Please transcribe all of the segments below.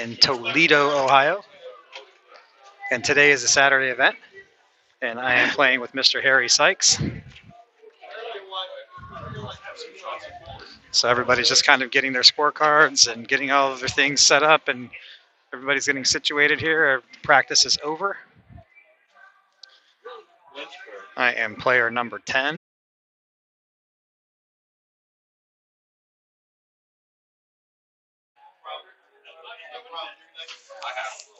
in Toledo, Ohio, and today is a Saturday event, and I am playing with Mr. Harry Sykes. So everybody's just kind of getting their scorecards and getting all of their things set up, and everybody's getting situated here. Practice is over. I am player number 10.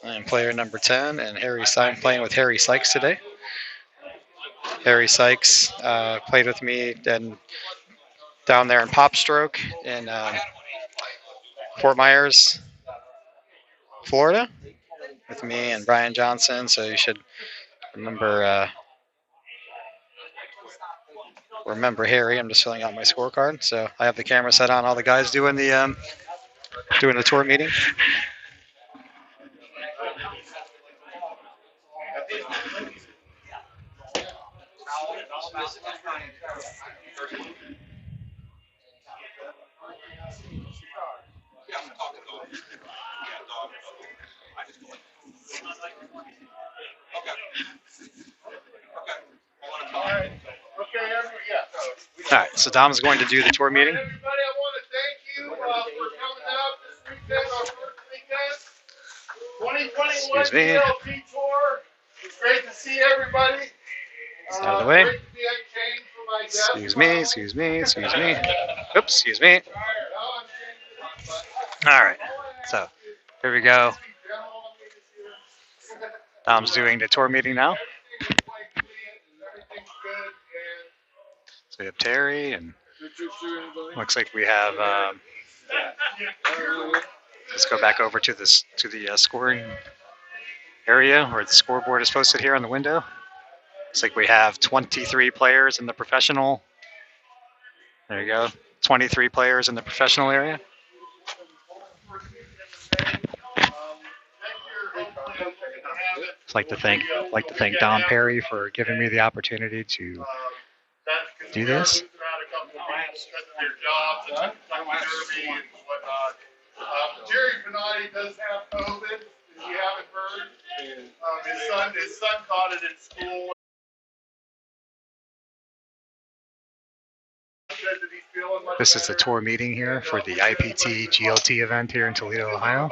I am player number 10, and I'm playing with Harry Sykes today. Harry Sykes played with me down there in Pop Stroke in Fort Myers, Florida, with me and Brian Johnson. So you should remember Harry. I'm just filling out my scorecard. So I have the camera set on all the guys doing the tour meeting. All right, so Dom's going to do the tour meeting. Everybody, I want to thank you for coming out this weekend, our first weekend. 2021 GLT Tour. It's great to see everybody. It's out of the way. Great to be unchained for my guests. Excuse me. Oops, excuse me. All right, so here we go. Dom's doing the tour meeting now. So we have Terry, and looks like we have. Let's go back over to the scoring area where the scoreboard is posted here on the window. Looks like we have 23 players in the professional. There you go, 23 players in the professional area. I'd like to thank Don Perry for giving me the opportunity to do this. Jerry Benatti does have COVID, if you haven't heard. His son caught it in school. This is the tour meeting here for the IPT GLT event here in Toledo, Ohio.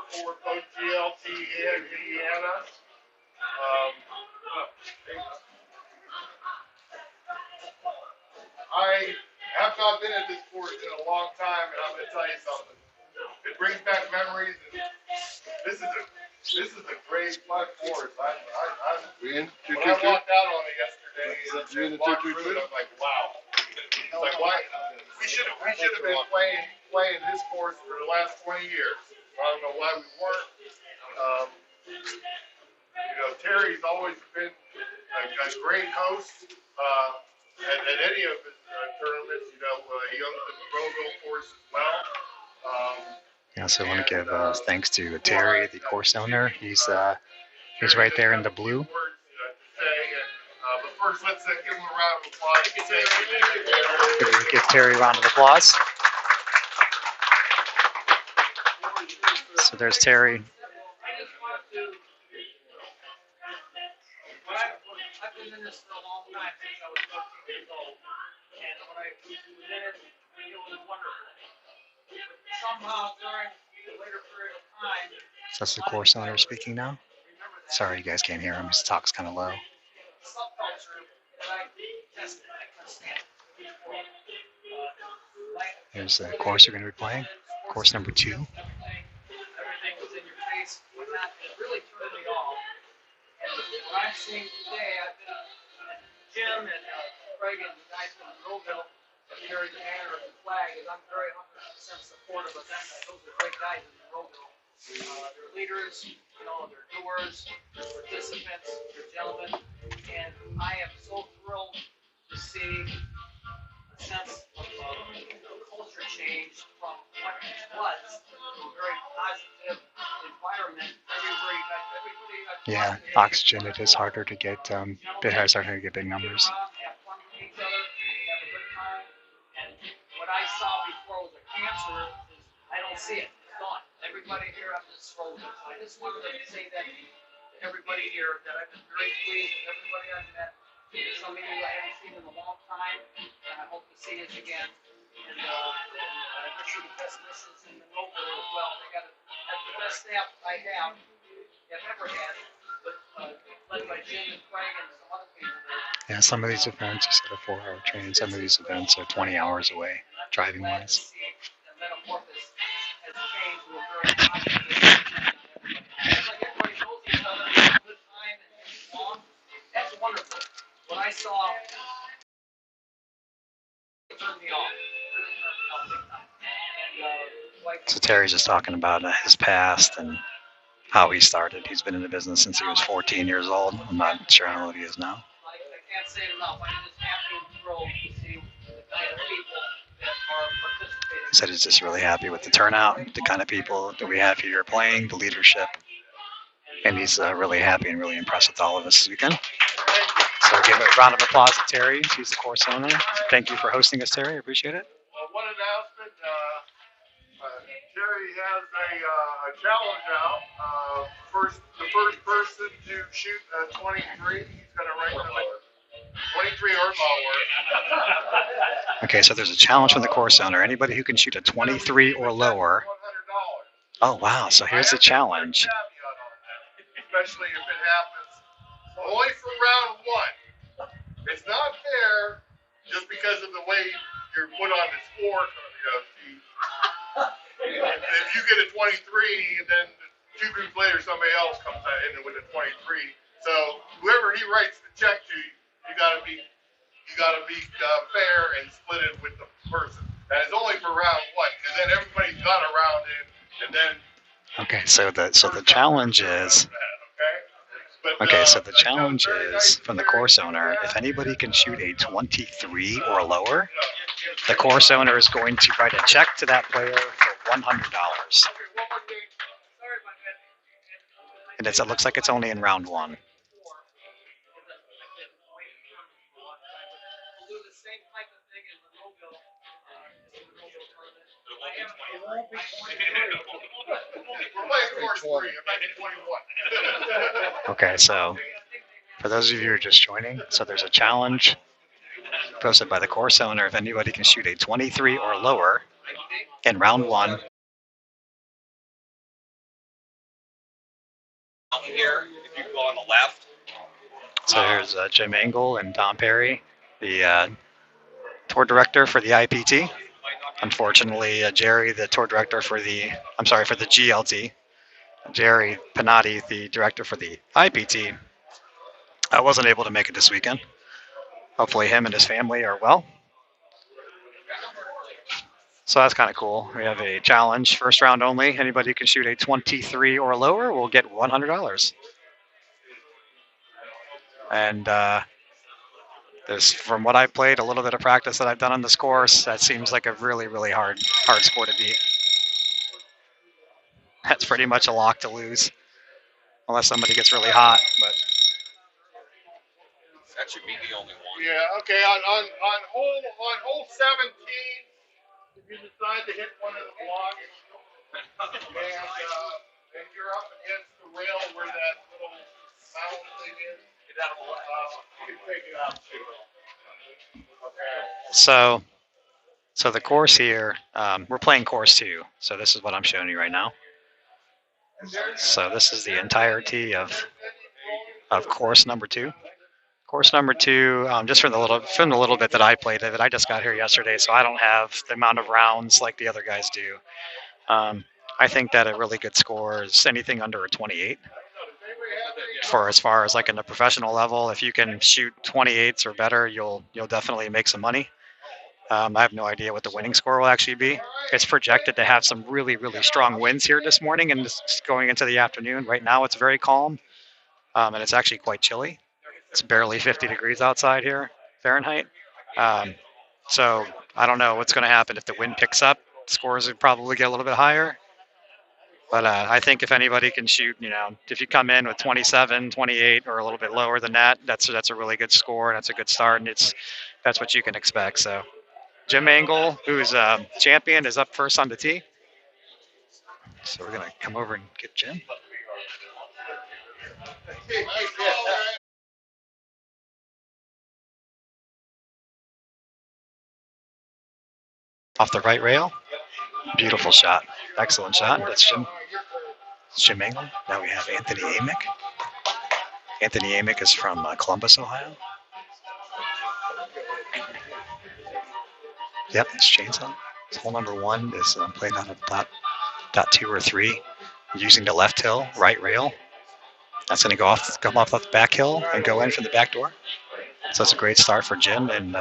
For both GLT and Indiana. I have not been at this course in a long time, and I'm going to tell you something. It brings back memories. This is a great fun course. When I walked out on it yesterday and walked through it, I'm like, wow. Like, why? We should have been playing this course for the last 20 years. I don't know why we weren't. Terry's always been a great host at any of his tournaments. He owns the Monroeville course as well. I also want to give thanks to Terry, the course owner. He's right there in the blue. But first, let's give him a round of applause. Give Terry a round of applause. So there's Terry. I've been in this for a long time, since I was 15 years old. And when I was in it, it was wonderful. But somehow during the later period of time... So that's the course owner speaking now. Sorry, you guys can't hear him. His talk's kind of low. Here's the course you're going to be playing. Course number 2. Everything was in your face. When that really turned me off. What I'm seeing today, I've been Jim and Craig and the guys from Monroeville that carry the banner of the flag, and I'm very 100% supportive of them. Those are great guys in Monroeville. They're leaders, they're doers, they're participants, they're gentlemen, and I am so thrilled to see a sense of culture change from what it was to a very positive environment. Yeah, oxygen. It is harder to get. It is harder to get big numbers. Have fun with each other, have a good time, and what I saw before was a cancer. I don't see it. It's gone. Everybody here here on this road. I just wanted to say that to everybody here, that I've been very pleased with everybody I've met. Some of you I haven't seen in a long time, and I hope to see you again. And I wish you the best wishes in the Noble as well. That's the best staff I have ever had, but led by Jim and Craig and some other people there. Yeah, some of these events are set a 4-hour train. Some of these events are 20 hours away, driving wise. The metamorphosis has changed to a very positive. It's like everybody knows each other, has a good time, and gets along. That's wonderful. When I saw it turned me off. Really turned me off big time. And like So Terry's just talking about his past and how he started. He's been in the business since he was 14 years old. I'm not sure how old he is now. I can't say it enough. I'm just happy and thrilled to see the kind of people that are participating. He said he's just really happy with the turnout, the kind of people that we have here playing, the leadership. And he's really happy and really impressed with all of us this weekend. So give a round of applause to Terry. He's the course owner. Thank you for hosting us, Terry. I appreciate it. One announcement, Terry has a challenge out. The first person to shoot a 23, he's going to rank them at 23 or lower. Okay, so there's a challenge from the course owner. Anybody who can shoot a 23 or lower. $100. Oh, wow. So here's the challenge. Especially if it happens only from round one. It's not fair just because of the way you're put on the score sheet. If you get a 23 and then 2 groups later somebody else comes in with a 23, so whoever he writes the check to, you gotta be fair and split it with the person. And it's only for round one, because then everybody's got a round in, and then. Okay, so the challenge is. Okay, so the challenge is from the course owner. If anybody can shoot a 23 or lower, the course owner is going to write a check to that player for $100. And it looks like it's only in round one. Okay, so for those of you who are just joining, so there's a challenge posted by the course owner. If anybody can shoot a 23 or lower in round one. Here, if you go on the left. So here's Jim Engel and Tom Perry, the tour director for the IPT. Unfortunately, Jerry, the tour director for the GLT. Jerry Panatti, the director for the IPT, I wasn't able to make it this weekend. Hopefully him and his family are well. So that's kind of cool. We have a challenge, first round only. Anybody who can shoot a 23 or lower will get $100. And there's, from what I've played, a little bit of practice that I've done on this course, that seems like a really, really hard score to beat. That's pretty much a lock to lose, unless somebody gets really hot. But That should be the only one. Yeah. Okay. On hole 17, if you decide to hit one of the blocks, and you're up against the rail where that little mound thing is, you can take it out too. Okay. So the course here, we're playing course 2. So this is what I'm showing you right now. So this is the entirety of course number 2. Course number 2, just from the little bit that I played of it, I just got here yesterday, so I don't have the amount of rounds like the other guys do. I think that a really good score is anything under a 28. For as far as like in the professional level, if you can shoot 28s or better, you'll definitely make some money. I have no idea what the winning score will actually be. It's projected to have some really, really strong winds here this morning and just going into the afternoon. Right now it's very calm, and it's actually quite chilly. It's barely 50 degrees outside here, Fahrenheit. So I don't know what's going to happen if the wind picks up. Scores would probably get a little bit higher. But I think if anybody can shoot, if you come in with 27, 28, or a little bit lower than that, that's a really good score, and that's a good start, and that's what you can expect. So Jim Engel, who's champion, is up first on the tee. So we're gonna come over and get Jim. Off the right rail. Beautiful shot. Excellent shot. That's Jim England. Now we have Anthony Amick. Anthony Amick is from Columbus, Ohio. Yep, it's chainsaw. Hole number 1 is played on a dot 2 or 3 using the left hill, right rail. That's going to come off the back hill and go in from the back door. So that's a great start for Jim. And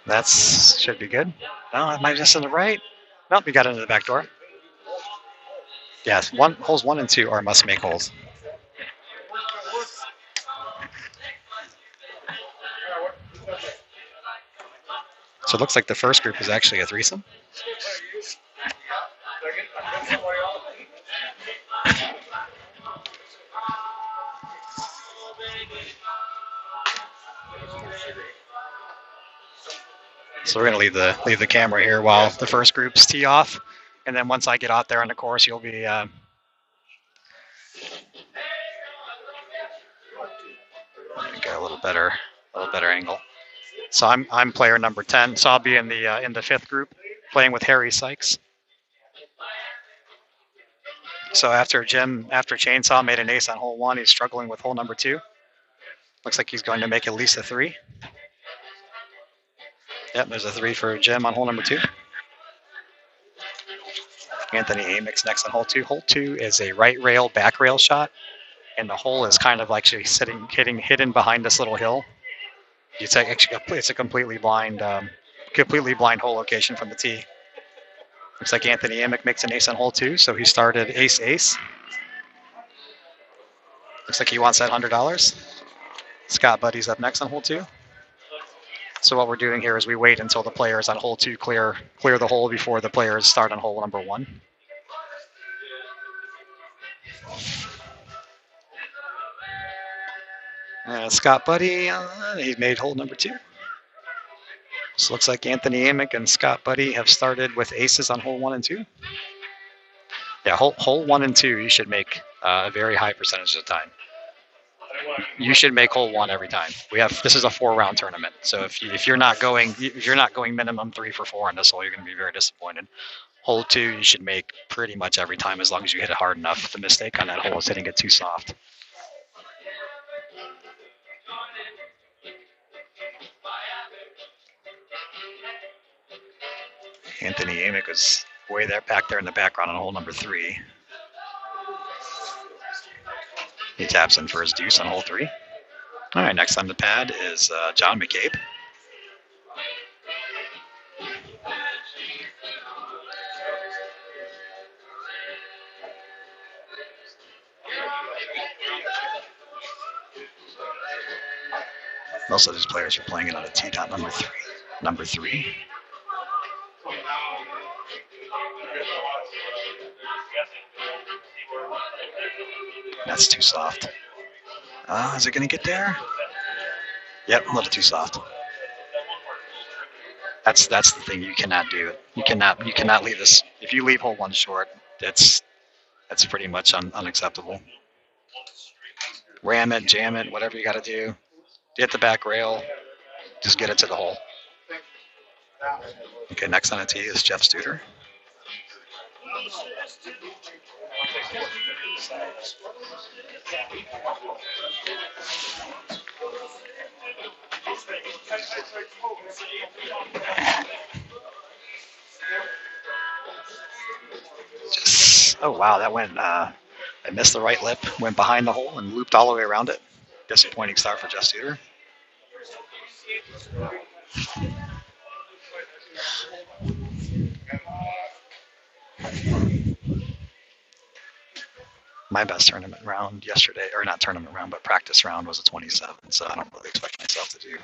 that should be good. No, am I just in the right? Nope, we got into the back door. Yes, holes 1 and 2 are must-make holes. So it looks like the first group is actually a threesome. So we're going to leave the camera here while the first groups tee off, and then once I get out there on the course, you'll be get a little better angle. So I'm player number 10. So I'll be in the fifth group, playing with Harry Sykes. So after Chainsaw made an ace on hole 1, he's struggling with hole number 2. Looks like he's going to make at least a 3. Yep, there's a 3 for Jim on hole number 2. Anthony Amick's next on hole 2. Hole 2 is a right rail, back rail shot, and the hole is kind of actually hidden behind this little hill. It's a completely blind hole location from the tee. Looks like Anthony Amick makes an ace on hole 2, so he started ace. Looks like he wants that $100. Scott Buddy's up next on hole 2. So what we're doing here is we wait until the players on hole 2 clear the hole before the players start on hole number 1. Scott Buddy, he made hole number 2. So looks like Anthony Amick and Scott Buddy have started with aces on hole 1 and 2. Yeah, hole 1 and 2, you should make a very high percentage of the time. You should make hole 1 every time. This is a 4-round tournament, so if you're not going minimum 3 for 4 on this hole, you're going to be very disappointed. Hole 2, you should make pretty much every time as long as you hit it hard enough. The mistake on that hole is hitting it too soft. Anthony Amick is way back there in the background on hole number 3. He taps in for his deuce on hole 3. All right, next on the pad is John McCabe. Most of these players are playing it on a tee top number 3. That's too soft. Is it going to get there? Yep, a little too soft. That's the thing you cannot do. You cannot leave this. If you leave hole 1 short, that's pretty much unacceptable. Ram it, jam it, whatever you got to do. Hit the back rail. Just get it to the hole. Okay, next on the tee is Jeff Studer. Oh wow, that went. I missed the right lip, went behind the hole, and looped all the way around it. Disappointing start for Jeff Studer. My best tournament round yesterday, or not tournament round, but practice round was a 27. So I don't really expect myself to do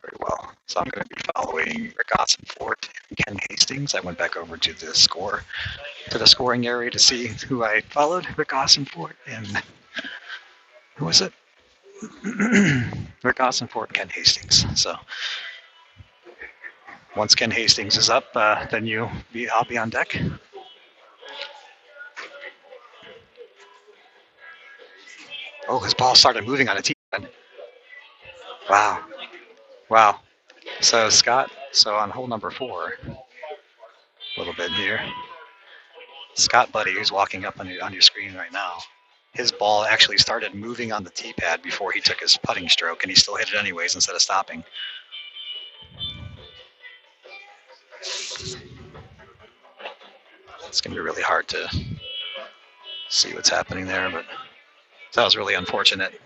very well. So I'm going to be following Rick Ossenfort and Ken Hastings. I went back over to the scoring area to see who I followed. Rick Ossenfort and who was it? Rick Ossenford and Ken Hastings. So once Ken Hastings is up, then I'll be on deck. Oh, his ball started moving on a tee. Wow. Wow. So Scott, on hole number 4, a little bit here. Scott Buddy, who's walking up on your screen right now, his ball actually started moving on the tee pad before he took his putting stroke, and he still hit it anyways instead of stopping. It's going to be really hard to see what's happening there, but that was really unfortunate.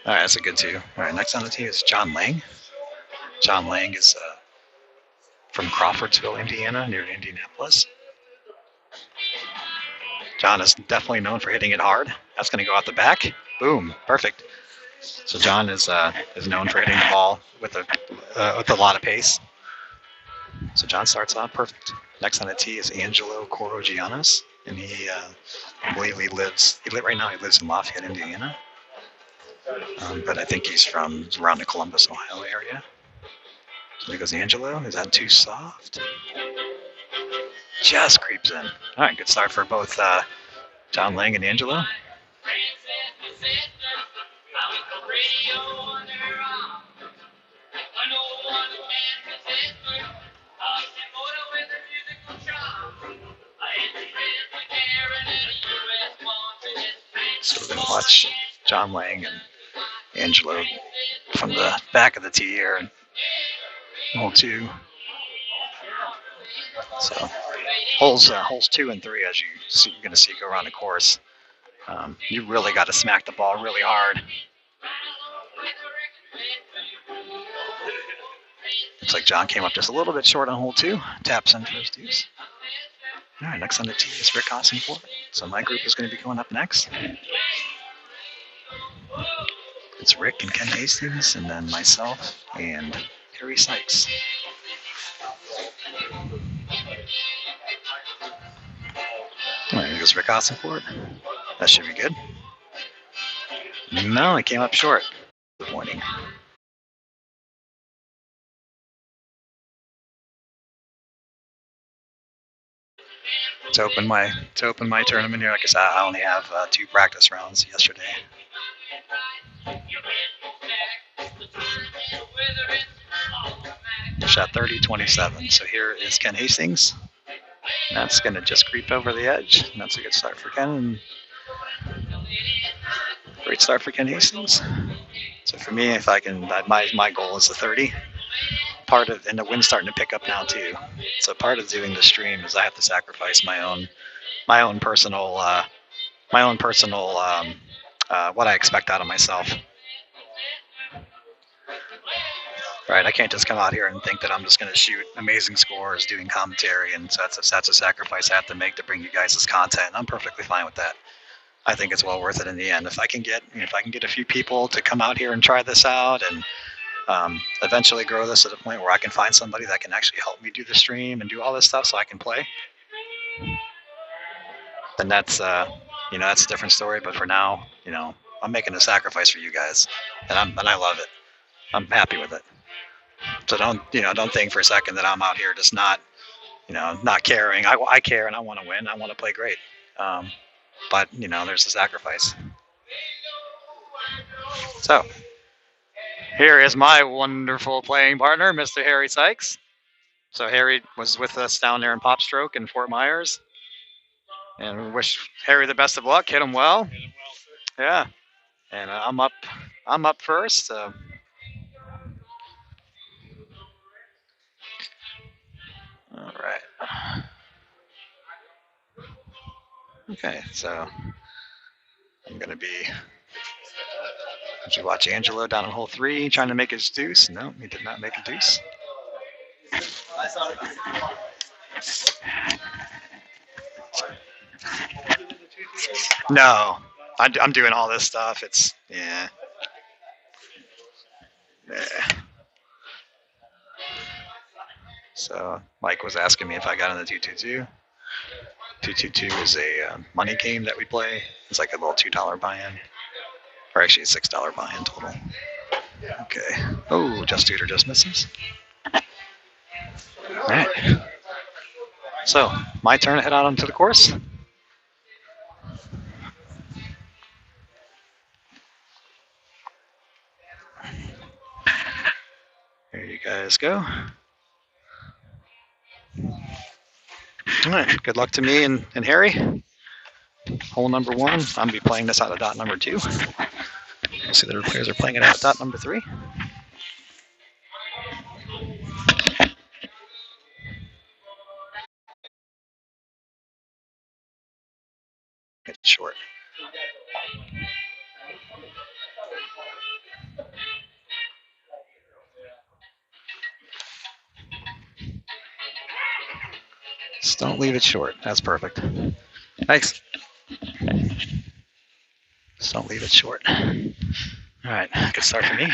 All right, that's a good 2. All right, next on the tee is John Lang. John Lang is from Crawfordsville, Indiana, near Indianapolis. John is definitely known for hitting it hard. That's going to go out the back. Boom, perfect. So John is known for hitting the ball with a lot of pace. So John starts off perfect. Next on the tee is Angelo Corogianos, and I believe right now he lives in Lafayette, Indiana. But I think he's from around the Columbus, Ohio area. So there goes Angelo. Is that too soft? Just creeps in. All right, good start for both John Lang and Angelo. So we're going to watch John Lang and Angelo from the back of the tee here in hole 2. So holes 2 and 3, as you're going to see go around the course. You really got to smack the ball really hard. Looks like John came up just a little bit short on hole 2. Taps in for his deuce. All right, next on the tee is Rick Ossenford. So my group is going to be going up next. It's Rick and Ken Hastings, and then myself and Harry Sykes. All right, here goes Rick Ossenford. That should be good. No, it came up short. Good morning. To open my tournament here, like I said, I only have 2 practice rounds yesterday. Shot 30-27. So here is Ken Hastings. That's going to just creep over the edge. That's a good start for Ken. Great start for Ken Hastings. So for me, if I can, my goal is the 30. And the wind's starting to pick up now too. So part of doing the stream is I have to sacrifice my own personal what I expect out of myself. Right, I can't just come out here and think that I'm just going to shoot amazing scores doing commentary, and so that's a sacrifice I have to make to bring you guys this content. I'm perfectly fine with that. I think it's well worth it in the end. If I can get a few people to come out here and try this out, and eventually grow this to the point where I can find somebody that can actually help me do the stream and do all this stuff so I can play, then that's that's a different story. But for now, I'm making a sacrifice for you guys, and I love it. I'm happy with it. So don't think for a second that I'm out here just not caring. I care and I want to win. I want to play great. But there's the sacrifice. So here is my wonderful playing partner, Mr. Harry Sykes. So Harry was with us down there in Popstroke in Fort Myers. And we wish Harry the best of luck. Hit him well. Yeah. And I'm up first. So. All right. Okay, so I'm going to be. Did you watch Angelo down in hole 3 trying to make his deuce? No, he did not make a deuce. No, I'm doing all this stuff. It's yeah. So Mike was asking me if I got in the 222. 222 is a money game that we play. It's like a little $2 buy-in, or actually a $6 buy-in total. Okay. Oh, just Tutor just misses. All right. So my turn to head out onto the course. There you guys go. All right. Good luck to me and Harry. Hole number 1. I'm gonna be playing this out of dot number 2. You'll see the other players are playing it out of dot number 3. It's short. Just don't leave it short. That's perfect. Thanks. Just don't leave it short. All right, good start for me.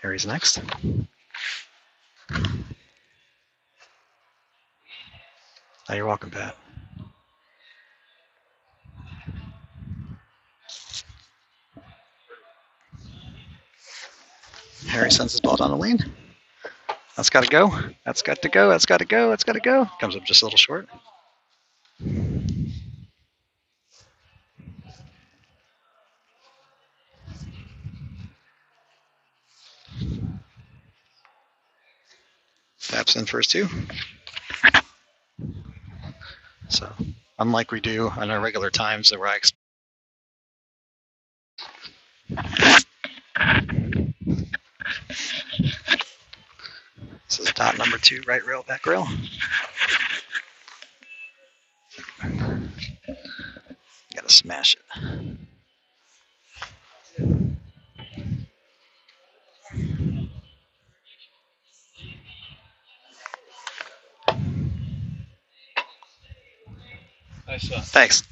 Harry's next. Oh, you're welcome, Pat. Harry sends his ball down the lane. That's got to go. That's got to go. That's got to go. That's got to go. Comes up just a little short. Taps in first 2. So, unlike we do on our regular times, where I this is dot number 2, right rail, back rail. Gotta smash it. Nice shot. Thanks.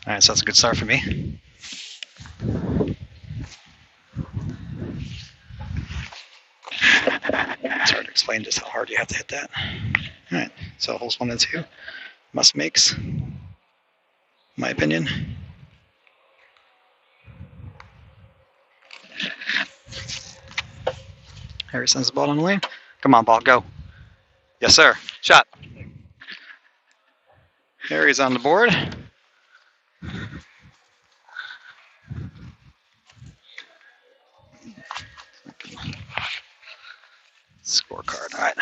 All right, so that's a good start for me. It's hard to explain just how hard you have to hit that. All right, so holes 1 and 2, must makes, in my opinion. Harry sends the ball on the lane. Come on, ball, go. Yes, sir. Shot. Harry's on the board. Scorecard. All right.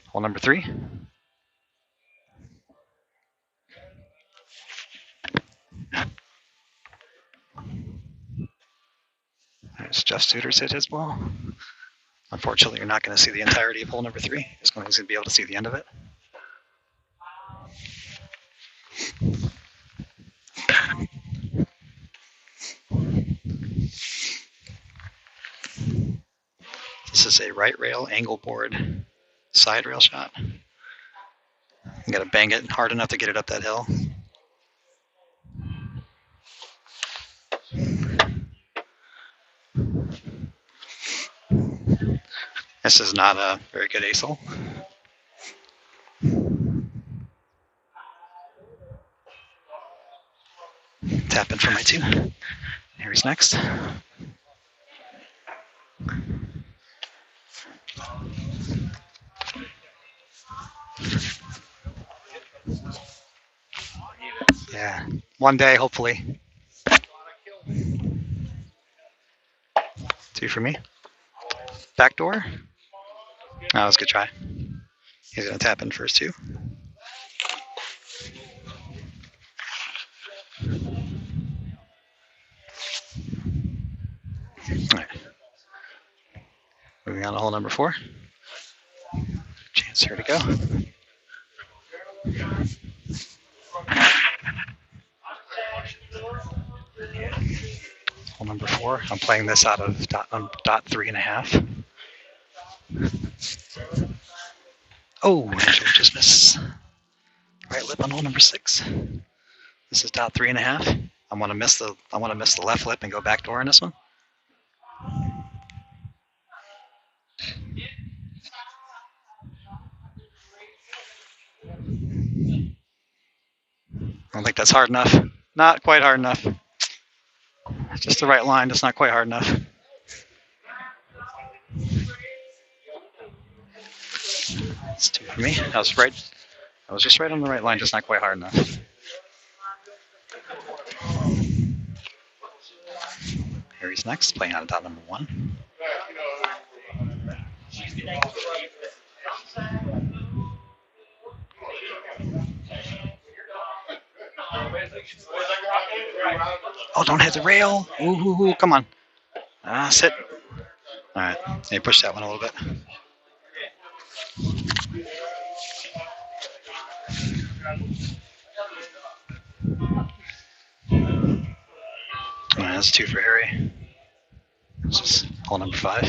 Hole number 3. There's Jeff Suitors hit his ball. Unfortunately, you're not going to see the entirety of hole number 3. He's going to be able to see the end of it. This is a right rail angle board side rail shot. You got to bang it hard enough to get it up that hill. This is not a very good ace hole. Tap in for my 2. Harry's next. Yeah, one day, hopefully. 2 for me. Backdoor. Oh, that was a good try. He's going to tap in first 2. All right. Moving on to hole number 4. Chance here to go. Hole number 4. I'm playing this out of dot 3.5. Oh, actually just missed. Right lip on hole number 6. This is dot 3.5. I want to miss the left lip and go backdoor in this one. don't think that's hard enough. Not quite hard enough. Just the right line, just not quite hard enough. That's 2 for me. I was just right on the right line, just not quite hard enough. Harry's next, playing out of dot number 1. Oh, don't hit the rail. Ooh, come on. Sit. All right, they push that one a little bit. All right, that's 2 for Harry. This is hole number 5.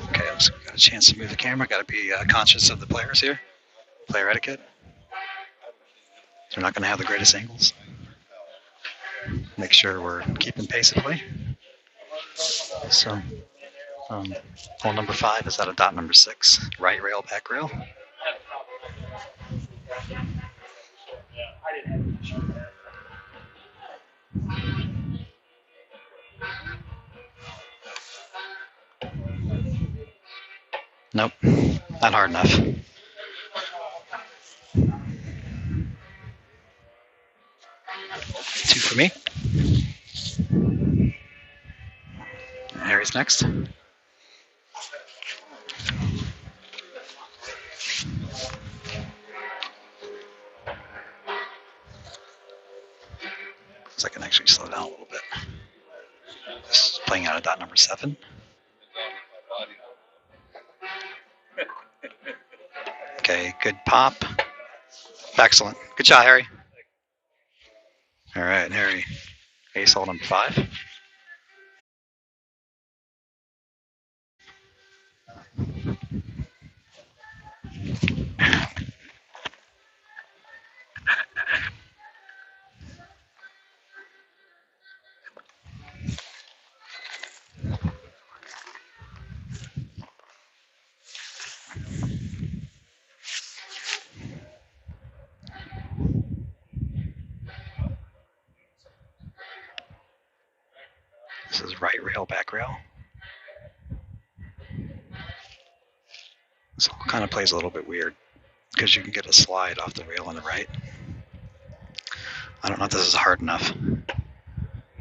Okay, I've got a chance to move the camera. Got to be conscious of the players here. Player etiquette. They're not going to have the greatest angles. Make sure we're keeping pace at play. So, hole number 5 is out of dot number 6. Right rail, back rail. Nope, not hard enough. 2 for me. Harry's next. So I can actually slow down a little bit. This is playing out of dot number 7. Okay, good pop. Excellent. Good shot, Harry. All right, Harry. Ace hole number 5. This is right rail, back rail. This all kind of plays a little bit weird because you can get a slide off the rail on the right. I don't know if this is hard enough.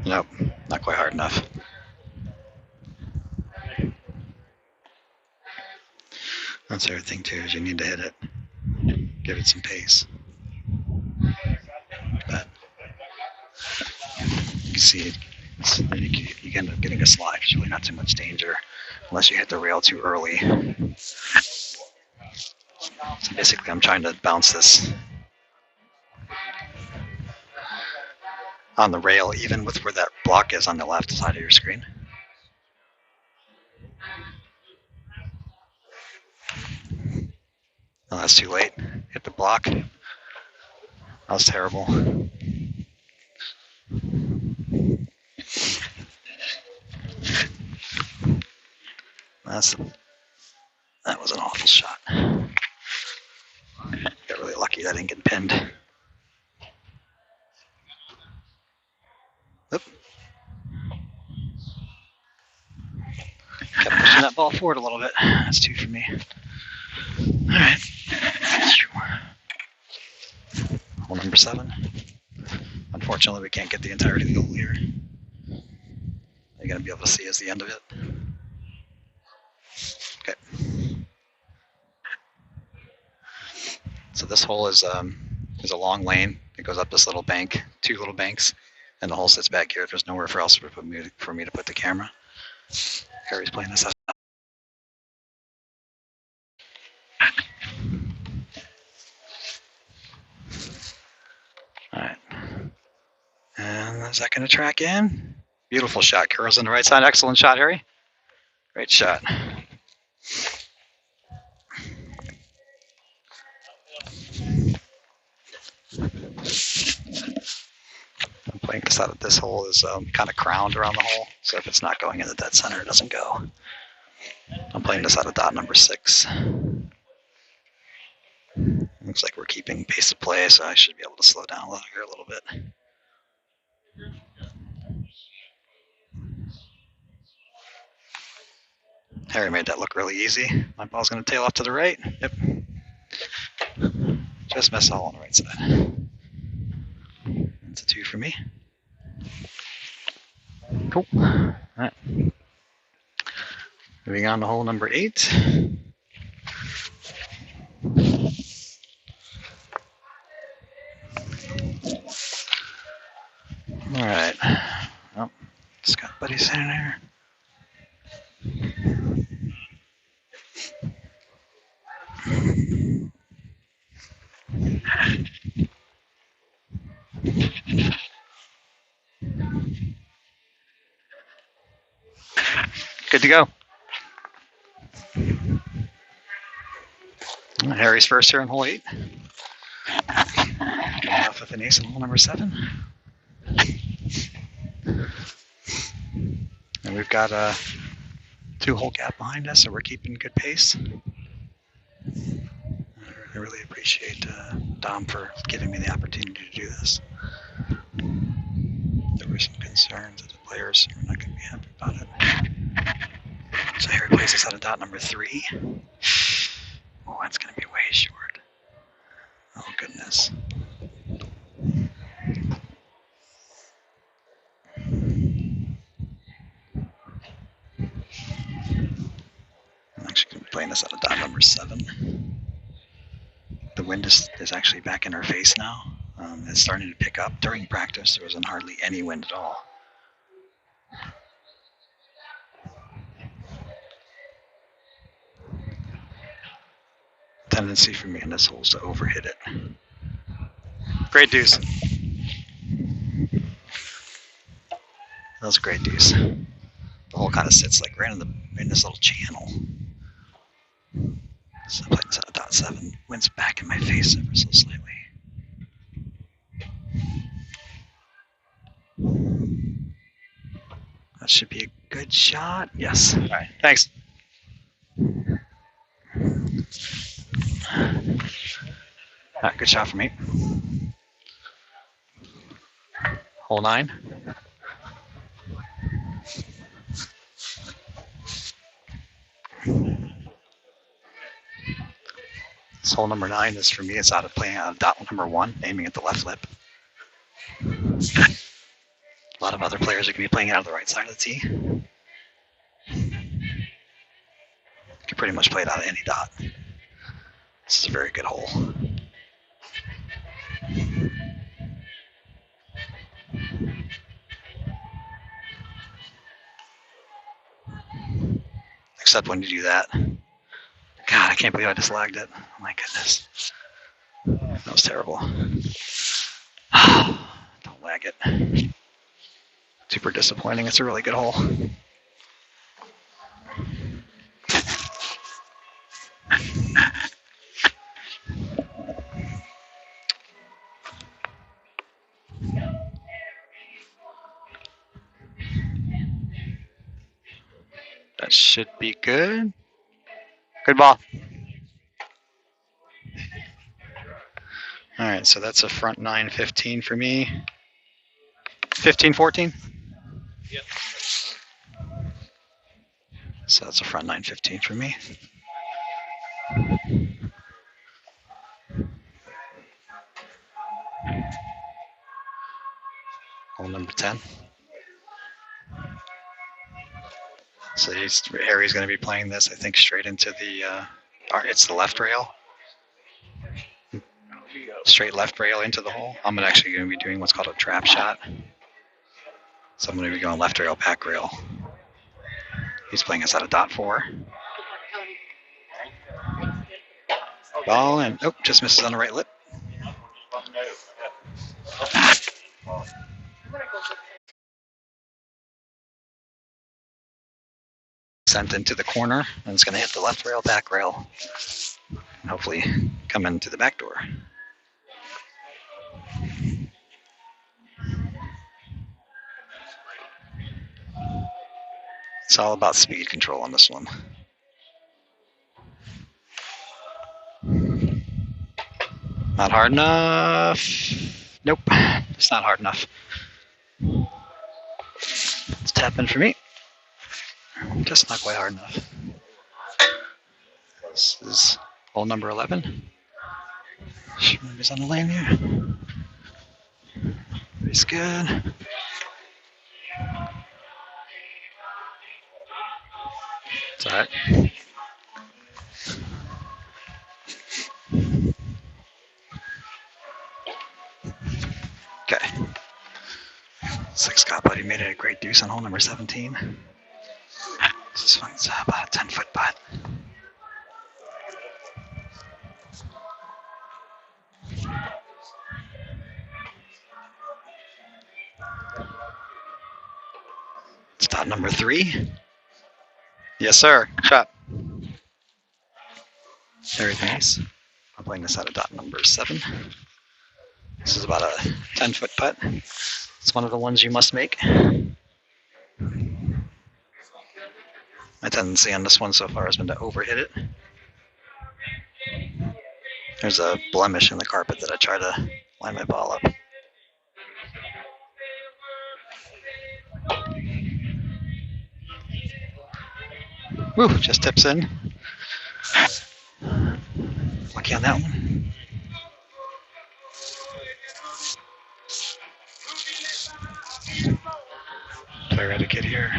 Nope, not quite hard enough. That's the other thing too, is you need to hit it. Give it some pace. But you can see it. You end up getting a slide. It's really not too much danger unless you hit the rail too early. So basically, I'm trying to bounce this on the rail, even with where that block is on the left side of your screen. Oh, that's too late. Hit the block. That was terrible. That was an awful shot. Got really lucky that didn't get pinned. Oop. Kept pushing that ball forward a little bit. That's 2 for me. All right. Hole number 7. Unfortunately, we can't get the entirety of the hole here. You're going to be able to see is the end of it. Okay. So this hole is a long lane. It goes up this little bank, 2 little banks, and the hole sits back here. There's nowhere else for me to put the camera. Harry's playing this up. All right. And the second to track in. Beautiful shot. Curls on the right side. Excellent shot, Harry. Great shot. I'm playing this out of this hole is kind of crowned around the hole. So if it's not going in the dead center, it doesn't go. I'm playing this out of dot number 6. And Looks like we're keeping pace of play, so I should be able to slow down here a little bit. Harry made that look really easy. My ball's going to tail off to the right. Yep. Just missed all on the right side. That's a 2 for me. Cool. All right. Moving on to hole number 8. All right. Oh, Scott Buddy's sitting there. Good to go. Harry's first here on hole 8. Off with an ace on hole number 7. And we've got a 2-hole gap behind us, so we're keeping good pace. I really appreciate Dom for giving me the opportunity to do this. There were some concerns that the players were not going to be happy about it. So Harry places out a dot number 3. Oh, that's going to be way short. Oh, goodness. I'm actually going to be playing this out of dot number 7. The wind is actually back in our face now. It's starting to pick up. During practice, there wasn't hardly any wind at all. Tendency for me in this hole is to overhit it. Great deuce. That was a great deuce. The hole kind of sits like right in this little channel. So I'm playing this out of dot 7. Wind's back in my face ever so slightly. That should be a good shot. Yes. All right. Thanks. All right, good shot for me. Hole 9. This hole number 9 is for me. It's out of playing out of dot number 1, aiming at the left lip. A lot of other players are going to be playing out of the right side of the tee. You can pretty much play it out of any dot. This is a very good hole. Except when you do that. God, I can't believe I just lagged it. Oh my goodness. That was terrible. Don't lag it. Super disappointing. It's a really good hole. That should be good. Good ball. All right, so that's a front 9-15 for me. 15-14? Yep. So that's a front 9-15 for me. Hole number 10. So Harry's going to be playing this, I think, straight into the, it's the left rail. Straight left rail into the hole. I'm actually going to be doing what's called a trap shot. So I'm going to be going left rail, back rail. He's playing us out of dot 4. Ball and, oh, just misses on the right lip. Sent into the corner, and it's going to hit the left rail, back rail. And hopefully come into the back door. It's all about speed control on this one. Not hard enough. Nope, it's not hard enough. Let's tap in for me. Just not quite hard enough. This is hole number 11. He's on the lane here. He's good. It's all right. Okay. Six Scott Buddy made it a great deuce on hole number 17. This one's about a 10-foot putt. It's dot number 3. Yes, sir. Shot. Very nice. I'm playing this out of dot number 7. This is about a 10-foot putt. It's one of the ones you must make. My tendency on this one so far has been to overhit it. There's a blemish in the carpet that I try to line my ball up. Woo, just tips in. Lucky on that one. Player etiquette here.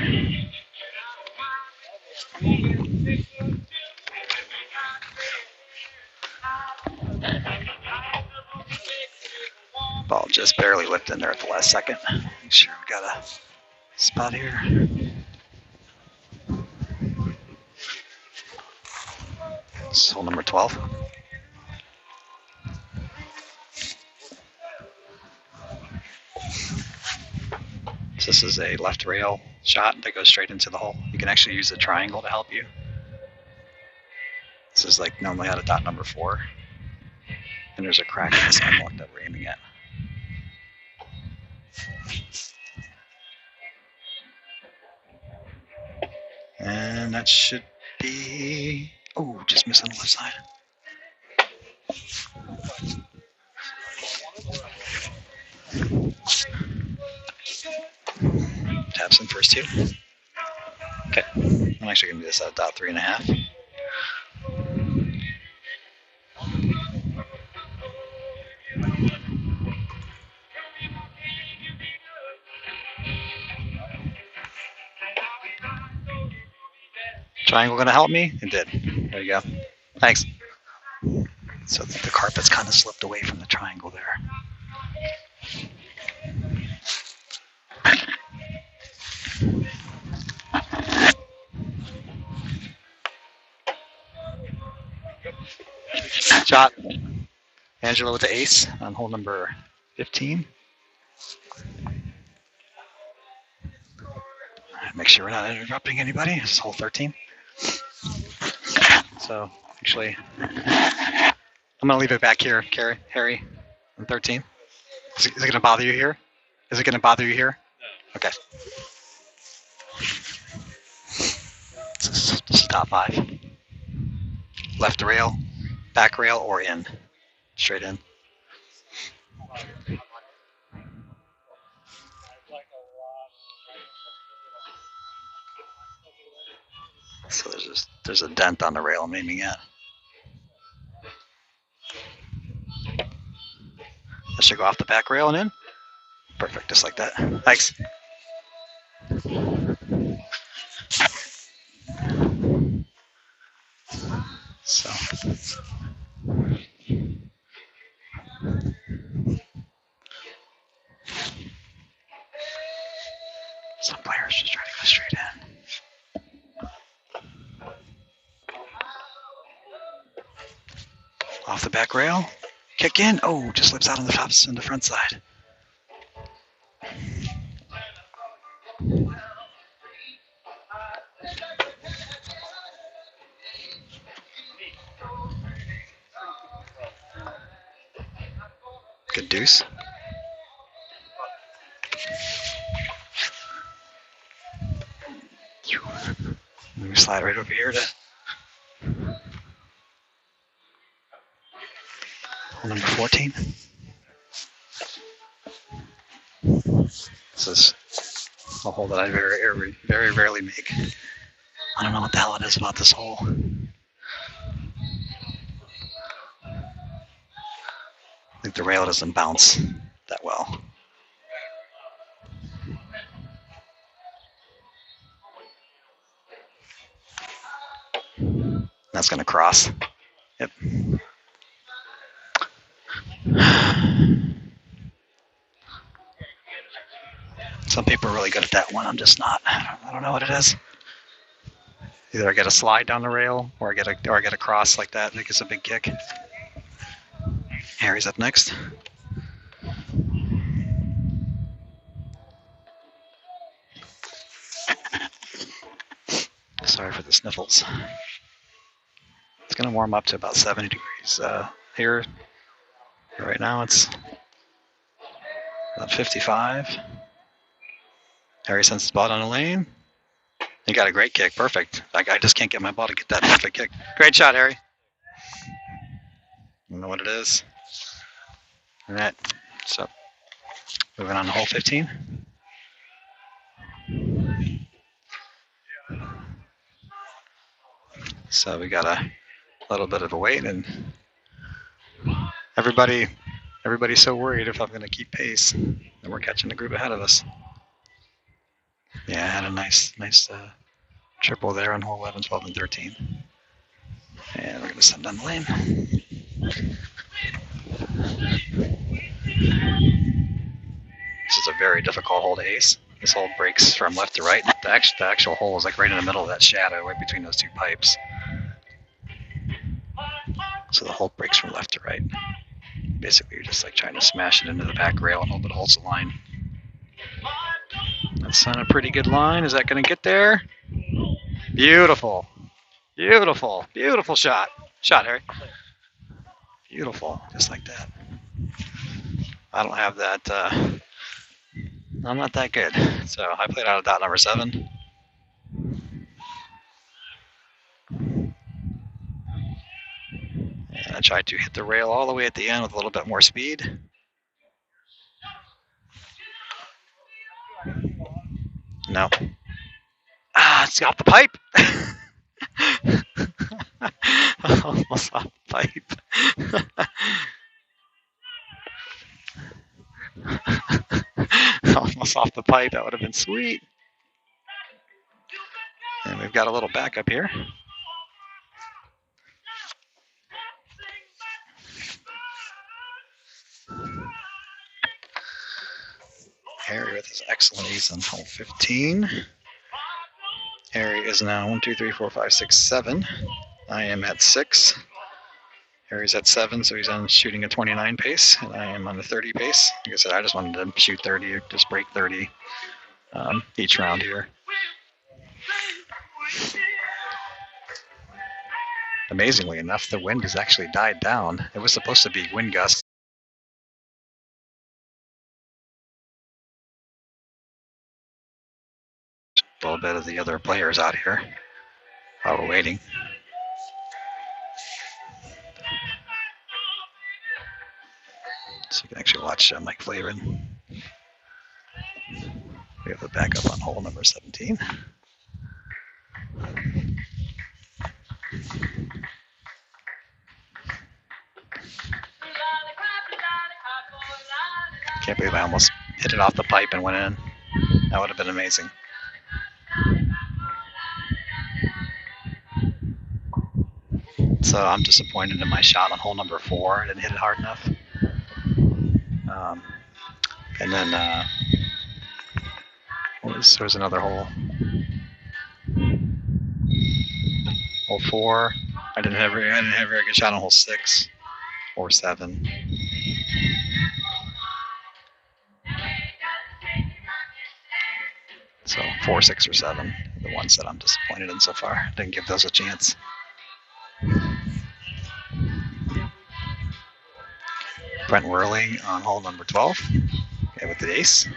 Ball just barely whipped in there at the last second. Make sure we got a spot here. It's hole number 12. So this is a left rail shot that goes straight into the hole. You can actually use the triangle to help you. This is like normally out of dot number 4. And there's a crack in the sidewalk that we're aiming at. And that should be, oh, just missed on the left side. Taps in first 2. Okay, I'm actually gonna do this at dot 3.5. Triangle gonna help me? It did. There you go. Thanks. So the carpet's kind of slipped away from the triangle there. Shot. Angela with the ace on hole number 15. Make sure we're not interrupting anybody. This is hole 13. So actually, I'm gonna leave it back here, Harry, on 13. Is it gonna bother you here? Is it gonna bother you here? Okay. This is top 5. Left rail, back rail, or in. Straight in. So there's a dent on the rail I'm aiming at. That should go off the back rail and in. Perfect, just like that. Thanks. So. Some players just try to go straight in. Off the back rail. Kick in. Oh, just slips out on the tops on the front side. Good deuce. We slide right over here to Number 14. This is a hole that I very rarely make. I don't know what the hell it is about this hole. I think the rail doesn't bounce that well. That's going to cross. Yep. Some people are really good at that one. I'm just not. I don't know what it is. Either I get a slide down the rail, or I get a cross like that. That gets a big kick. Harry's up next. Sorry for the sniffles. It's going to warm up to about 70 degrees here. Right now it's about 55. Harry sends his ball down the lane. He got a great kick. Perfect. I just can't get my ball to get that perfect kick. Great shot, Harry. I don't know what it is. All right. So, moving on to hole 15. So we got a little bit of a wait, and everybody's so worried if I'm going to keep pace, and we're catching the group ahead of us. Yeah, I had a nice triple there on hole 11, 12, and 13. And we're going to send down the lane. This is a very difficult hole to ace. This hole breaks from left to right. The actual hole is like right in the middle of that shadow, right between those two pipes. So the hole breaks from left to right. Basically, you're just like trying to smash it into the back rail and hope it holds the line. That's on a pretty good line. Is that going to get there? Beautiful. Beautiful. Beautiful shot. Shot, Harry. Beautiful. Just like that. I don't have that. I'm not that good. So I played out of dot number 7. And I tried to hit the rail all the way at the end with a little bit more speed. No. It's off the pipe. Almost off the pipe. Almost off the pipe. That would have been sweet. And we've got a little backup here. Harry with his excellent ace on hole 15. Harry is now 1, 2, 3, 4, 5, 6, 7. I am at 6. Harry's at 7, so he's on shooting a 29 pace, and I am on the 30 pace. Like I said, I just wanted to shoot 30, or just break 30 each round here. Amazingly enough, the wind has actually died down. It was supposed to be wind gusts. A little bit of the other players out here while we're waiting. So you can actually watch Mike Flavin. We have a backup on hole number 17. Can't believe I almost hit it off the pipe and went in. That would have been amazing. So I'm disappointed in my shot on hole number 4. I didn't hit it hard enough. And then there was another hole. Hole 4. I didn't have a very good shot on hole 6 or 7. So 4, 6, or 7, the ones that I'm disappointed in so far. Didn't give those a chance. Brent Worley on hole number 12. Okay, with the ace.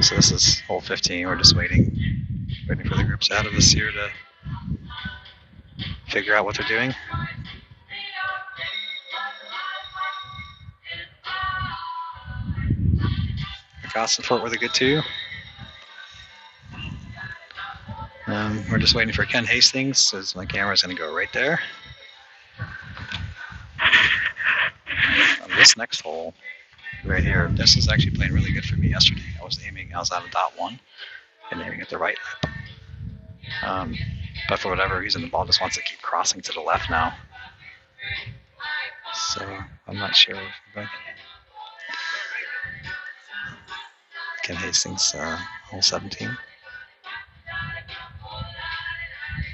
So this is hole 15. We're just waiting for the groups out of this here to figure out what they're doing. Across Fort with a good 2. We're just waiting for Ken Hastings, as my camera's going to go right there. On this next hole, right here, this is actually playing really good for me yesterday. I was out of dot 1 and aiming at the right lip. But for whatever reason, the ball just wants to keep crossing to the left now. So I'm not sure. Ken Hastings, hole 17.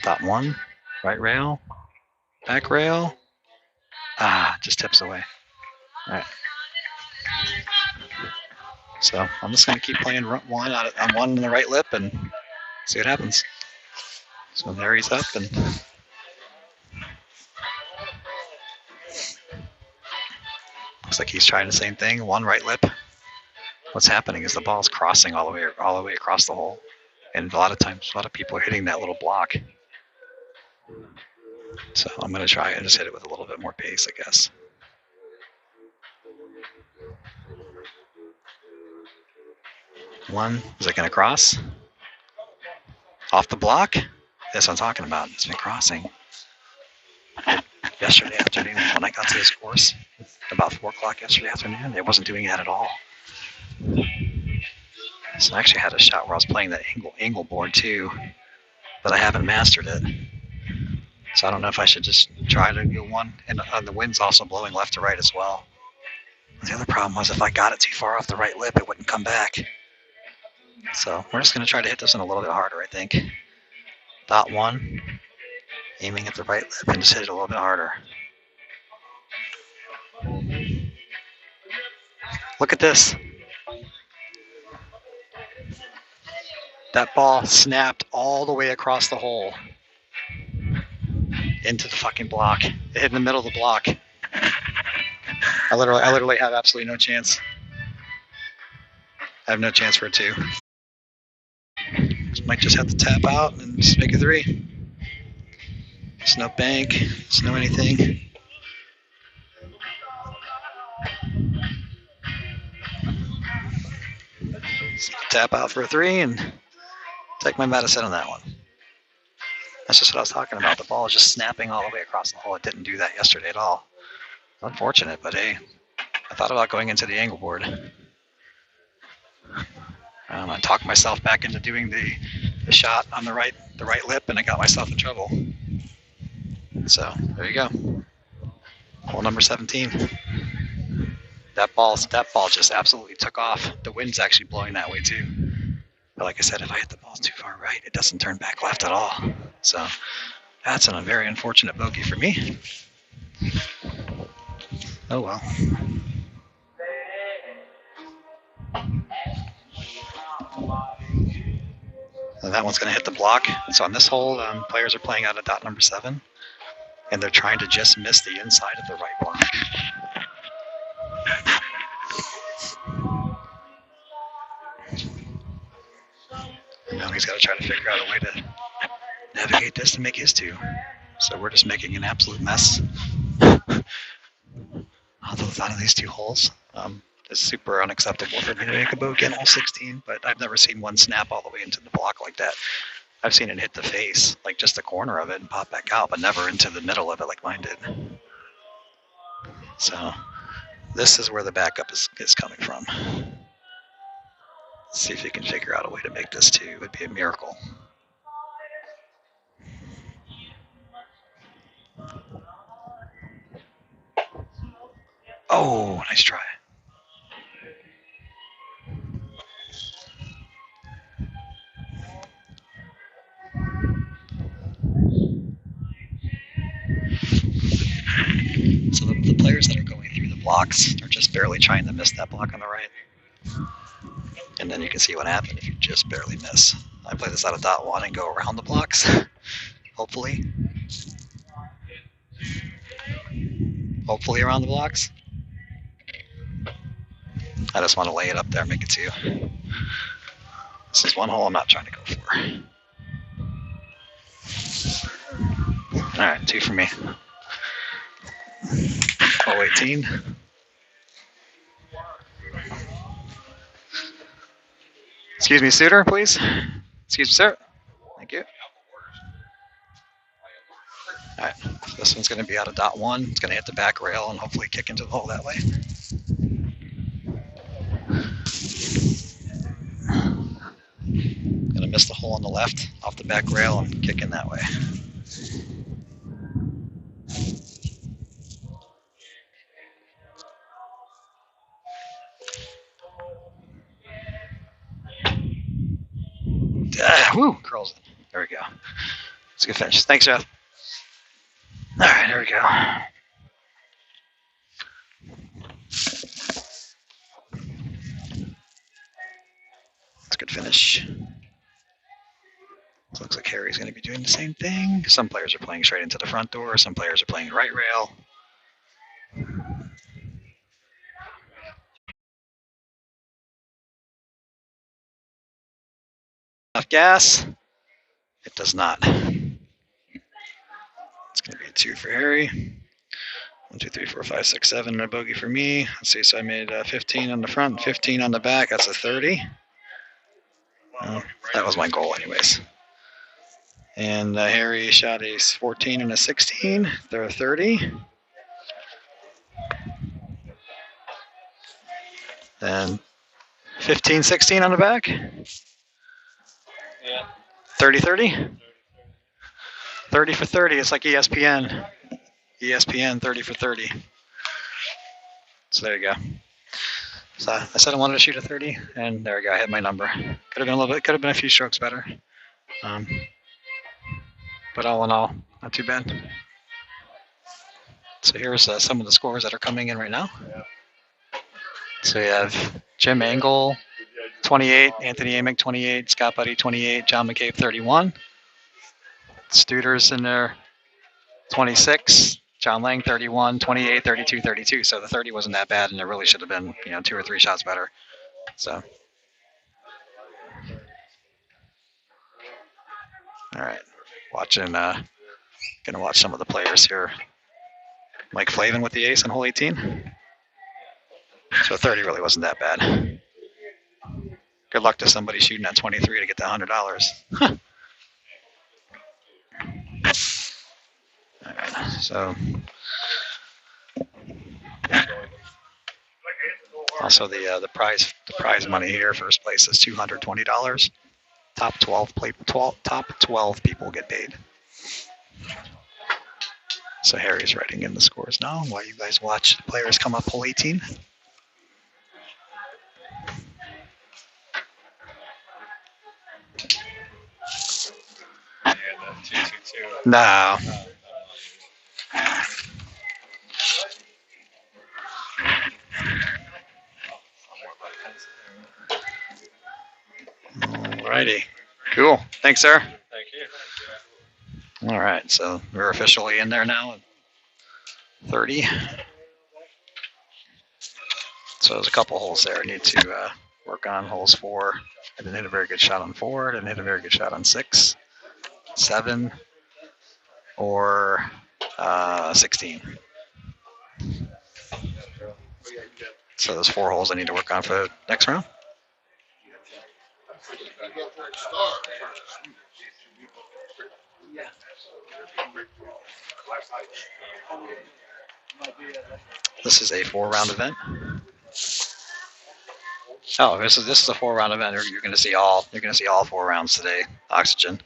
Dot 1, right rail, back rail. Just tips away. All right. So I'm just going to keep playing one on one in the right lip and see what happens. So there he's up, and looks like he's trying the same thing. One right lip. What's happening is the ball's crossing all the way across the hole, and a lot of times, a lot of people are hitting that little block. So I'm going to try and just hit it with a little bit more pace, I guess. One, is it going to cross? Off the block? That's what I'm talking about. It's been crossing. Yesterday afternoon, when I got to this course, about 4 o'clock yesterday afternoon, it wasn't doing that at all. So I actually had a shot where I was playing that angle board too, but I haven't mastered it. So I don't know if I should just try to go one. And the wind's also blowing left to right as well. The other problem was if I got it too far off the right lip, it wouldn't come back. So we're just going to try to hit this one a little bit harder, I think. Dot 1, aiming at the right lip, and just hit it a little bit harder. Look at this. That ball snapped all the way across the hole into the fucking block. It hit in the middle of the block. I literally have absolutely no chance. I have no chance for a 2. Might just have to tap out and just make a 3. There's no bank. There's no anything. So tap out for a 3 and take my medicine on that one. That's just what I was talking about. The ball is just snapping all the way across the hole. It didn't do that yesterday at all. Unfortunate, but hey, I thought about going into the angle board. I talked myself back into doing the shot on the right lip, and I got myself in trouble. So there you go. Hole number 17. That ball just absolutely took off. The wind's actually blowing that way too. But like I said, if I hit the ball too far right, it doesn't turn back left at all. So that's a very unfortunate bogey for me. Oh well. And that one's going to hit the block. So on this hole, players are playing out of dot number 7, and they're trying to just miss the inside of the right block. And now he's got to try to figure out a way to navigate this to make his 2. So we're just making an absolute mess out of these 2 holes. It's super unacceptable for me to make a bogey in hole 16, but I've never seen one snap all the way into the block like that. I've seen it hit the face, like just the corner of it, and pop back out, but never into the middle of it like mine did. So this is where the backup is coming from. Let's see if you can figure out a way to make this 2. It would be a miracle. Oh, nice try. So the players that are going through the blocks are just barely trying to miss that block on the right. And then you can see what happens if you just barely miss. I play this out of dot 1 and go around the blocks, hopefully. Hopefully around the blocks. I just want to lay it up there and make it 2. This is one hole I'm not trying to go for. All right, 2 for me. Hole 18. Excuse me, suitor, please. Excuse me, sir. Thank you. All right, this one's going to be out of dot 1. It's going to hit the back rail and hopefully kick into the hole that way. Going to miss the hole on the left off the back rail and kick in that way. Woo, curls it. There we go. It's a good finish. Thanks, Jeff. All right, there we go. It's a good finish. Looks like Harry's going to be doing the same thing. Some players are playing straight into the front door. Some players are playing right rail. Enough gas? It does not. It's going to be a 2 for Harry. 1, 2, 3, 4, 5, 6, 7, and a bogey for me. Let's see, so I made 15 on the front, 15 on the back. That's a 30. That was my goal anyways. And Harry shot a 14 and a 16. They're a 30. And 15, 16 on the back. Yeah. 30, 30. 30 for 30. It's like ESPN. ESPN 30 for 30. So there you go. So I said I wanted to shoot a 30, and there we go. I hit my number. Could have been a little bit. Could have been a few strokes better. But all in all, not too bad. So here's some of the scores that are coming in right now. So we have Jim Angle, 28, Anthony Amick, 28, Scott Buddy, 28, John McCabe, 31. Studer's in there, 26, John Lang, 31, 28, 32, 32. So the 30 wasn't that bad, and it really should have been, 2 or 3 shots better. So. All right, gonna watch some of the players here. Mike Flavin with the ace on hole 18. So 30 really wasn't that bad. Good luck to somebody shooting at 23 to get the $100. All right, so also the prize money here. First place is $220. Top 12 people get paid. So Harry's writing in the scores now while you guys watch the players come up hole 18. No. Alrighty. Cool. Thanks, sir. Thank you. All right, so we're officially in there now at 30. So there's a couple holes there I need to work on. Holes 4. I didn't hit a very good shot on 4. I didn't hit a very good shot on 6, 7, or 16. So there's 4 holes I need to work on for the next round. This is a 4-round event. Oh, this is a 4-round event. You're going to see all 4 rounds today. Oxygen.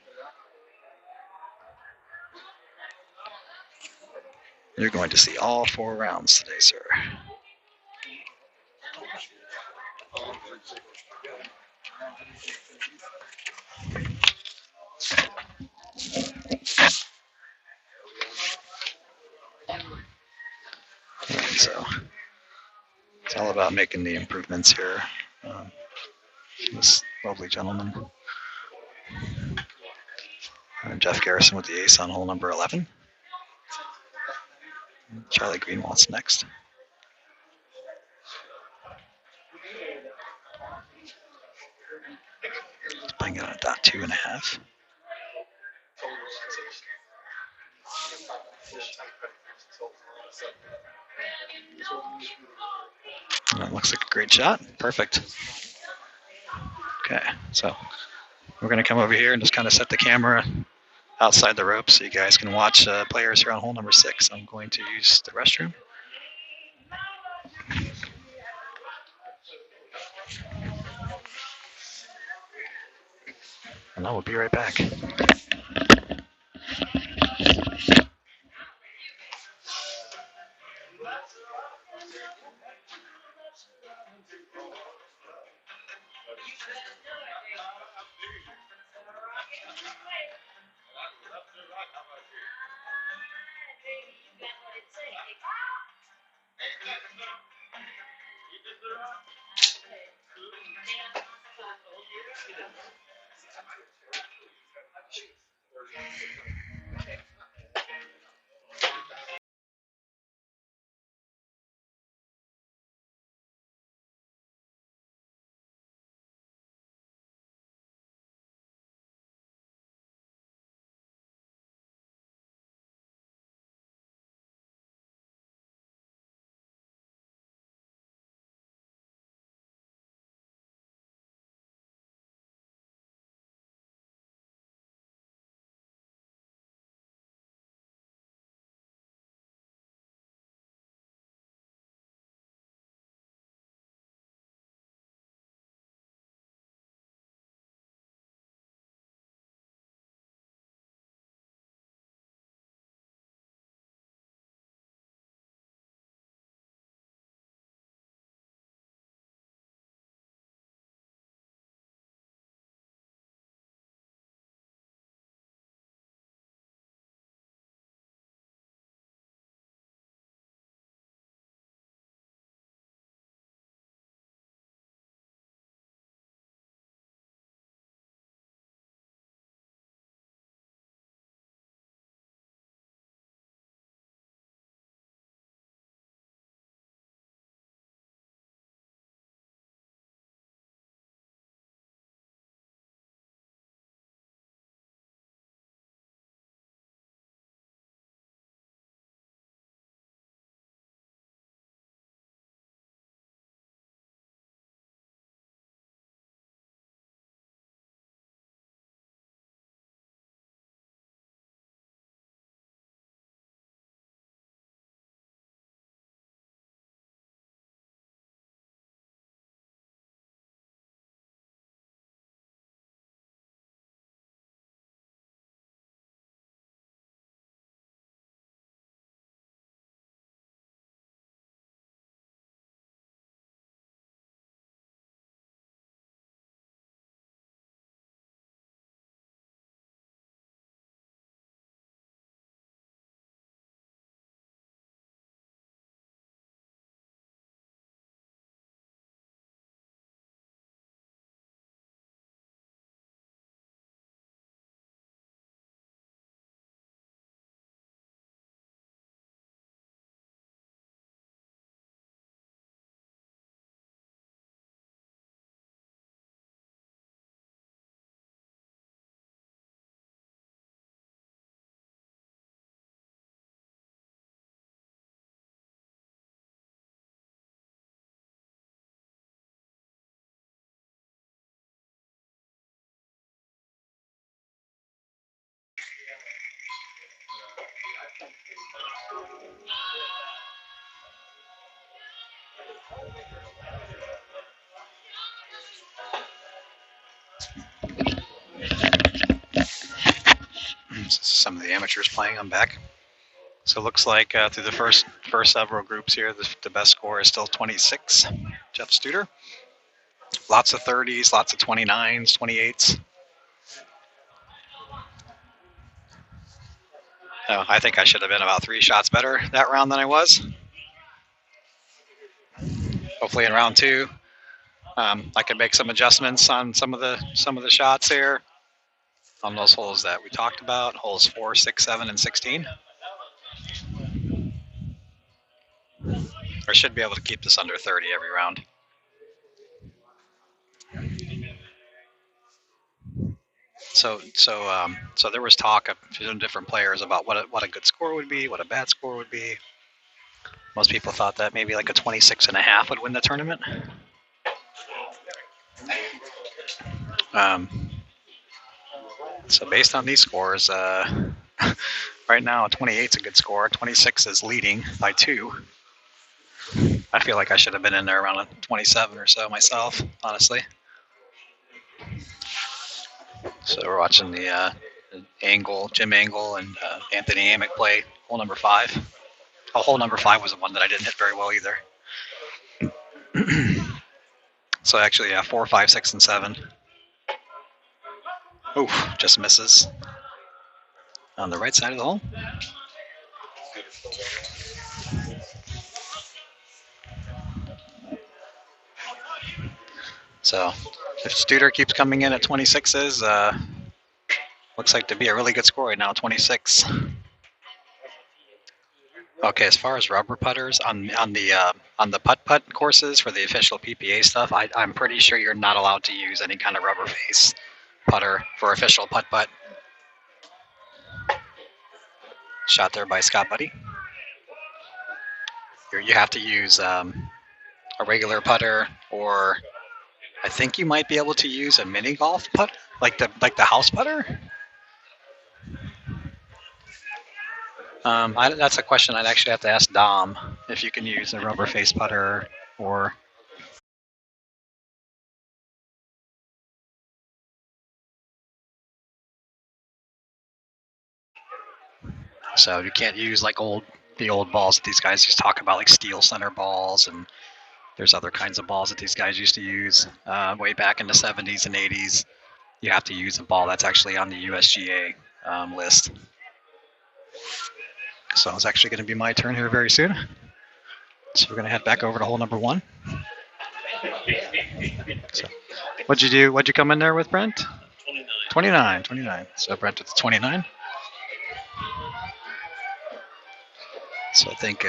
You're going to see all 4 rounds today, sir. And so it's all about making the improvements here. This lovely gentleman. Jeff Garrison with the ace on hole number 11. Charlie Greenwald's next. Playing it on a .2.5. That looks like a great shot. Perfect. Okay, so we're going to come over here and just kind of set the camera outside the rope so you guys can watch players here on hole number 6. I'm going to use the restroom. And I will be right back. Some of the amateurs playing. I'm back. So it looks like through the first several groups here, the best score is still 26. Jeff Studer. Lots of 30s, lots of 29s, 28s. I think I should have been about 3 shots better that round than I was. Hopefully in round 2, I can make some adjustments on some of the shots here on those holes that we talked about, holes 4, 6, 7, and 16. I should be able to keep this under 30 every round. So there was talk of different players about what a good score would be, what a bad score would be. Most people thought that maybe like a 26.5 would win the tournament. Um, so based on these scores, right now 28 is a good score. 26 is leading by 2. I feel like I should have been in there around a 27 or so myself, honestly. So we're watching the Jim Angle, and Anthony Amick play hole number 5. Oh, hole number 5 was the one that I didn't hit very well either. So actually, yeah, 4, 5, 6, and 7. Oof, just misses on the right side of the hole. So if Studer keeps coming in at 26s, looks like to be a really good score right now, 26. Okay, as far as rubber putters on the putt courses for the official PPA stuff, I'm pretty sure you're not allowed to use any kind of rubber face putter for official putt. Shot there by Scott Buddy. You have to use a regular putter, or I think you might be able to use a mini golf putt, like the house putter. That's a question I'd actually have to ask Dom, if you can use a rubber face putter or. So you can't use like the old balls that these guys used to talk about, like steel center balls, and there's other kinds of balls that these guys used to use way back in the 70s and 80s. You have to use a ball that's actually on the USGA list. So it's actually going to be my turn here very soon. So we're going to head back over to hole number 1. So, what'd you do? What'd you come in there with, Brent? 29. So Brent with the 29. So I think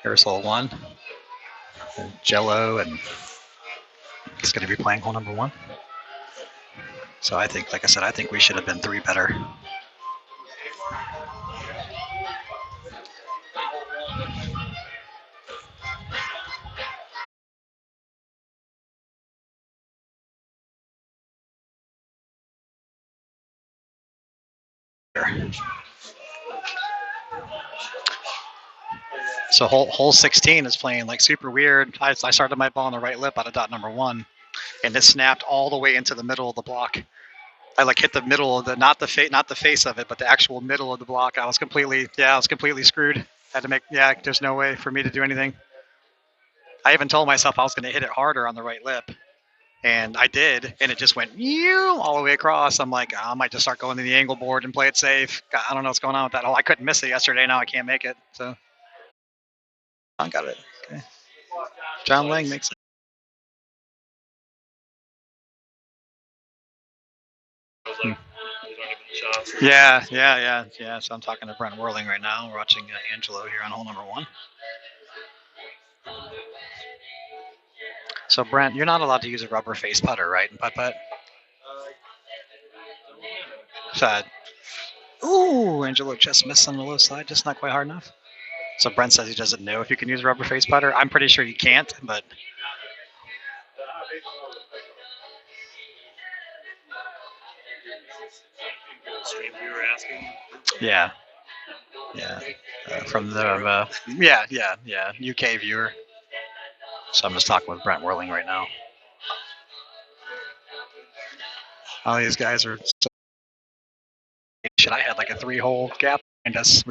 here's hole 1. And Jello, and he's going to be playing hole number 1. So I think, like I said, I think we should have been 3 better. So hole 16 is playing like super weird. I started my ball on the right lip out of dot number 1, and it snapped all the way into the middle of the block. I like hit the middle of not the face of it, but the actual middle of the block. I was completely screwed. Had to there's no way for me to do anything. I even told myself I was going to hit it harder on the right lip, and I did, and it just went all the way across. I'm like, I might just start going to the angle board and play it safe. I don't know what's going on with that hole. I couldn't miss it yesterday. Now I can't make it. So I got it. Okay. John Lang makes it. Yeah. So I'm talking to Brent Whirling right now. We're watching Angelo here on hole number 1. So Brent, you're not allowed to use a rubber face putter, right? In putt. So, Angelo just missed on the low side, just not quite hard enough. So Brent says he doesn't know if you can use a rubber face putter. I'm pretty sure you can't, but. We were asking. Yeah. From the UK viewer. So I'm just talking with Brent Whirling right now. All these guys are. I had like a 3-hole gap behind us.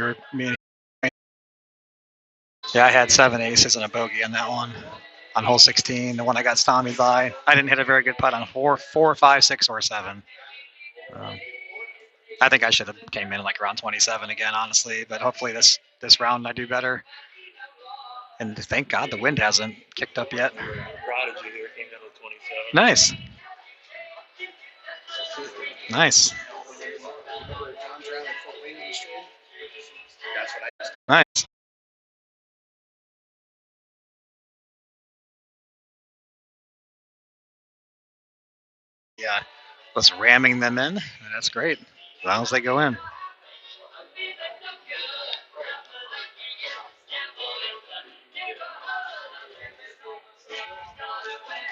I had 7 aces and a bogey on that one. On hole 16, the one I got stymied by. I didn't hit a very good putt on 4, 5, 6, or 7. I think I should have came in like around 27 again, honestly. But hopefully this round I do better. And thank God the wind hasn't kicked up yet. Prodigy here came in with 27. Nice. Nice. Yeah. Just ramming them in. That's great. As long as they go in.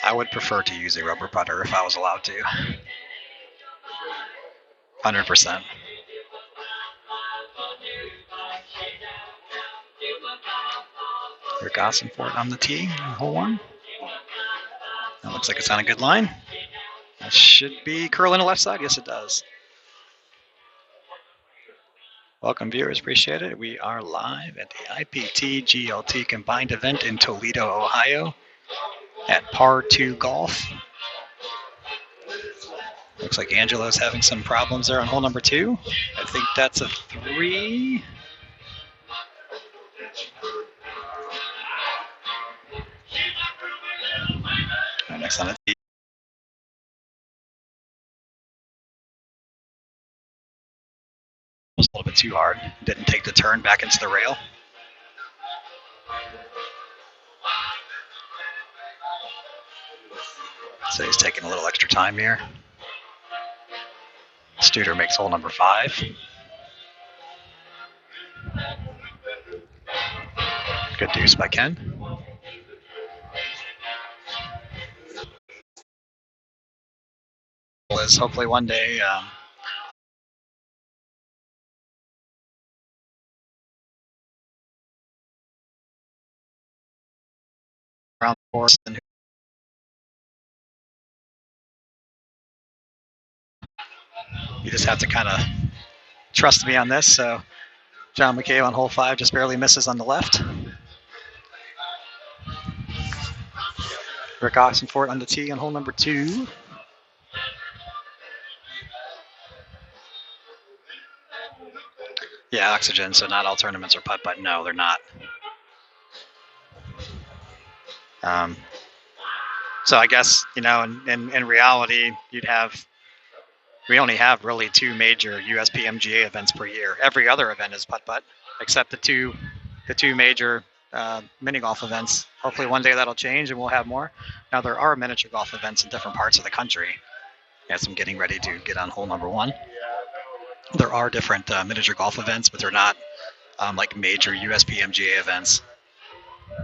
I would prefer to use a rubber putter if I was allowed to. 100%. Rick Ossenfort on the tee, hole one. That looks like it's on a good line. That should be curling to left side. Yes, it does. Welcome, viewers. Appreciate it. We are live at the IPT GLT combined event in Toledo, Ohio at Par 2 Golf. Looks like Angela's having some problems there on hole number 2. I think that's a 3. Next on the tee. Was a little bit too hard. Didn't take the turn back into the rail. So he's taking a little extra time here. Studer makes hole number 5. Good deuce by Ken. Is hopefully one day around the course. And you just have to kind of trust me on this. So John McCabe on hole 5 just barely misses on the left. Rick Oxenford on the tee on hole number 2. Yeah, oxygen, so not all tournaments are putt-putt. No, they're not. So I guess, in reality, we only have really 2 major USPMGA events per year. Every other event is putt-putt, except the two major mini golf events. Hopefully one day that'll change and we'll have more. Now there are miniature golf events in different parts of the country. As I'm getting ready to get on hole number 1. There are different miniature golf events, but they're not like major USPMGA events.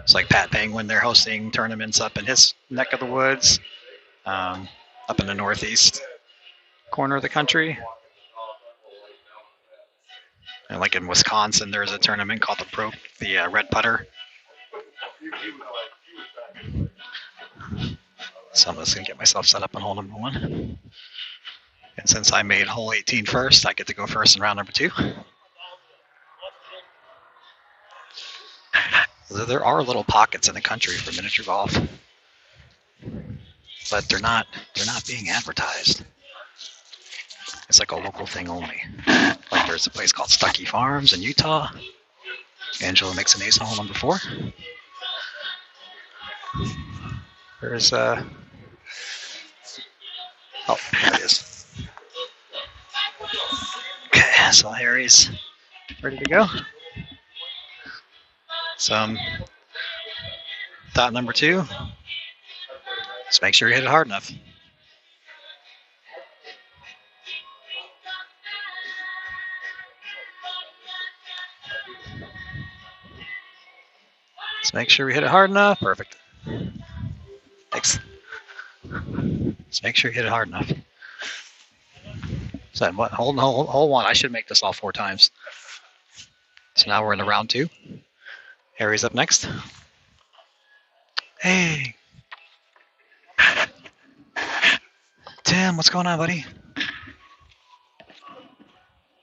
It's like Pat Penguin, they're hosting tournaments up in his neck of the woods, up in the northeast corner of the country. And like in Wisconsin, there's a tournament called the Red Putter. So I'm just going to get myself set up on hole number 1. And since I made hole 18 first, I get to go first in round number 2. There are little pockets in the country for miniature golf, but they're not being advertised. It's like a local thing only. Like there's a place called Stuckey Farms in Utah. Angela makes an ace on hole number 4. There's oh, there it is. Okay, so Harry's ready to go. So thought number 2. Just make sure you hit it hard enough. Just make sure we hit it hard enough. Perfect. Thanks. Just make sure you hit it hard enough. So what? Hole 1. I should make this all 4 times. So now we're in the round 2. Harry's up next. Hey. Tim, what's going on, buddy?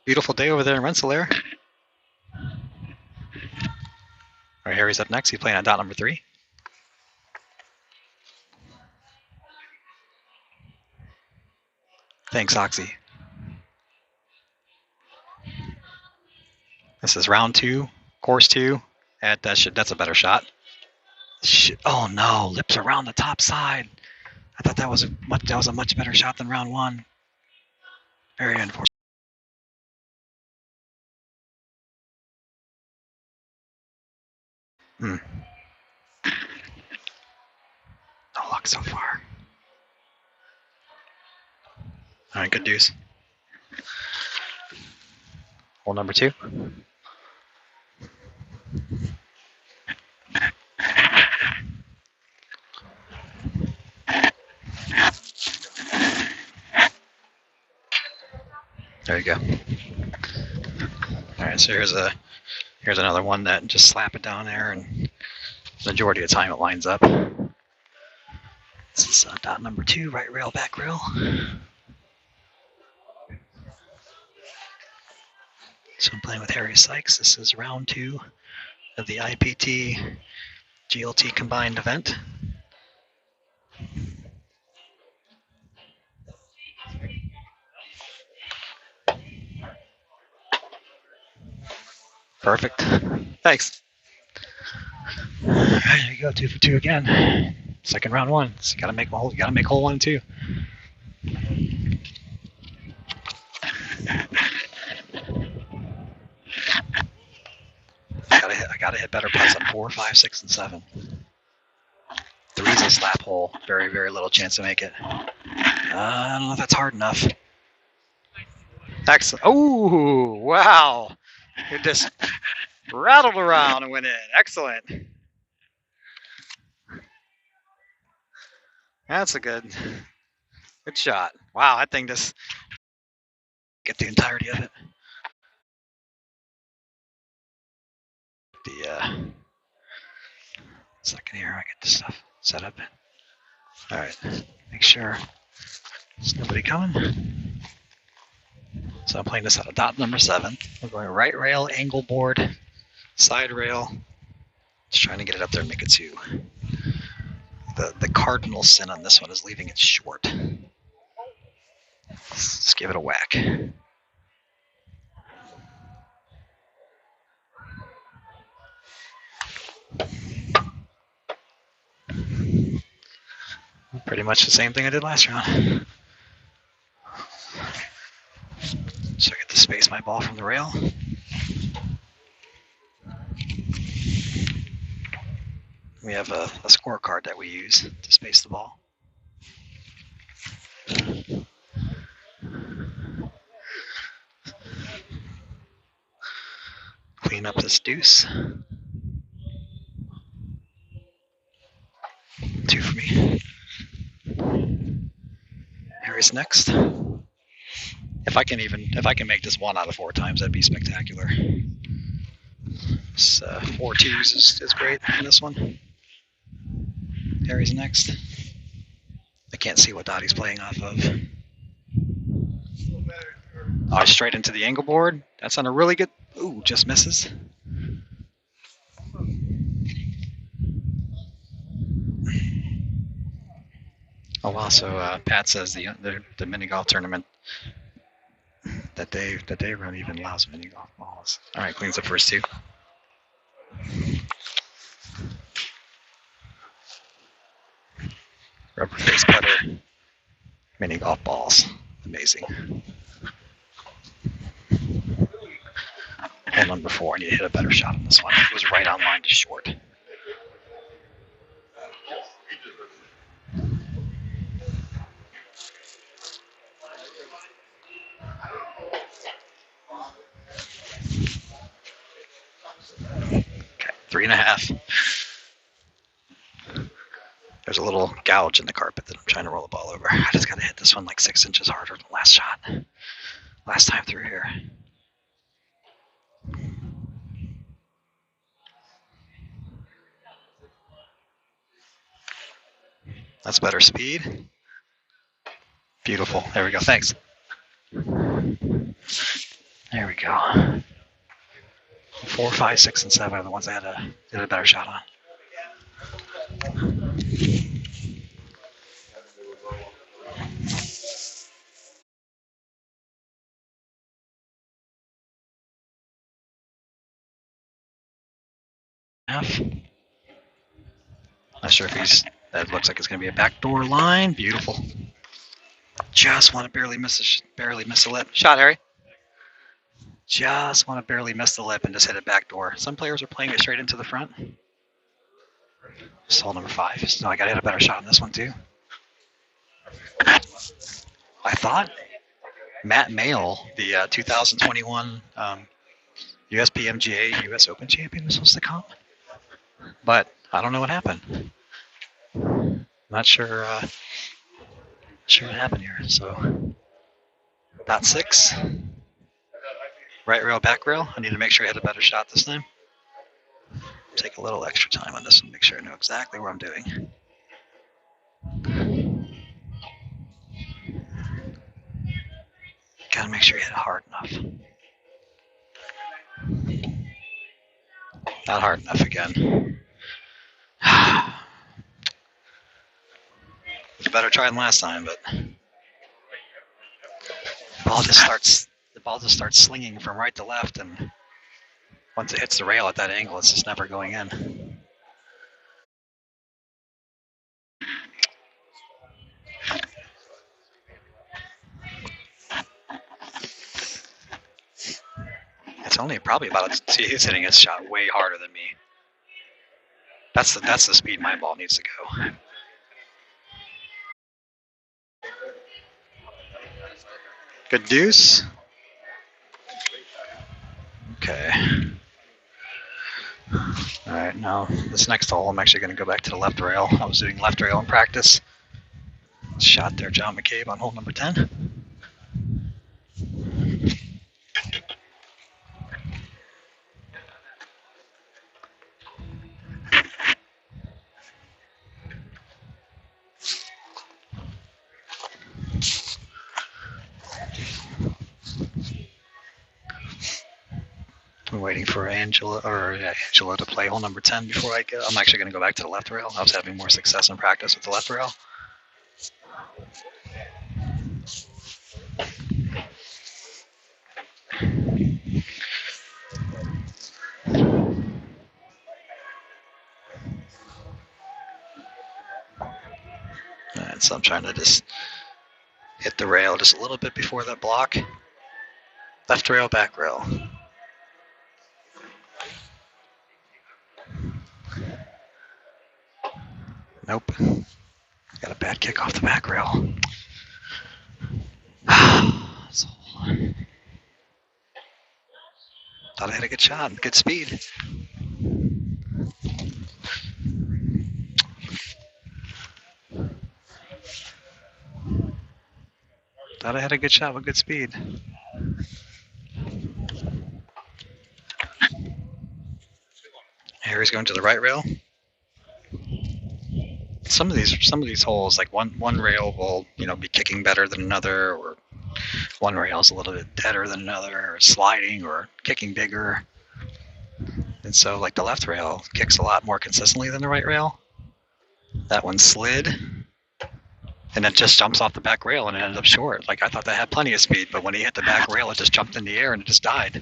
Beautiful day over there in Rensselaer. All right, Harry's up next. He's playing on dot number 3. Thanks, Oxy. This is round 2, course 2. That's a better shot. Oh no, lips around the top side. I thought that was a much better shot than round 1. Very unfortunate. No luck so far. right, good deuce. Hole number 2. There you go. All right, so here's another one that just slap it down there, and the majority of the time it lines up. This is dot number 2, right rail, back rail. So I'm playing with Harry Sykes. This is round 2 of the IPT GLT combined event. Perfect. Thanks. All right, there you go, 2 for 2 again. Second round 1. So you gotta make hole 1 and 2. I gotta hit better putts on 4, 5, 6, and 7. 3's a slap hole. Very, very little chance to make it. I don't know if that's hard enough. Excellent. Oh, wow. It just rattled around and went in. Excellent. That's a good shot. Wow, that thing just get the entirety of it. The second here, I get this stuff set up. All right, make sure there's nobody coming. So I'm playing this out of dot number 7. We're going right rail, angle board, side rail. Just trying to get it up there and make it 2. The cardinal sin on this one is leaving it short. Let's give it a whack. Pretty much the same thing I did last round. So I get to space my ball from the rail. We have a scorecard that we use to space the ball. Clean up this deuce. 2 for me. Harry's next. If I can make this 1 out of 4 times, that'd be spectacular. This, 4 twos is great in this one. Harry's next. I can't see what dot he's playing off of. Oh, straight into the angle board. That's on a really good. Ooh, just misses. Oh wow! So Pat says the mini golf tournament that they run even allows mini golf balls. All right, cleans the first 2. Rubber face putter, mini golf balls, amazing. Hole number 4, I need to hit a better shot on this one. It was right on line to short. Okay, 3.5. There's a little gouge in the carpet that I'm trying to roll the ball over. I just got to hit this one like 6 inches harder than the last shot. Last time through here. That's better speed. Beautiful. There we go. Thanks. There we go. 4, 5, 6, and 7 are the ones I had a better shot on. Not sure if that looks like it's going to be a backdoor line. Beautiful. Just want to barely miss the lip. Shot, Harry. Just want to barely miss the lip and just hit it backdoor. Some players are playing it straight into the front. Hole number 5. So I got to hit a better shot on this one too. I thought Matt Mail, the 2021 USPMGA US Open champion, was supposed to come, but I don't know what happened. Not sure. Sure what happened here. So, dot 6, right rail, back rail. I need to make sure I hit a better shot this time. Take a little extra time on this one, make sure I know exactly what I'm doing. Gotta make sure you hit it hard enough. Not hard enough again. It's a better try than last time, but the ball just starts slinging from right to left, and once it hits the rail at that angle, it's just never going in. It's only probably see, he's hitting his shot way harder than me. That's the speed my ball needs to go. Good deuce. Okay. All right, now this next hole, I'm actually going to go back to the left rail. I was doing left rail in practice. Shot there, John McCabe on hole number 10. I'm waiting for Angela to play hole number 10 before I go. I'm actually going to go back to the left rail. I was having more success in practice with the left rail. And so I'm trying to just hit the rail just a little bit before that block. Left rail, back rail. Nope. Got a bad kick off the back rail. Thought I had a good shot, good speed. Thought I had a good shot with good speed. Harry's going to the right rail. Some of these holes, like one rail will be kicking better than another, or one rail is a little bit deader than another, or sliding, or kicking bigger. And so, like, the left rail kicks a lot more consistently than the right rail. That one slid, and it just jumps off the back rail, and it ended up short. Like, I thought that had plenty of speed, but when he hit the back rail, it just jumped in the air and it just died.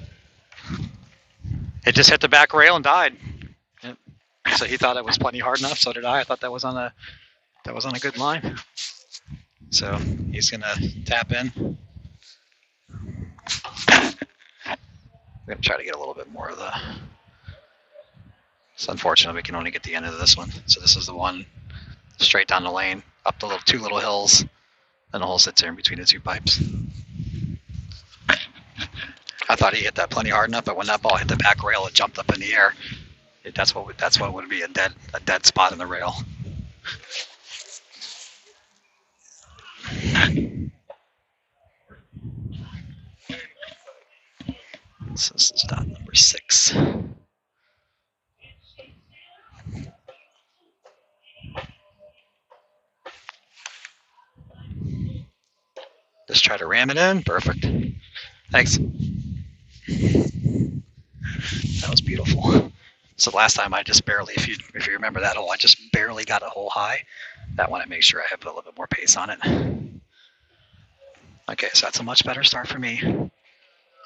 It just hit the back rail and died. Yep. So he thought it was plenty hard enough. So did I. I thought that was on a good line. So he's gonna tap in. I'm gonna try to get a little bit more of the. It's unfortunate we can only get the end of this one. So this is the one straight down the lane, up the two little hills, and the hole sits there in between the two pipes. I thought he hit that plenty hard enough, but when that ball hit the back rail, it jumped up in the air. That's what would be a dead spot in the rail. So this is dot number 6. Just try to ram it in. Perfect. Thanks. That was beautiful. So last time I just barely, if you remember that hole, I just barely got a hole high. That one I make sure I have a little bit more pace on it. Okay, so that's a much better start for me.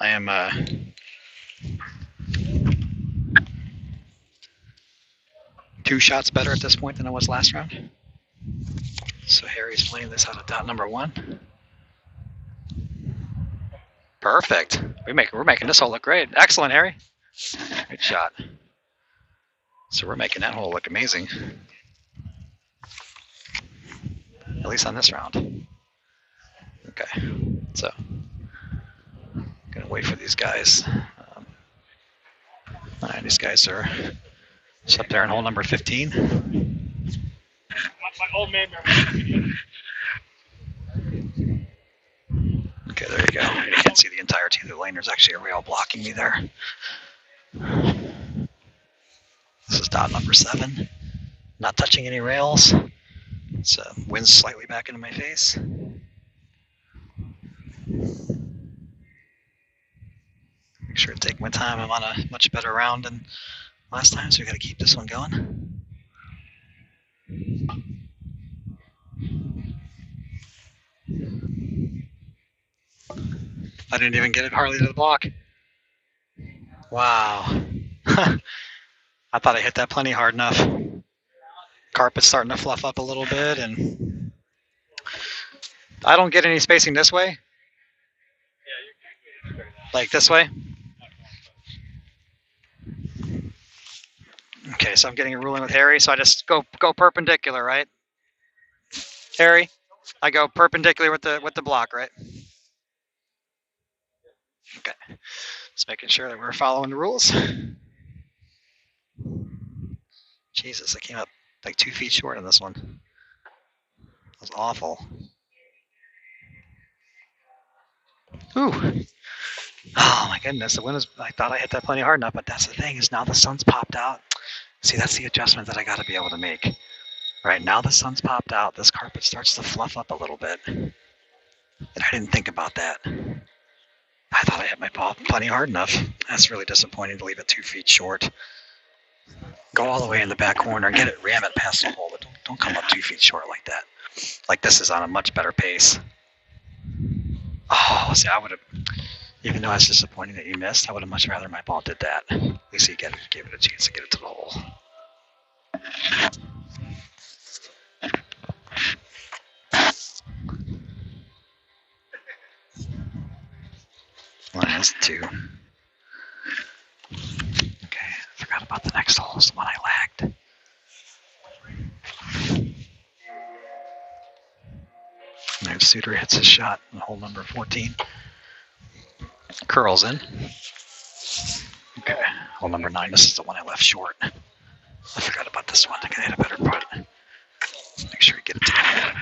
I am 2 shots better at this point than I was last round. So Harry's playing this out of dot number 1. Perfect. We're making this hole look great. Excellent, Harry. Good shot. So we're making that hole look amazing. At least on this round. Okay. So wait for these guys. All right, these guys are just up there in hole number 15. My old man. Okay, there you go. You can't see the entirety of the lane. There's actually a rail blocking me there. This is dot number 7. Not touching any rails. It's wind's slightly back into my face. Make sure to take my time. I'm on a much better round than last time, so we got to keep this one going. I didn't even get it hardly to the block. Wow. I thought I hit that plenty hard enough. Carpet's starting to fluff up a little bit, and I don't get any spacing this way. Like this way. Okay, so I'm getting a ruling with Harry, so I just go perpendicular, right? Harry, I go perpendicular with the block, right? Okay, just making sure that we're following the rules. Jesus, I came up like 2 feet short on this one. That was awful. Ooh. Oh my goodness, the wind is, I thought I hit that plenty hard enough, but that's the thing, is now the sun's popped out. See, that's the adjustment that I got to be able to make. Right, now the sun's popped out, this carpet starts to fluff up a little bit. And I didn't think about that. I thought I hit my ball plenty hard enough. That's really disappointing to leave it 2 feet short. Go all the way in the back corner, get it, ram it past the hole, but don't come up 2 feet short like that. Like this is on a much better pace. Oh, see, I would have, even though it's disappointing that you missed, I would have much rather my ball did that. At least you gave it a chance to get it to the hole. Minus 2. Okay, I forgot about the next hole. It's the one I lagged. And Suter hits his shot on hole number 14. Curls in. Okay, hole number 9. This is the one I left short. I forgot about this one. I can hit a better putt. Make sure you get it to the hole.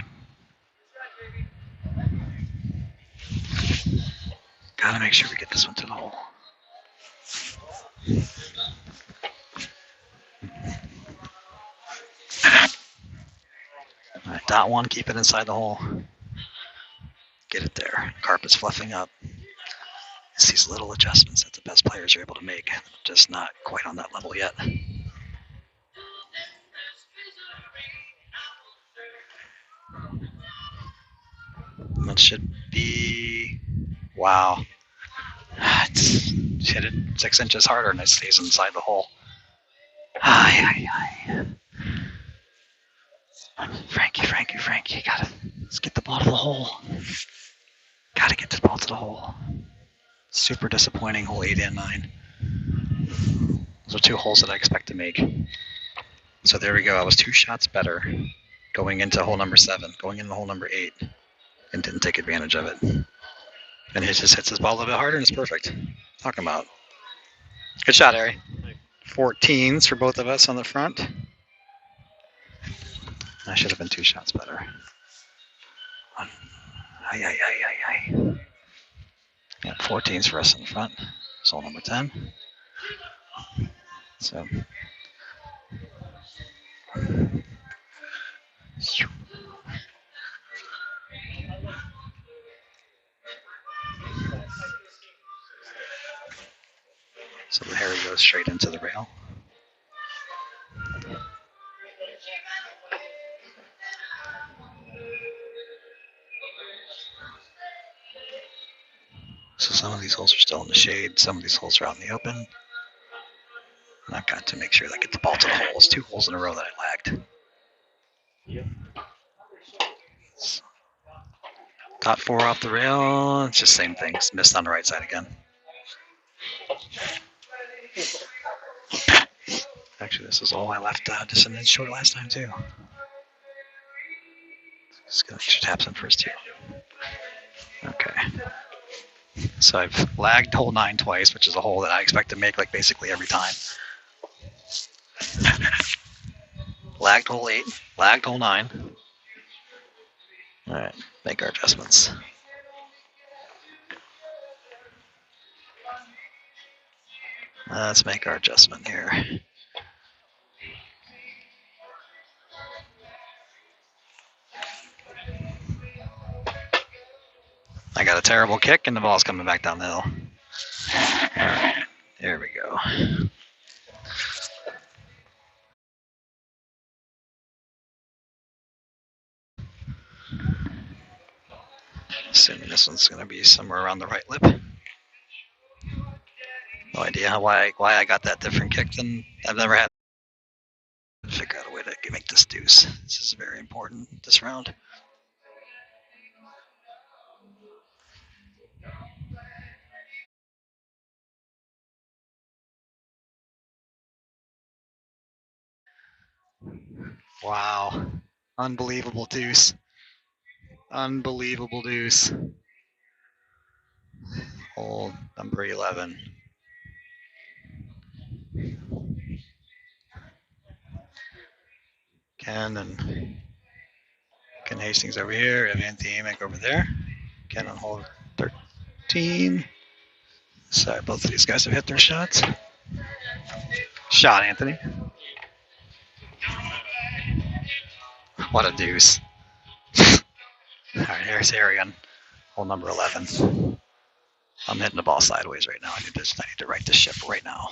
Gotta make sure we get this one to the hole. All right, dot 1, keep it inside the hole. Get it there. Carpet's fluffing up. It's these little adjustments that the best players are able to make. Just not quite on that level yet. That should be, wow. It's hit it 6 inches harder and it stays inside the hole. Frankie, let's get the ball to the hole. Gotta get the ball to the hole. Super disappointing, hole 8 and 9. Those are 2 holes that I expect to make. So there we go. I was 2 shots better going into hole number 7, going into hole number 8, and didn't take advantage of it. And he just hits his ball a little bit harder, and it's perfect. Talking about. Good shot, Harry. 14s for both of us on the front. I should have been 2 shots better. Yeah, 14s for us in the front. It's hole number 10. So. So the Harry goes straight into the rail. So some of these holes are still in the shade. Some of these holes are out in the open. And I've got to make sure that I get the ball to the hole. It's 2 holes in a row that I lagged. Got 4 off the rail. It's just same thing. It's missed on the right side again. Actually, this is all I left just an inch short last time too. Just got extra taps in first too. Okay. So I've lagged hole 9 twice, which is a hole that I expect to make like basically every time. Lagged hole 8, lagged hole 9. All right, make our adjustments. Let's make our adjustment here. I got a terrible kick and the ball's coming back down the hill. All right, there we go. Assuming this one's going to be somewhere around the right lip. No idea why I got that different kick than I've never had. Figure out a way to make this deuce. This is very important this round. Wow. Unbelievable deuce. Unbelievable deuce. Hole number 11. Ken Hastings over here. Evan Amick over there. Ken on hole 13. Sorry, both of these guys have hit their shots. Shot, Anthony. What a deuce. All right, here's Harry on hole number 11. I'm hitting the ball sideways right now. I need to right this ship right now.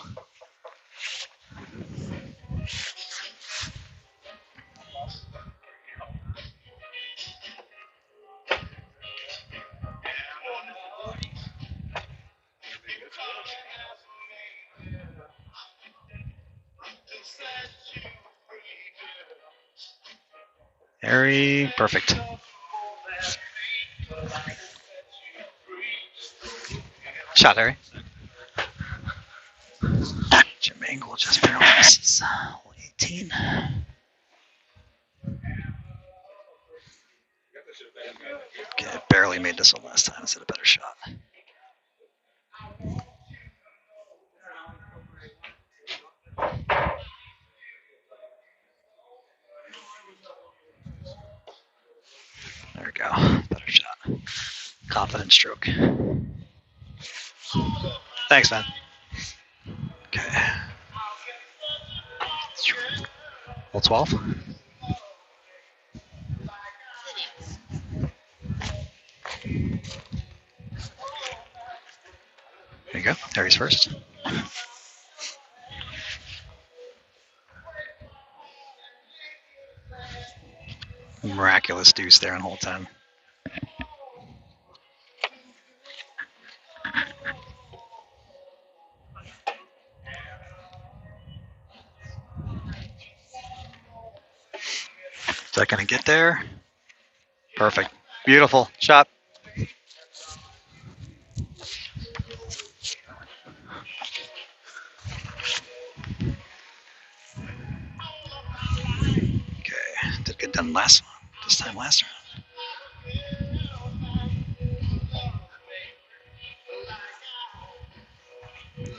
Harry, perfect. Shot, Harry. Jim Angle just barely misses. 18. Okay, barely made this one last time. Is it a better shot? There we go. Better shot. Confident stroke. Thanks, man. Okay. Hole 12. There you go. Harry's first. Miraculous deuce there on hole 10. Is that going to get there? Perfect. Beautiful shot. Okay, did get done last round.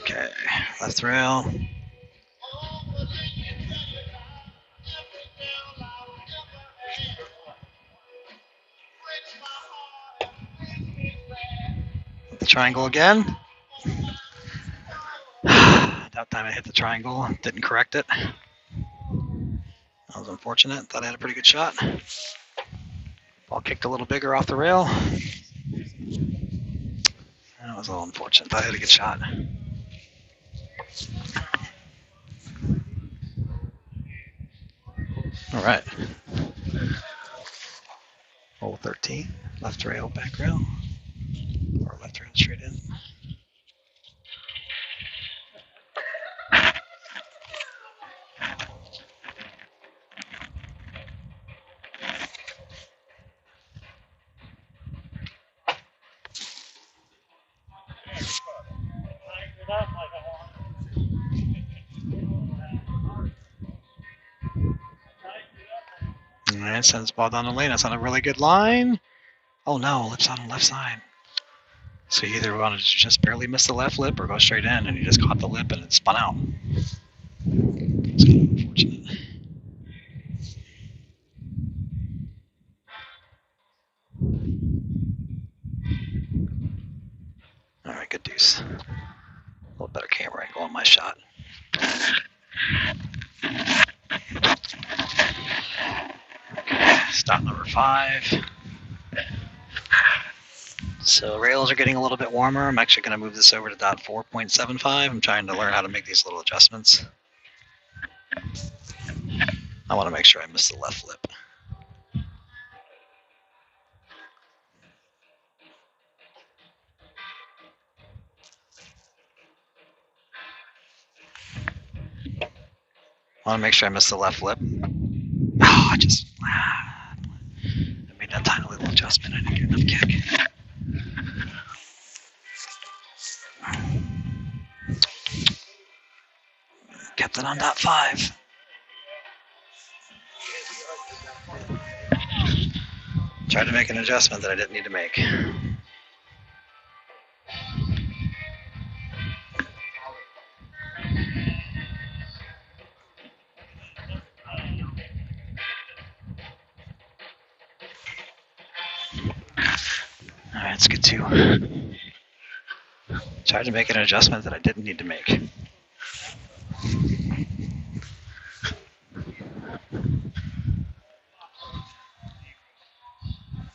Okay, left rail. The triangle again. That time I hit the triangle, didn't correct it. That was unfortunate. Thought I had a pretty good shot. Ball kicked a little bigger off the rail. That was a little unfortunate. Thought I had a good shot. All right. Hole 13, left rail, back rail, or left rail straight in. All right, sends the ball down the lane. That's on a really good line. Oh no, lips on the left side. So you either wanted to just barely miss the left lip or go straight in, and you just caught the lip and it spun out. It's kind of unfortunate. All right, good deuce. A little better camera angle on my shot. Okay, stop number 5. So rails are getting a little bit warmer. I'm actually going to move this over to dot 4.75. I'm trying to learn how to make these little adjustments. I want to make sure I miss the left lip. I want to make sure I miss the left lip. Oh, I made that tiny little adjustment. I didn't get enough kick. Kept it on dot 5. Tried to make an adjustment that I didn't need to make. Alright, it's good too. Tried to make an adjustment that I didn't need to make.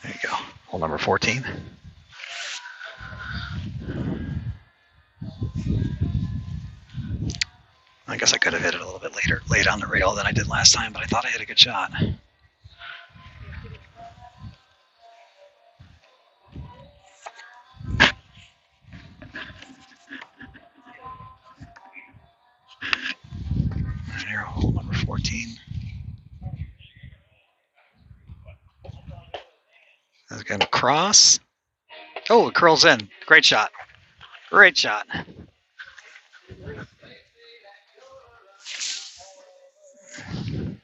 There you go. Hole number 14. I guess I could have hit it a little bit late on the rail than I did last time, but I thought I hit a good shot. Here, hole number 14. That's going to cross. Oh, it curls in. Great shot. Great shot.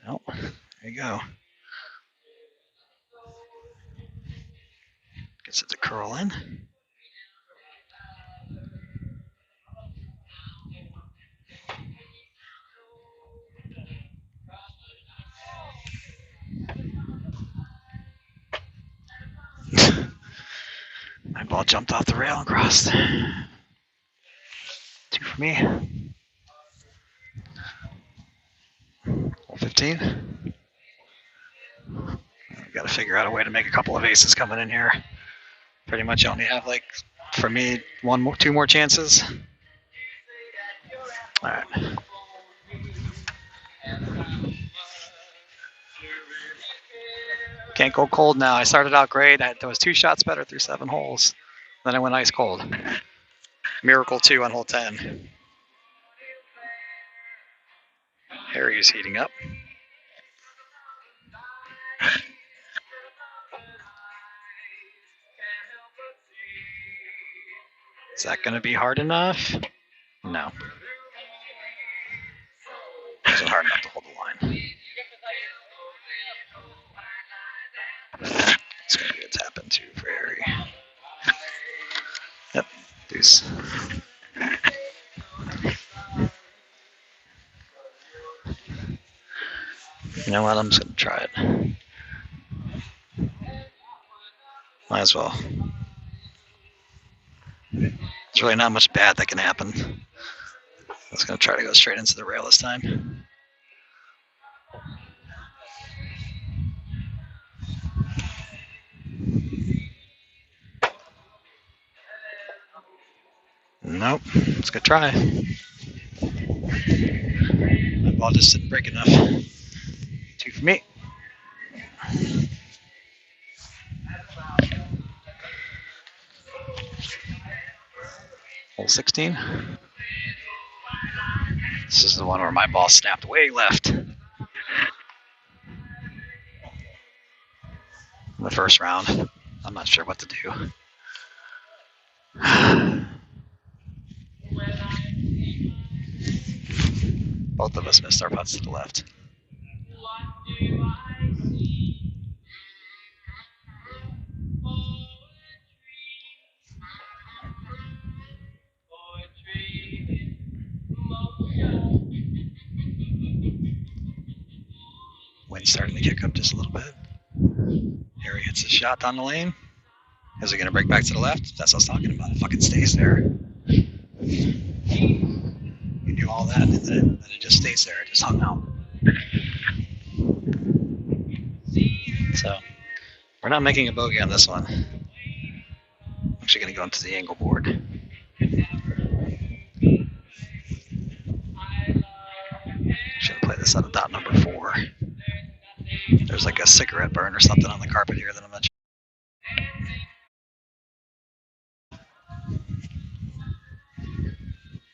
Oh, there you go. Gets it to curl in. My ball jumped off the rail and crossed. 2 for me. Hole 15. I've got to figure out a way to make a couple of aces coming in here. Pretty much only have, like, for me, 2 more chances. All right. Can't go cold now. I started out great. There was 2 shots better through 7 holes. Then I went ice cold. Miracle 2 on hole 10. Harry's heating up. Is that going to be hard enough? No. It wasn't hard enough to hold the line. It's going to be a tap in 2 for Harry. Yep, deuce. You know what? I'm just going to try it. Might as well. There's really not much bad that can happen. I was going to try to go straight into the rail this time. Nope. Let's go try. My ball just didn't break enough. 2 for me. Hole 16. This is the one where my ball snapped way left. The first round. I'm not sure what to do. Both of us missed our putts to the left. It's starting to kick up just a little bit. Harry hits a shot down the lane. Is it going to break back to the left? That's what I was talking about. It fucking stays there. You do all that, and then it just stays there. It just hung out. So, we're not making a bogey on this one. I'm actually going to go into the angle board. Should play this out of dot number 4. There's like a cigarette burn or something on the carpet here that I'm not.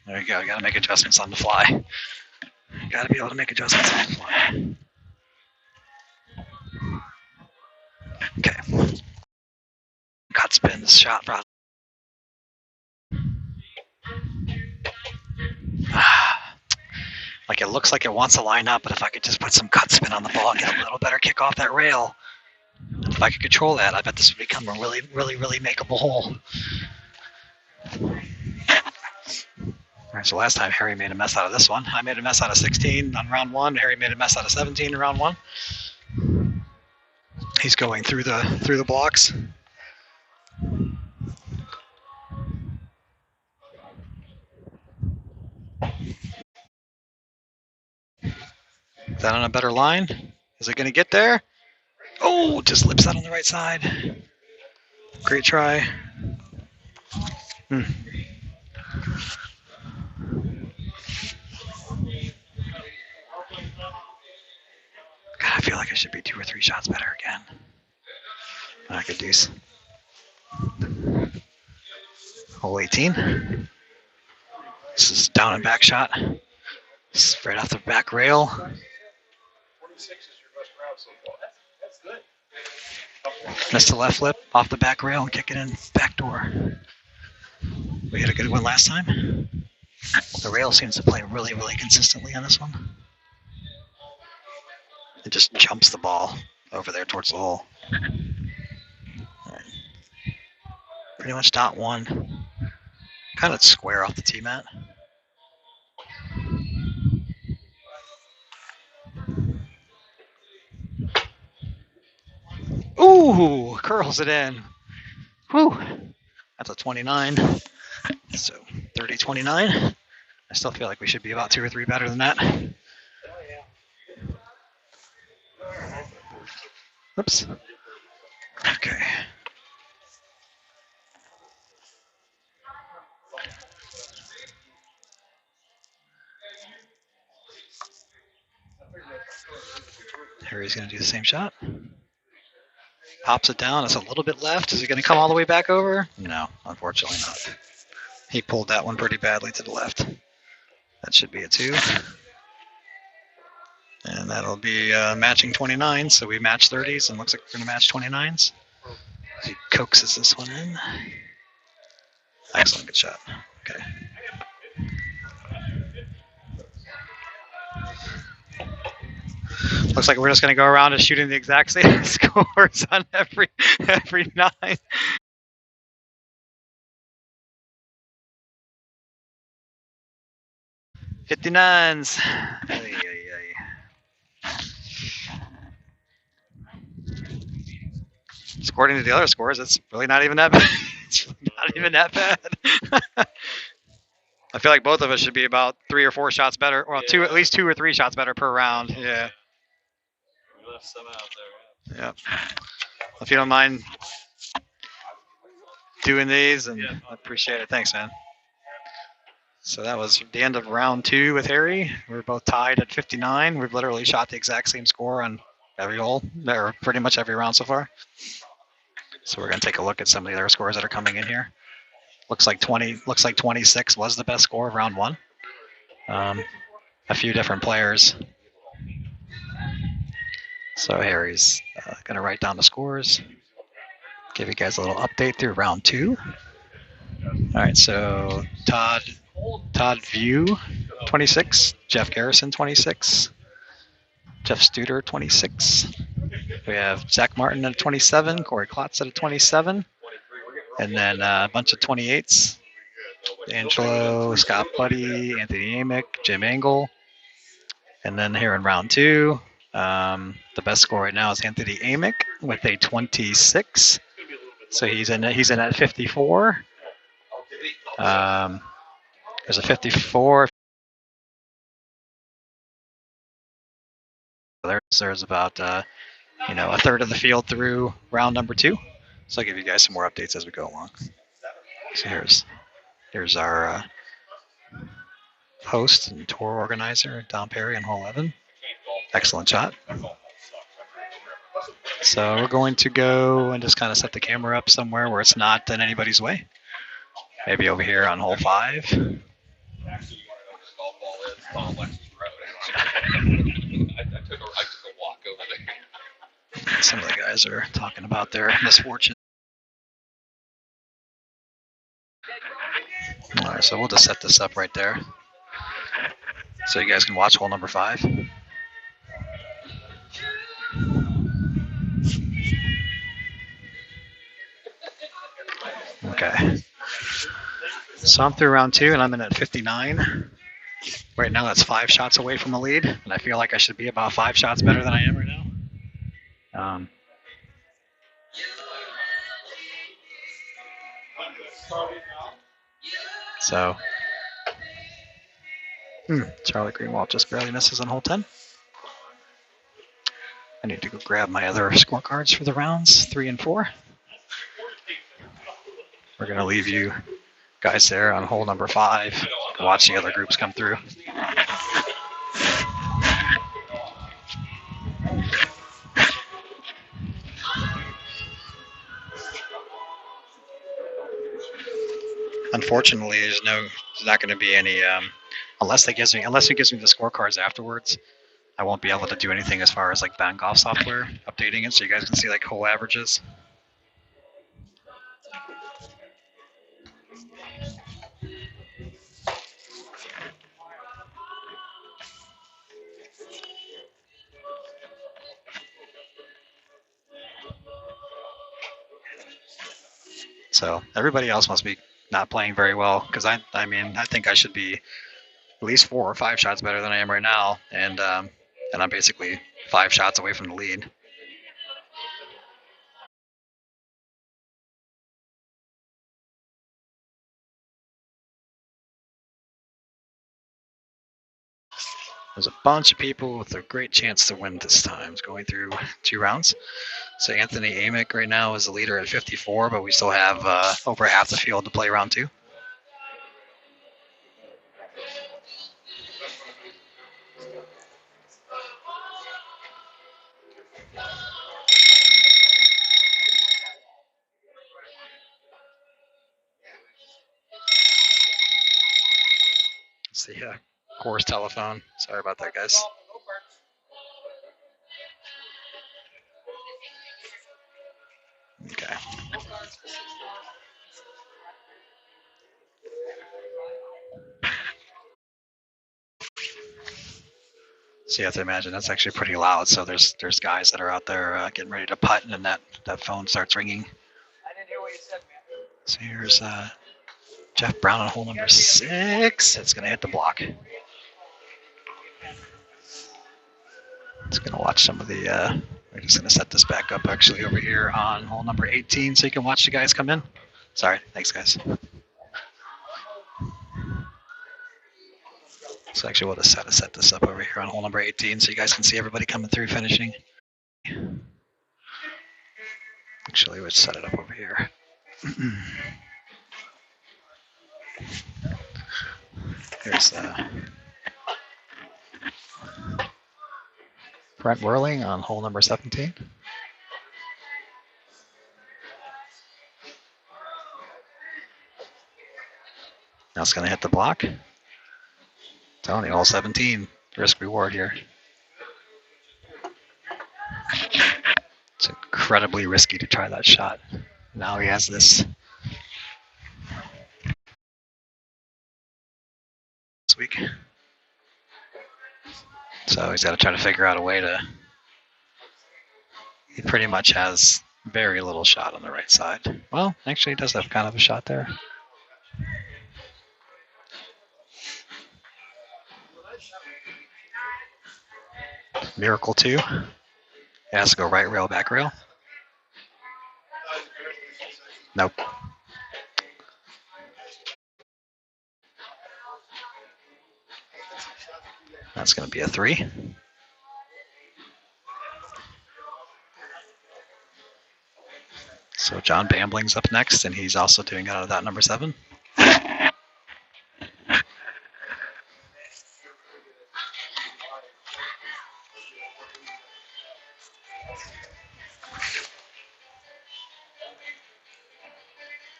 There you go. Got to make adjustments on the fly. Got to be able to make adjustments on the fly. Okay. Cut spins, shot process. Like it looks like it wants to line up, but if I could just put some cut spin on the ball and get a little better kick off that rail, if I could control that, I bet this would become a really, really, really makeable hole. All right, so last time Harry made a mess out of this one. I made a mess out of 16 on round 1. Harry made a mess out of 17 in round 1. He's going through the blocks. Is that on a better line? Is it going to get there? Oh, just lips out on the right side. Great try. God, I feel like I should be 2 or 3 shots better again. I could deuce. Hole 18. This is down and back shot. Straight off the back rail. 46 is your best round so far. That's good. Missed the left lip off the back rail and kick it in back door. We had a good one last time. The rail seems to play really, really consistently on this one. It just jumps the ball over there towards the hole. Right. Pretty much dot 1. Kind of square off the tee mat. Ooh, curls it in. Whew. That's a 29. So 30-29. I still feel like we should be about 2 or 3 better than that. Oops. Okay. Harry's going to do the same shot. Pops it down. It's a little bit left. Is he going to come all the way back over? No, unfortunately not. He pulled that one pretty badly to the left. That should be a 2. And that'll be matching 29. So we match 30s and looks like we're going to match 29s. He coaxes this one in. Excellent. Good shot. Okay. Looks like we're just going to go around and shooting the exact same scores on every 9. 59s. According to the other scores, it's really not even that bad. It's not even that bad. I feel like both of us should be about 3 or 4 shots better, or at least 2 or 3 shots better per round. Yeah. We left some out there. Yeah. If you don't mind doing these, and I appreciate it. Thanks, man. So that was the end of round 2 with Harry. We're both tied at 59. We've literally shot the exact same score on every hole, or pretty much every round so far. So we're going to take a look at some of the other scores that are coming in here. Looks like 26 was the best score of round 1. A few different players. So Harry's going to write down the scores. Give you guys a little update through round 2. All right, so Todd View, 26. Jeff Garrison, 26. Jeff Studer, 26. We have Zach Martin at 27. Corey Klotz at a 27. And then a bunch of 28s. Angelo, Scott Buddy, Anthony Amick, Jim Angle. And then here in round 2, The best score right now is Anthony Amick with a 26. So he's in at 54. There's a 54. There's about a third of the field through round number 2. So I'll give you guys some more updates as we go along. So here's our host and tour organizer, Don Perry on hole 11. Excellent shot. So we're going to go and just kind of set the camera up somewhere where it's not in anybody's way. Maybe over here on hole 5. Some of the guys are talking about their misfortune. All right, so we'll just set this up right there so you guys can watch hole number 5. Okay. So I'm through round 2 and I'm in at 59. Right now that's 5 shots away from the lead, and I feel like I should be about 5 shots better than I am right now. So Charlie Greenwald just barely misses on hole 10. I need to go grab my other scorecards for the rounds 3 and 4. We're going to leave you guys there on hole number 5 and watch the other groups come through. Unfortunately, there's not going to be any unless he gives me the scorecards afterwards. I won't be able to do anything as far as like band golf software updating it, so you guys can see like hole averages. So everybody else must be not playing very well, because I think I should be at least 4 or 5 shots better than I am right now, and I'm basically 5 shots away from the lead. There's a bunch of people with a great chance to win this time going through 2 rounds. So Anthony Amick right now is the leader at 54, but we still have over half the field to play round 2. It's the course telephone. Sorry about that, guys. Okay. So you have to imagine that's actually pretty loud. So there's guys that are out there getting ready to putt, and then that phone starts ringing. I didn't hear what you said, man. So here's Jeff Brown on hole number 6. It's going to hit the block. It's going to watch some of the. We're just going to set this back up actually over here on hole number 18, so you can watch the guys come in. Sorry, thanks guys. So actually we'll just set this up over here on hole number 18 so you guys can see everybody coming through finishing. Actually, we'll set it up over here. Here's Brent Whirling on hole number 17. Now it's going to hit the block. Telling you, hole 17, risk reward here. It's incredibly risky to try that shot. Now he has this week. So he's got to try to figure out a way to. He pretty much has very little shot on the right side. Well, actually, he does have kind of a shot there. Miracle 2. It has to go right rail, back rail. Nope. That's going to be a 3. So John Bambling's up next, and he's also doing it out of that number 7.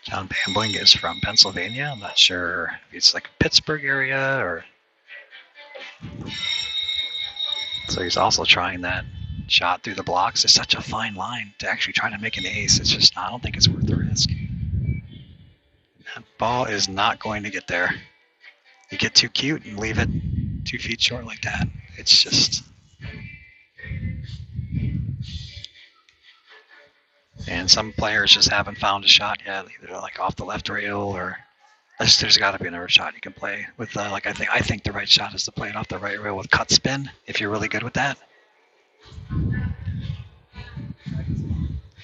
John Bambling is from Pennsylvania. I'm not sure if it's like Pittsburgh area or. So he's also trying that shot through the blocks. It's such a fine line to actually try to make an ace. It's just, I don't think it's worth the risk. That ball is not going to get there. You get too cute and leave it 2 feet short like that. It's just. And some players just haven't found a shot yet, either like off the left rail or there's got to be another shot you can play with. Like I think the right shot is to play it off the right rail with cut spin if you're really good with that.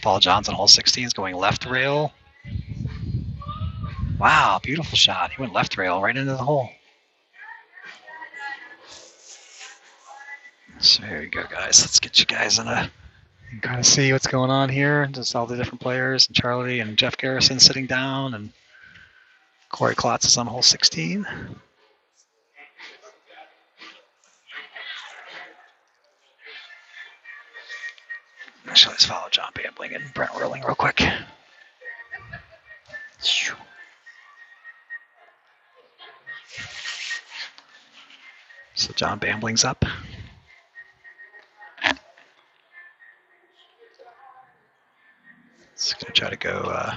Paul Johnson, hole 16 is going left rail. Wow, beautiful shot. He went left rail right into the hole. So here you go, guys. Let's get you guys in a kind of see what's going on here. Just all the different players, and Charlie and Jeff Garrison sitting down, and Corey Klotz is on hole 16. Actually, let's follow John Bambling and Brent Whirling real quick. So John Bambling's up. It's going to try to go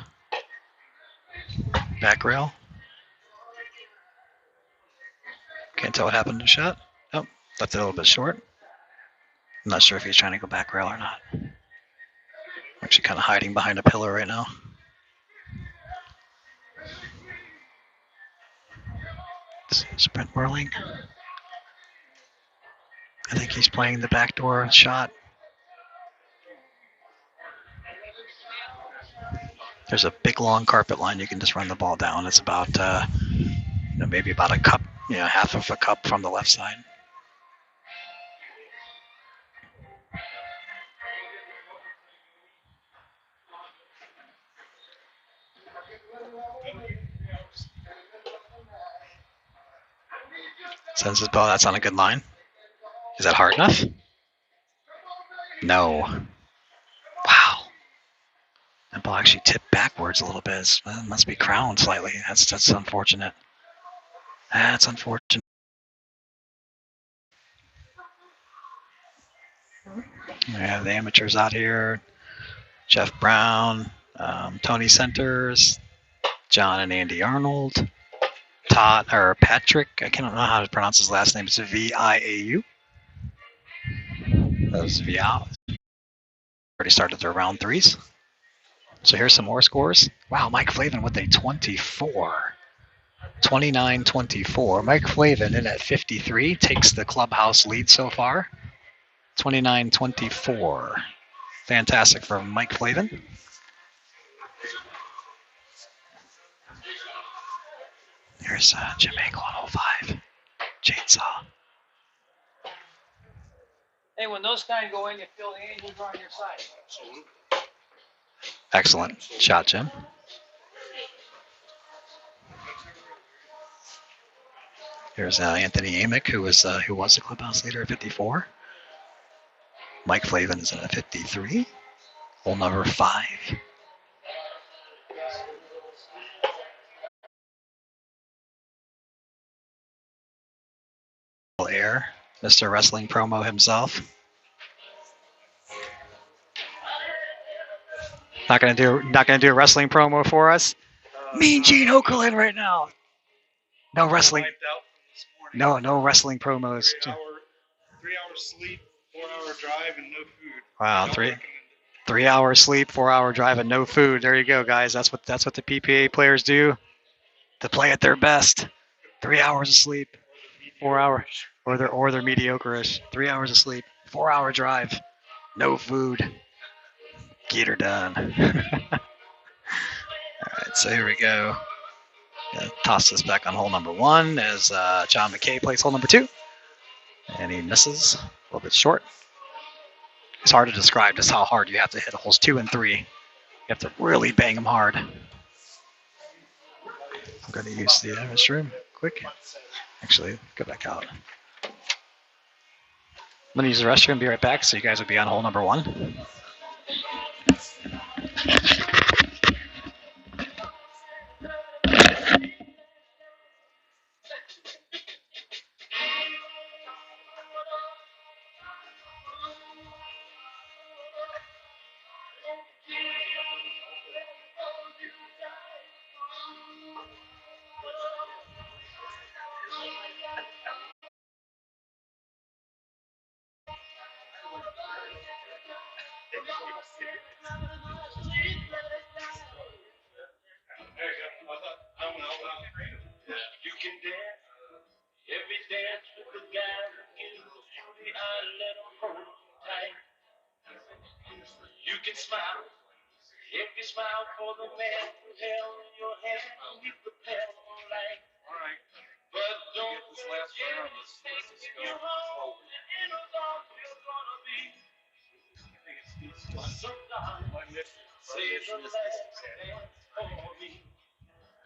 back rail. Can't tell what happened to the shot. Oh, left it a little bit short. I'm not sure if he's trying to go back rail or not. I'm actually kind of hiding behind a pillar right now. It's Brent Whirling. I think he's playing the backdoor shot. There's a big long carpet line you can just run the ball down. It's about maybe about a cup, half of a cup from the left side. Sends his ball. That's on a good line. Is that hard enough? No. Wow. That ball actually tipped backwards a little bit. It must be crowned slightly. That's unfortunate. That's unfortunate. We have the amateurs out here. Jeff Brown, Tony Centers, John and Andy Arnold, Patrick. I can't know how to pronounce his last name. It's Viau. That was Viau. Already started their round 3s. So here's some more scores. Wow, Mike Flavin with a 24. 29-24. Mike Flavin in at 53 takes the clubhouse lead so far. 29-24. Fantastic for Mike Flavin. Here's Jim Ankle on 05. Chainsaw. Hey, when those guys go in, you feel the angels are on your side. Excellent shot, Jim. Here's Anthony Amick, who was the clubhouse leader at 54. Mike Flavin is at 53. Hole number 5. Air, Mr. Wrestling Promo himself. Not gonna do a wrestling promo for us. Mean Gene Okerlund right now. No wrestling. No wrestling promos. 3 hours sleep, 4-hour drive, and no food. Wow, 3 hours sleep, 4-hour drive, and no food. There you go, guys. That's what the PPA players do to play at their best. 3 hours of sleep, 4 hours, or they're mediocre-ish. 3 hours of sleep, 4-hour drive, no food. Get her done. All right, so here we go. Gonna toss this back on hole number 1 as John McKay plays hole number 2. And he misses a little bit short. It's hard to describe just how hard you have to hit holes 2 and 3. You have to really bang them hard. I'm going to use the restroom quick. Actually, go back out. I'm going to use the restroom, be right back, so you guys will be on hole number 1. You can dance, every dance with the guy who gives the beauty I let him hold you tight. You can smile, every smile for the man who held your hand with the pedal light. But don't forget the things you hold in a love you're gonna be. So darling, say the last dance for me.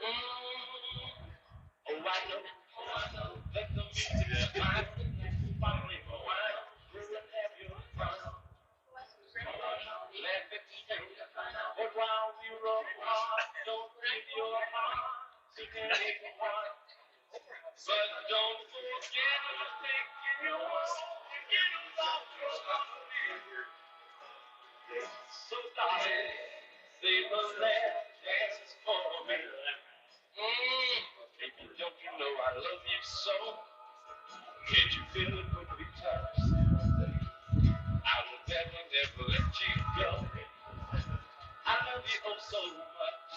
Oh, I know that the music is fine. Finally, for a while, we'll have your fun. Laugh at the stage, but while we're apart, don't break your heart to anyone. But don't forget to take you home. You know you're gonna be. So darling, say the last dance for me. Baby, don't you know I love you so? Can't you feel it when we touch? I will never, never let you go. I love you oh so much.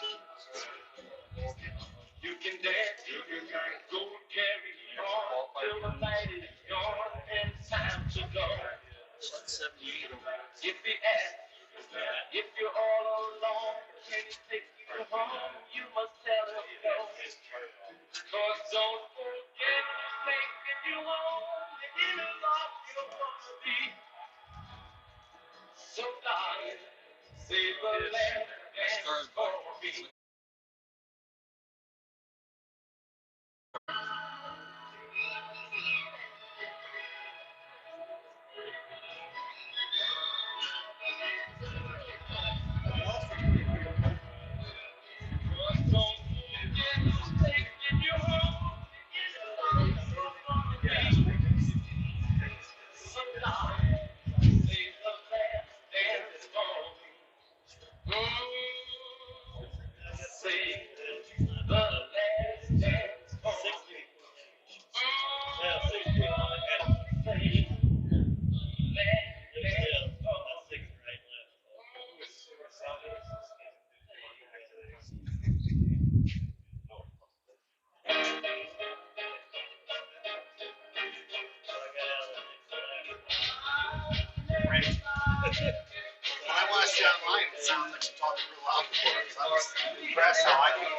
You can dance, you can go and carry on till the night is gone and it's time to go. If he asks, if you're all alone, can he take you home? You must tell him no. Cause don't forget he's taking you home. In a love you're gonna be. So darling, say the last dance for me. Cause don't forget he's taking you home. In a love you're gonna be. So darling, say the last dance for me. Say the last dance for me. Say When I watched you online, it sounds like you're talking real loud before. I was impressed how I can.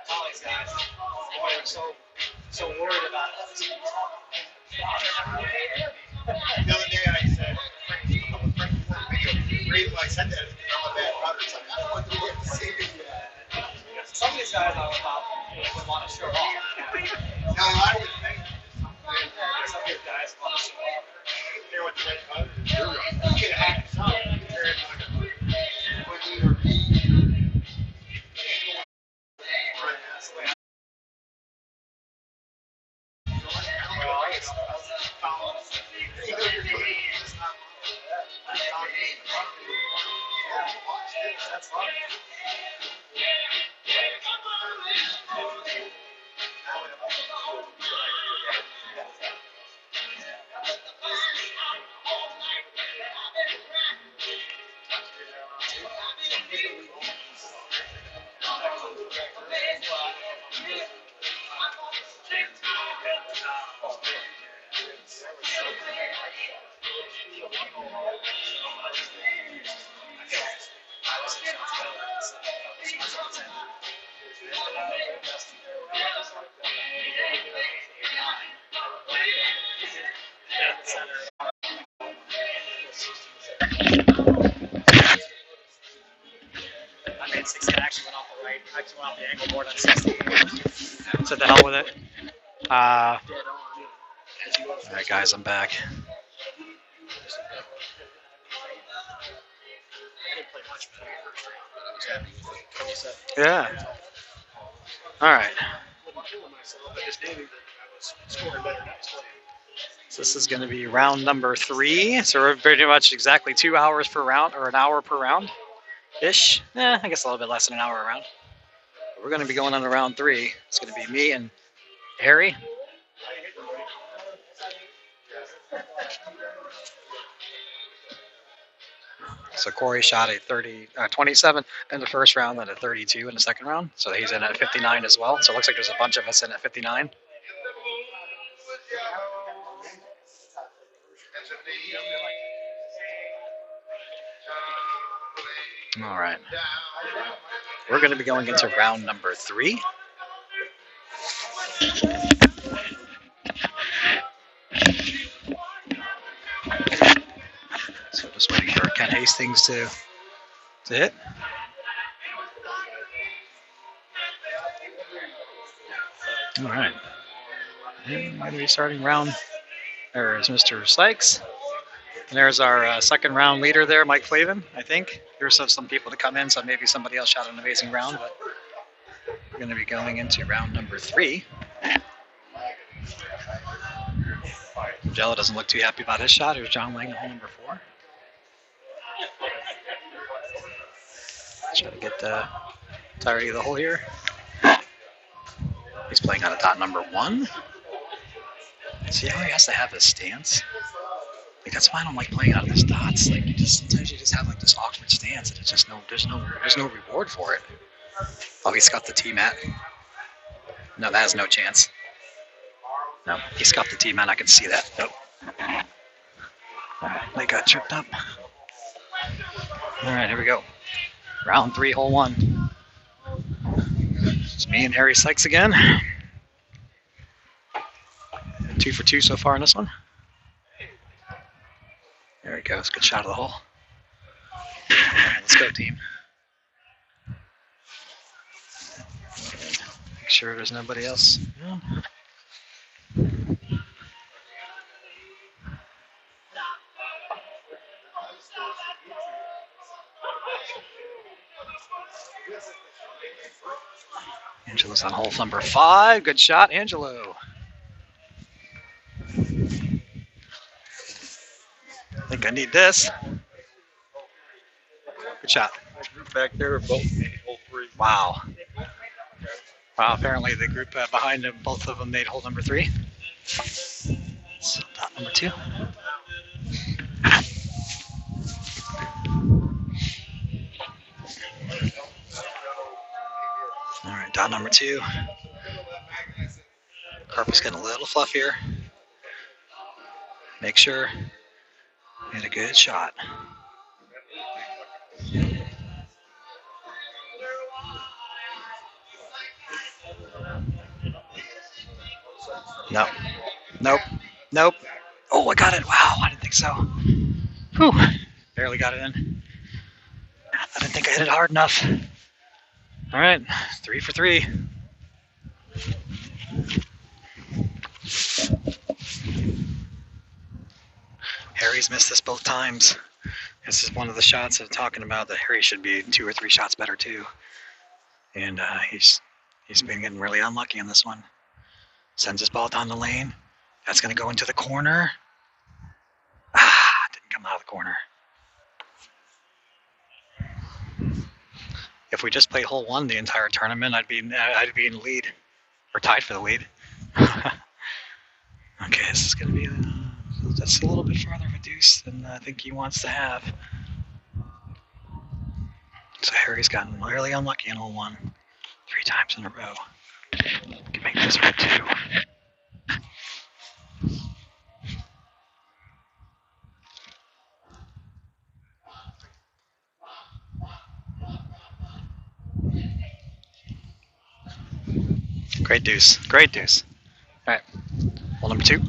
All these guys, they were so worried about us. The other day I said, the reason why I said that is because I'm a bad runner. It's like, I don't want to get to see me. Some of these guys I was about would want to show off. No, I would think. Some of these guys want to show off. Hear what the red button is. You get a hack yourself. When you are that's fine. actually went off the right. I actually went off the angle board on 60. So the hell with it. Dead on. All right, guys, I'm back. I didn't play much better in the first round, but I was happy with 27. Yeah. All right. I wasn't killing myself. I just knew that I was scoring better than I was playing. So this is going to be round number 3. So we're pretty much exactly 2 hours per round, or an hour per round ish. I guess a little bit less than an hour a round. We're going to be going on to round 3. It's going to be me and Harry. So Corey shot a 27 in the first round and a 32 in the second round. So he's in at 59 as well. So it looks like there's a bunch of us in at 59. All right. We're going to be going into round number 3. So just waiting for Ken Hastings to hit. All right. And we're going to be starting round. There's Mr. Sykes. And there's our second round leader there, Mike Flavin, I think. There's some people to come in, so maybe somebody else shot an amazing round, but we're going to be going into round number 3. Jello doesn't look too happy about his shot. Here's John Lang, hole number 4. Try to get the entirety of the hole here. He's playing on a dot number 1. See how he has to have his stance? Like, that's why I don't like playing out of his dots. Like, sometimes you just have like this awkward stance, and it's just there's no reward for it. Oh, he's got the tee mat. No, that has no chance. No, he scuffed the tee mat. I can see that. Nope. All right, they got tripped up. All right, here we go. Round 3, hole 1. It's me and Harry Sykes again. 2 for 2 so far in this one. There he goes. Good shot of the hole. All right, let's go, team. Make sure there's nobody else. Angelo's on hole number 5. Good shot, Angelo. I think I need this. Good shot. That group back there both made hole 3. Wow. Wow, apparently the group behind them, both of them made hole number 3. So dot number 2. All right, dot number 2. Carpet's getting a little fluffier. Make sure you get a good shot. Nope. Nope. Nope. Oh, I got it. Wow, I didn't think so. Whew. Barely got it in. I didn't think I hit it hard enough. All right, 3 for 3. Harry's missed this both times. This is one of the shots I'm talking about that Harry should be 2 or 3 shots better too. And he's been getting really unlucky on this one. Sends his ball down the lane. That's going to go into the corner. Didn't come out of the corner. If we just played hole 1 the entire tournament, I'd be in the lead, or tied for the lead. Okay, this is going to be that's a little bit farther of a deuce than I think he wants to have. So Harry's gotten really unlucky in hole 1, 3 times in a row. Can make this for 2. Great deuce. Great deuce. All right. Hole number 2.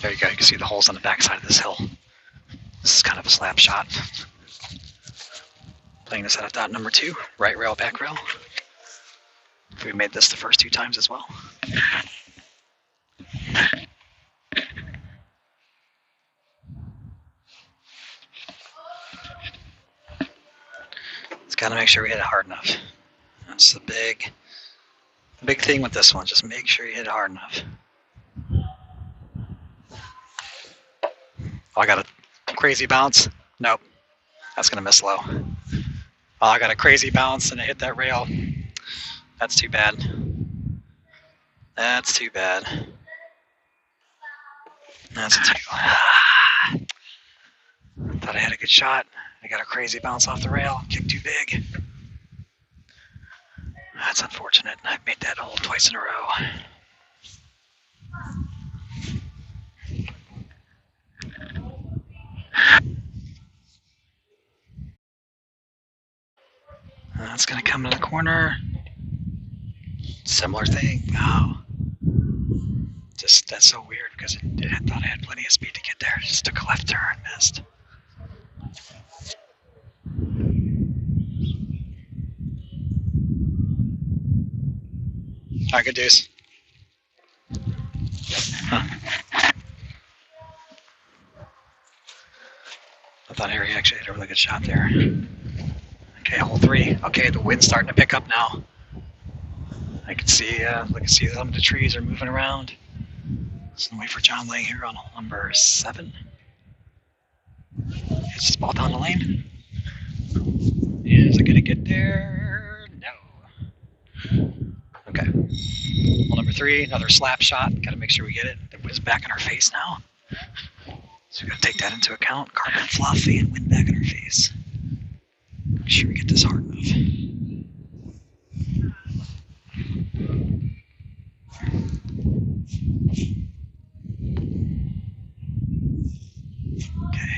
There you go. You can see the holes on the backside of this hill. This is kind of a slap shot. Playing this out of dot number 2, right rail, back rail. We made this the first 2 times as well. Just gotta make sure we hit it hard enough. That's the big thing with this one. Just make sure you hit it hard enough. Oh, I got a crazy bounce. Nope, that's gonna miss low. Oh, I got a crazy bounce and I hit that rail. That's too bad. That's too bad. That's a 2. Thought I had a good shot. I got a crazy bounce off the rail. Kicked too big. That's unfortunate. I've made that hole twice in a row. That's going to come to the corner. Similar thing. Wow. Just, that's so weird because I thought I had plenty of speed to get there. Just took a left turn, missed. All right, good deuce. Huh. I thought Harry actually had a really good shot there. Okay, hole 3. Okay, the wind's starting to pick up now. I can see some of the trees are moving around. So I'm waiting for John Lang here on hole number 7. Hits this ball down the lane. Is it gonna get there? No. Okay. Hole number 3, another slap shot. Gotta make sure we get it. The wind's back in our face now. So we gotta take that into account. Carbon fluffy and wind back in our face. Make sure we get this hard enough. Okay.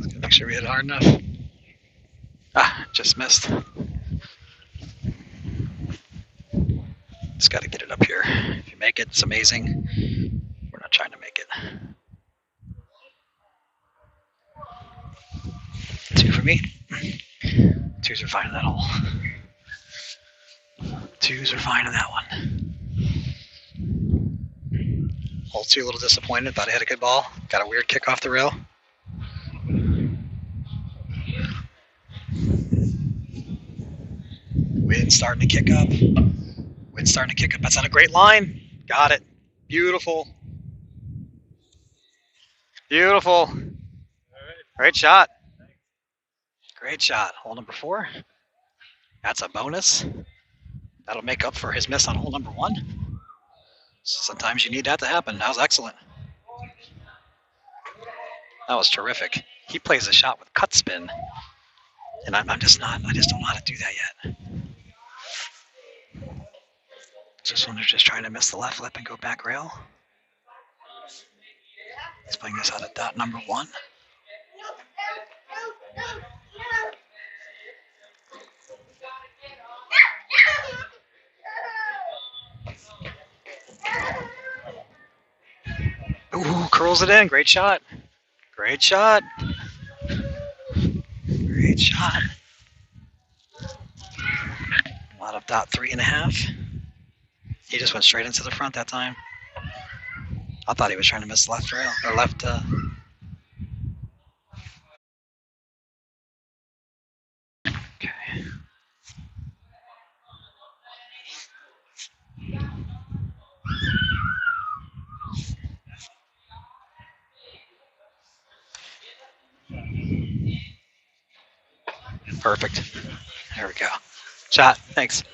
Let's make sure we hit it hard enough. Just missed. Just got to get it up here. If you make it, it's amazing. We're not trying to make it. 2 for me. 2s are fine in that hole. 2s are fine in that one. Hole 2, a little disappointed. Thought I had a good ball. Got a weird kick off the rail. Wind starting to kick up. Wind starting to kick up. That's on a great line. Got it. Beautiful. Beautiful. Great shot. Great shot. Hole number 4. That's a bonus. That'll make up for his miss on hole number 1. Sometimes you need that to happen. That was excellent. That was terrific. He plays a shot with cut spin. And I just don't know how to do that yet. This one is just trying to miss the left lip and go back rail. He's playing this out of dot number 1. Ooh, curls it in. Great shot. Great shot. Great shot. A lot of dot 3.5. He just went straight into the front that time. I thought he was trying to miss left rail or left. Okay. Perfect. There we go. Shot. Thanks.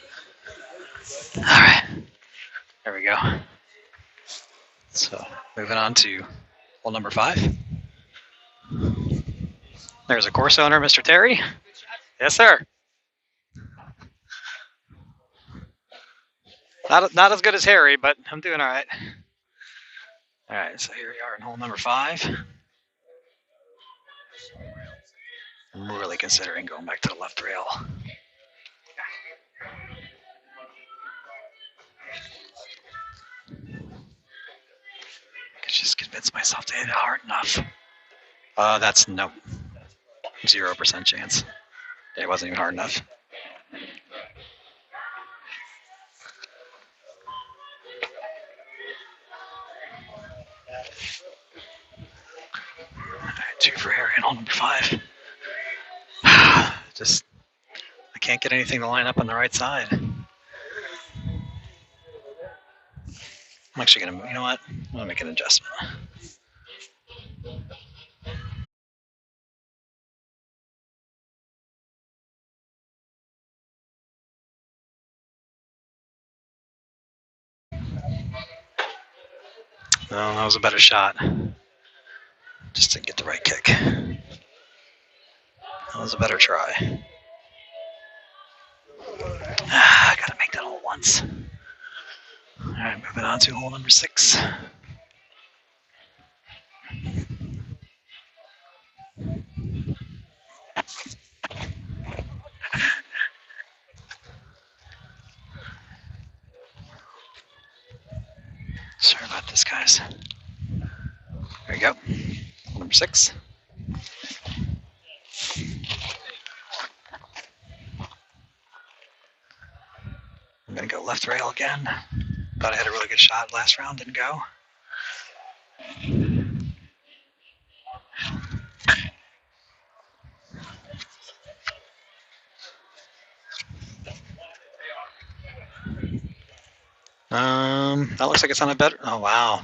All right. There we go. So moving on to hole number 5. There's a course owner, Mr. Terry. Yes, sir. Not as good as Harry, but I'm doing all right. All right, so here we are in hole number 5. I'm really considering going back to the left rail. convince myself to hit it hard enough. That's nope. 0% chance. It wasn't even hard enough. All right, 2 for Harry and hole number 5. Just, I can't get anything to line up on the right side. I'm actually gonna, you know what? I'm gonna make an adjustment. No, that was a better shot. Just didn't get the right kick. That was a better try. I gotta make that hole once. All right, moving on to hole number 6. Sorry about this, guys. There you go. Hole number 6. I'm gonna go left rail again. Thought I had a really good shot last round, didn't go. That looks like it's on a better. Oh wow,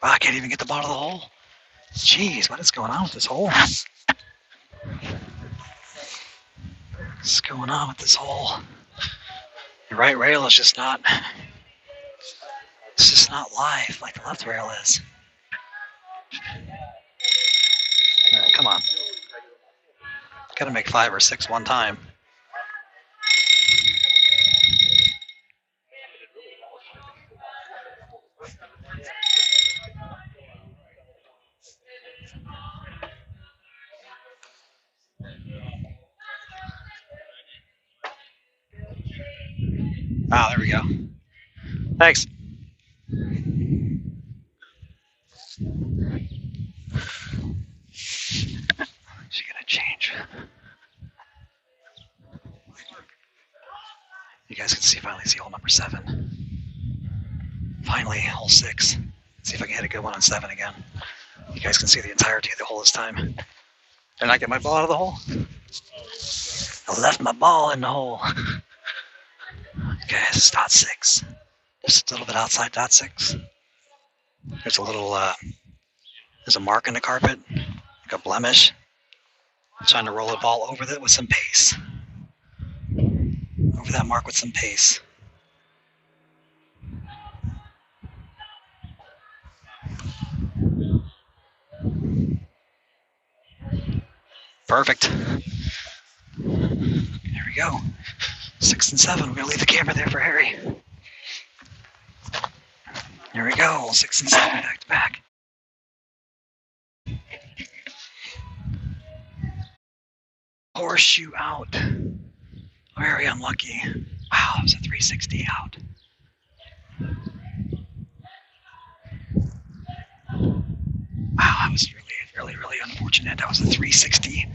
I can't even get the bottom of the hole. Jeez, what is going on with this hole? What's going on with this hole? The right rail is just not. It's just not live like the left rail is. All right, come on. Gotta make 5 or 6 one time. Ah, there we go. Thanks. She's gonna change. You guys can finally see hole number 7. Finally, hole 6. See if I can hit a good one on 7 again. You guys can see the entirety of the hole this time. Did I get my ball out of the hole? I left my ball in the hole. Okay, this is dot 6. Just a little bit outside dot 6. There's a little, there's a mark in the carpet, like a blemish. I'm trying to roll the ball over that with some pace. Over that mark with some pace. Perfect. There we go. 6 and 7. We're going to leave the camera there for Harry. There we go. 6 and 7 back to back. Horseshoe out. Very unlucky. Wow, that was a 360 out. Wow, that was really unfortunate. That was a 360.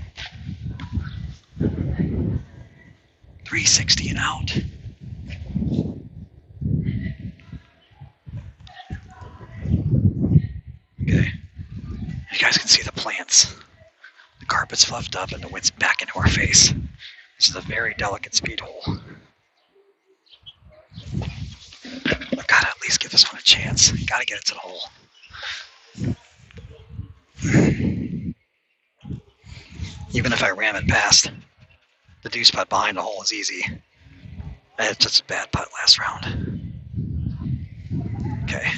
360 and out. Okay. You guys can see the plants. The carpet's fluffed up and the wind's back into our face. This is a very delicate speed hole. I've got to at least give this one a chance. Got to get it to the hole. Even if I ram it past, the deuce putt behind the hole is easy. I had just a bad putt last round. Okay.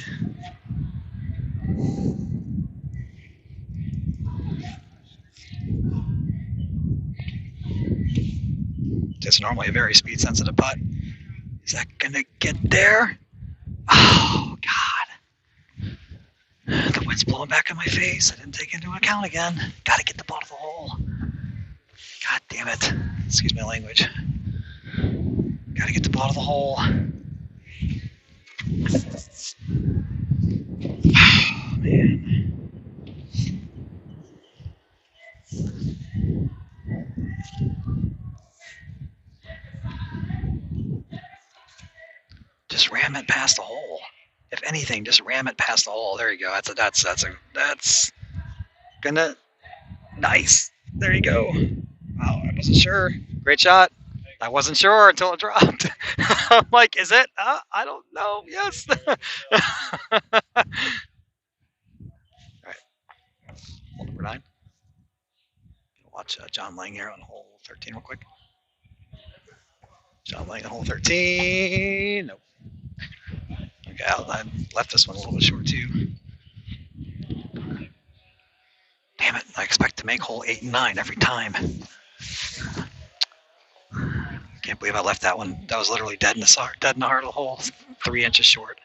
It's normally a very speed sensitive putt. Is that gonna get there? Oh God. The wind's blowing back in my face. I didn't take into account again. Gotta get the ball to the hole. God damn it. Excuse my language. Gotta get the ball to the hole. Oh, man. Just ram it past the hole. If anything, just ram it past the hole. There you go. That's gonna nice. There you go. Wow, I wasn't sure. Great shot. I wasn't sure until it dropped. I'm like, is it? I don't know. Yes. All right. Hole number 9. Watch John Lang here on hole 13 real quick. John Lang on hole 13. Nope. Okay, I left this one a little bit short too. Damn it! I expect to make hole 8 and 9 every time. Can't believe I left that one. That was literally dead in the heart of the hole, 3 inches short.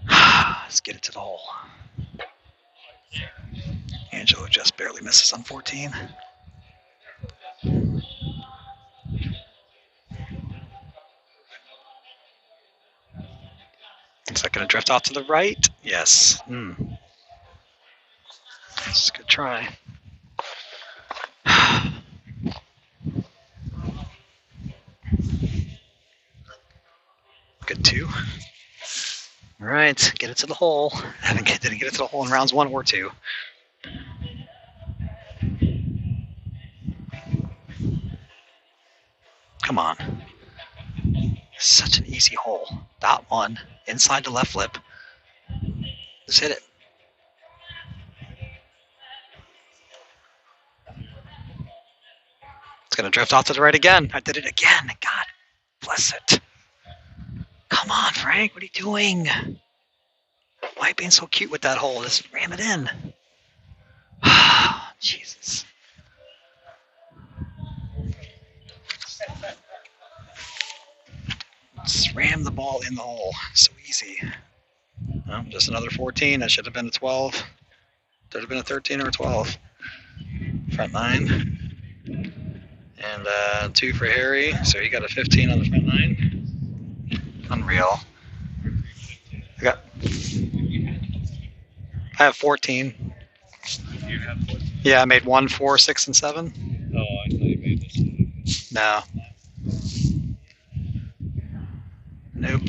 Let's get it to the hole. Angelo just barely misses on 14. Is that going to drift off to the right? Yes. That's a good try. Good 2. All right, get it to the hole. Didn't get it to the hole in rounds 1 or 2. Come on. Such an easy hole. Dot 1, inside the left lip. Just hit it. It's going to drift off to the right again. I did it again. God bless it. Come on, Frank. What are you doing? Why are you being so cute with that hole? Just ram it in. Jesus. Just ram the ball in the hole. So easy. Well, just another 14. That should have been a 12. Should have been a 13 or a 12. Front 9. And 2 for Harry. So he got a 15 on the front 9. Unreal. I have 14. You have 14? Yeah, I made 1, 4, 6, and 7. Oh, I thought you made this. No. Nope.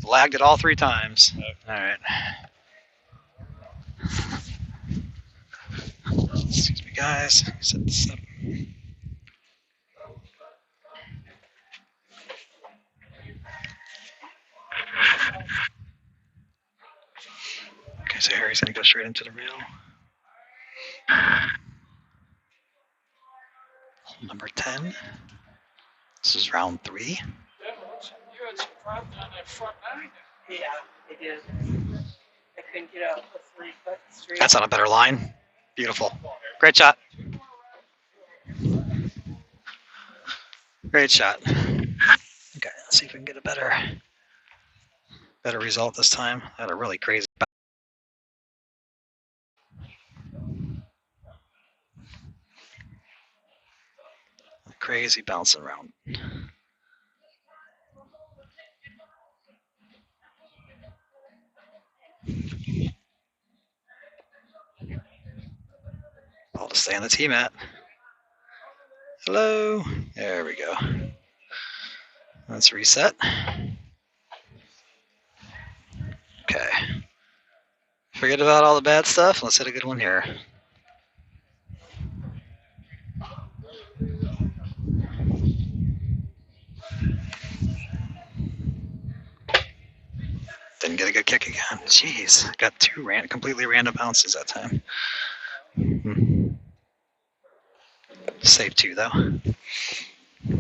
Lagged it all 3 times. Okay. All right. Excuse me, guys. Set this up. Okay, so Harry's gonna go straight into the rail. Hole number 10. This is round 3. You had some problems on that front 9. Yeah, I did. I couldn't get out the 3 foot straight. That's on a better line. Beautiful. Great shot. Great shot. Okay, let's see if we can get a better result this time. I had a really crazy. Crazy bouncing around. I'll just stay on the tee mat. Hello. There we go. Let's reset. Okay. Forget about all the bad stuff. Let's hit a good one here. Didn't get a good kick again. Jeez. Got 2 completely random bounces that time. Save 2 though.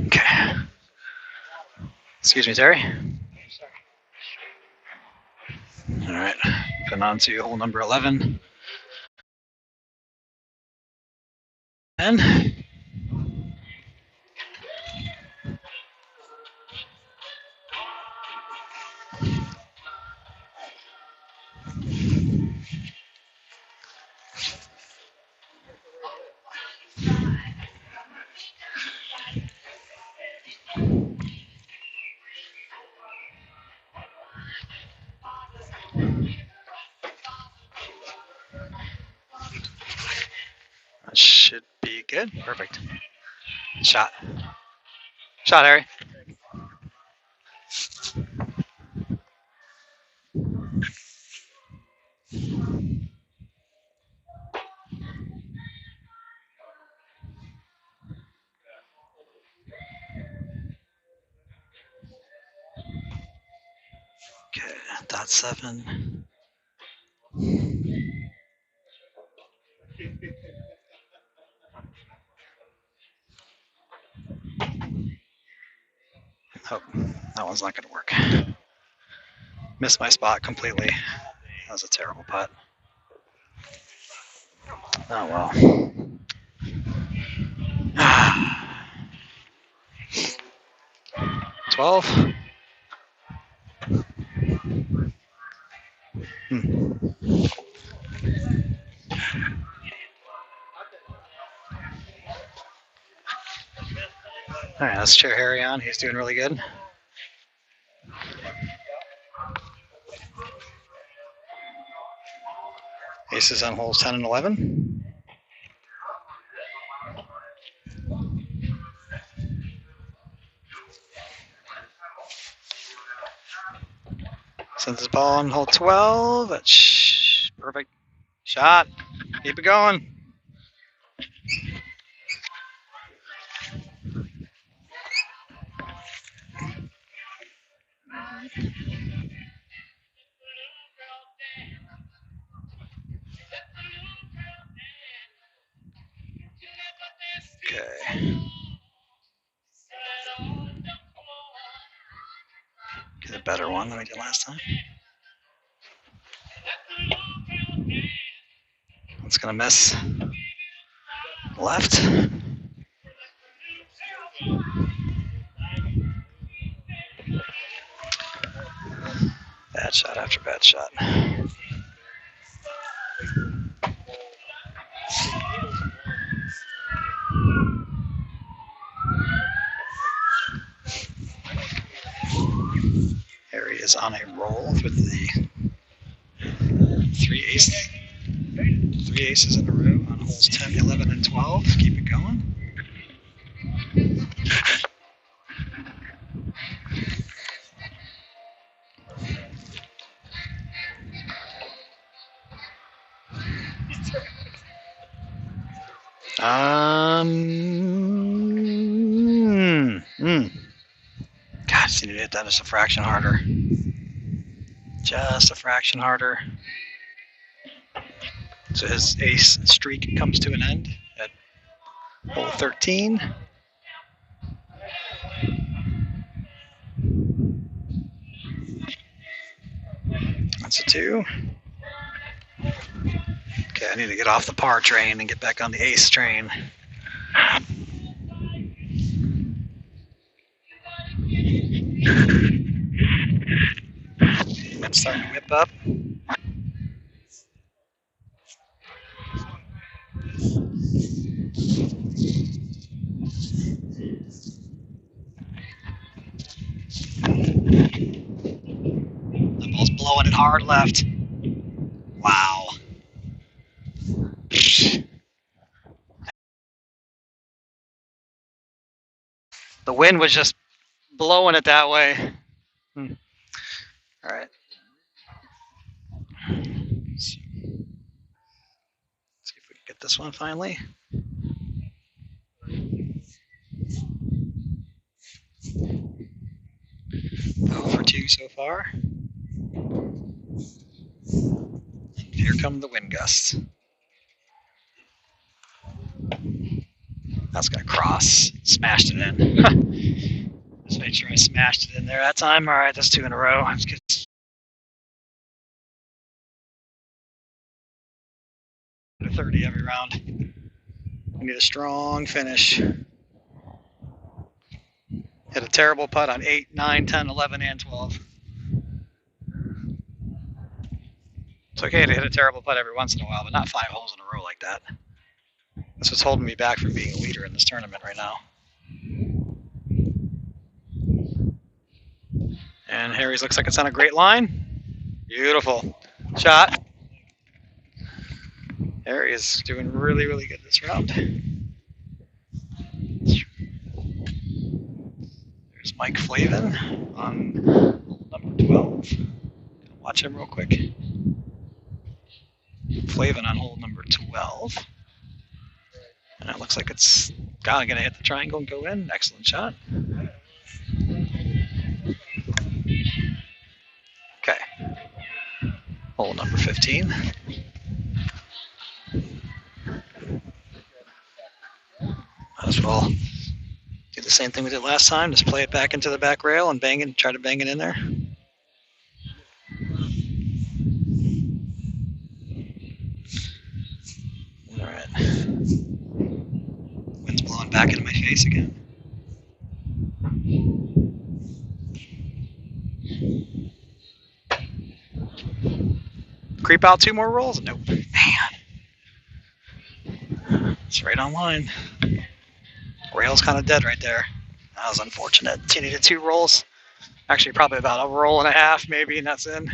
Okay. Excuse me, Terry. All right. Putting on to hole number 11. And that should be good. Perfect. Shot. Shot, Harry. .7. Oh, that one's not going to work. Missed my spot completely. That was a terrible putt. Oh well. 12. All right, let's cheer Harry on. He's doing really good. Aces on holes 10 and 11. Sends the ball on hole 12. That's perfect shot. Keep it going. Okay. Get a better one than we did last time. It's going to miss left. Bad shot after bad shot. Harry is on a roll with the three aces in a row on holes 10, 11, and 12. Keep it going. God, just need to hit that just a fraction harder. Just a fraction harder. So his ace streak comes to an end at hole 13. That's a 2. Okay, I need to get off the par train and get back on the ace train. It's starting to whip up. The ball's blowing it hard left. Wow. The wind was just blowing it that way. All right. Let's see if we can get this one finally. 0 for 2 so far. And here come the wind gusts. That's going to cross. Smashed it in. Just make sure I smashed it in there that time. All right, that's 2 in a row. Let's get to 30 every round. We need a strong finish. Hit a terrible putt on 8, 9, 10, 11, and 12. It's okay to hit a terrible putt every once in a while, but not 5 holes in a row like that. That's what's holding me back from being a leader in this tournament right now. And Harry's looks like it's on a great line. Beautiful shot. Harry is doing really, really good this round. There's Mike Flavin on number 12. Watch him real quick. Flavin on hole number 12. And it looks like it's going to hit the triangle and go in. Excellent shot. Okay. 15. Might as well do the same thing we did last time. Just play it back into the back rail and bang it. Try to bang it in there. All right. Wind's blowing back into my face again. Creep out 2 more rolls? Nope. Man. It's right on line. Rail's kind of dead right there. That was unfortunate. So you needed 2 rolls. Actually, probably about a roll and a half, maybe, and that's in.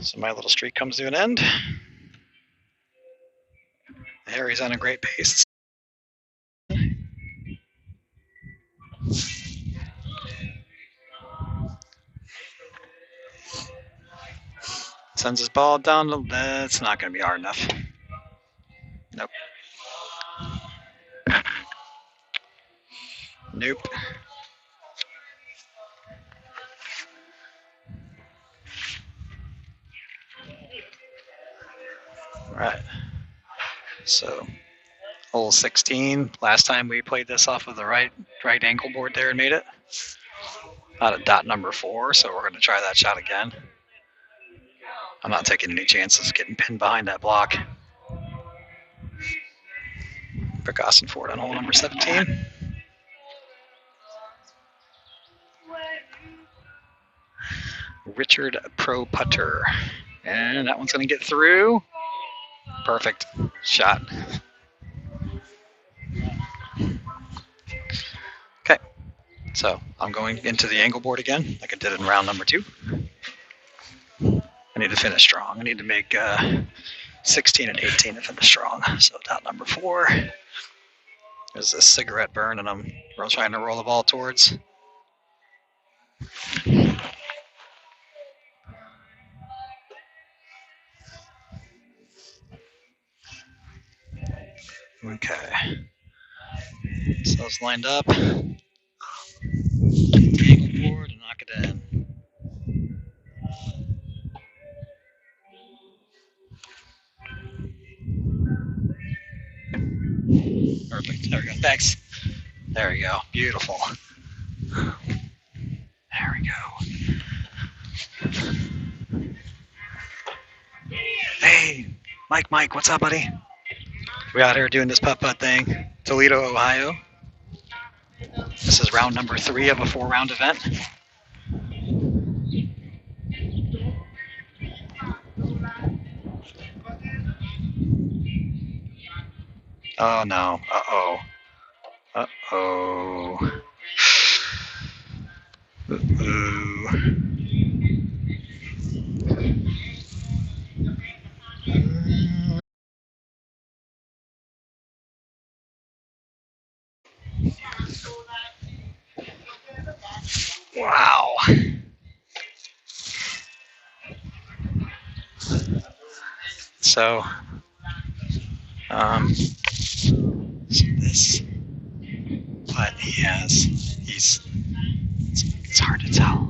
So my little streak comes to an end. Harry's on a great pace. Sends his ball down. It's not going to be hard enough. Nope. Nope. All right. So, hole 16. Last time we played this off of the right ankle board there and made it. Out of dot number 4, so we're going to try that shot again. I'm not taking any chances getting pinned behind that block. Precaution for it on hole number 17. Richard Pro Putter. And that one's going to get through. Perfect shot. Okay, so I'm going into the angle board again, like I did in round number 2. I need to finish strong. I need to make 16 and 18 to finish strong. So dot number 4 is this cigarette burn, and I'm trying to roll the ball towards. Okay. So it's lined up. Angle board and knock it in. Perfect. There we go. Thanks. There we go. Beautiful. There we go. Hey, Mike, what's up, buddy? We out here doing this putt-putt thing. Toledo, Ohio. This is round number 3 of a 4-round event. Oh no. Uh-oh. Uh-oh. Uh-oh. Wow. So, this putt he has, it's hard to tell.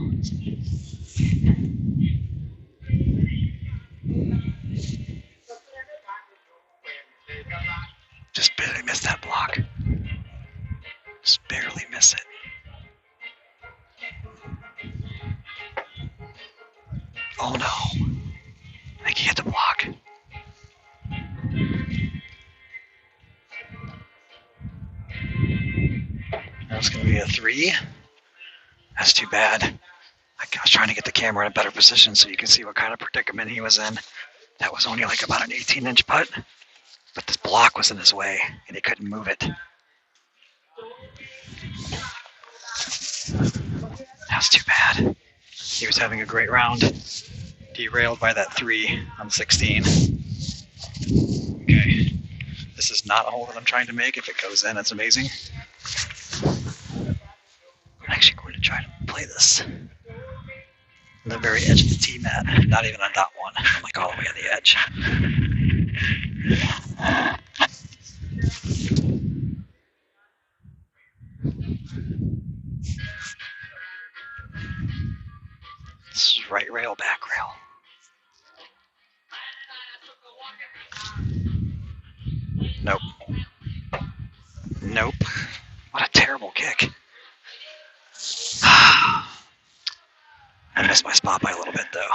Just barely missed that block. Just barely miss it. Oh no. I think he hit the block. That's going to be a 3. That's too bad. I was trying to get the camera in a better position so you can see what kind of predicament he was in. That was only like about an 18-inch putt, but this block was in his way and he couldn't move it. That's too bad. He was having a great round. Derailed by that 3 on 16. Okay. This is not a hole that I'm trying to make. If it goes in, it's amazing. I'm actually going to try to play this on the very edge of the tee mat. Not even on dot 1. I'm like all the way on the edge. Nope. Nope. What a terrible kick. I missed my spot by a little bit, though.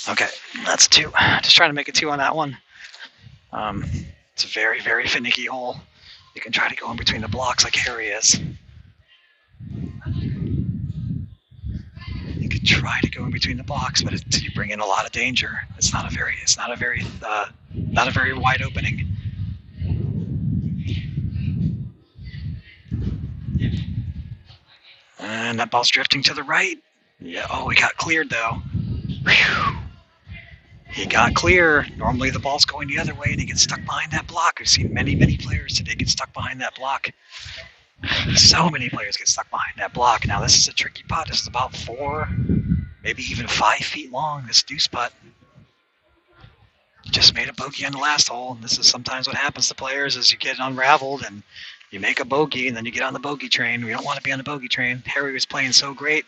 Okay, that's 2. Just trying to make it 2 on that one. It's a very, very finicky hole. You can try to go in between the blocks like Harry is. You can try to go in between the blocks, but you bring in a lot of danger. It's not a very wide opening. And that ball's drifting to the right. Yeah. Oh, he got cleared though. Whew. He got clear. Normally the ball's going the other way and he gets stuck behind that block. We've seen many, many players today get stuck behind that block. So many players get stuck behind that block. Now this is a tricky putt. This is about 4, maybe even 5 feet long, this deuce putt. Just made a bogey on the last hole. This is sometimes what happens to players is you get unraveled and you make a bogey and then you get on the bogey train. We don't want to be on the bogey train. Harry was playing so great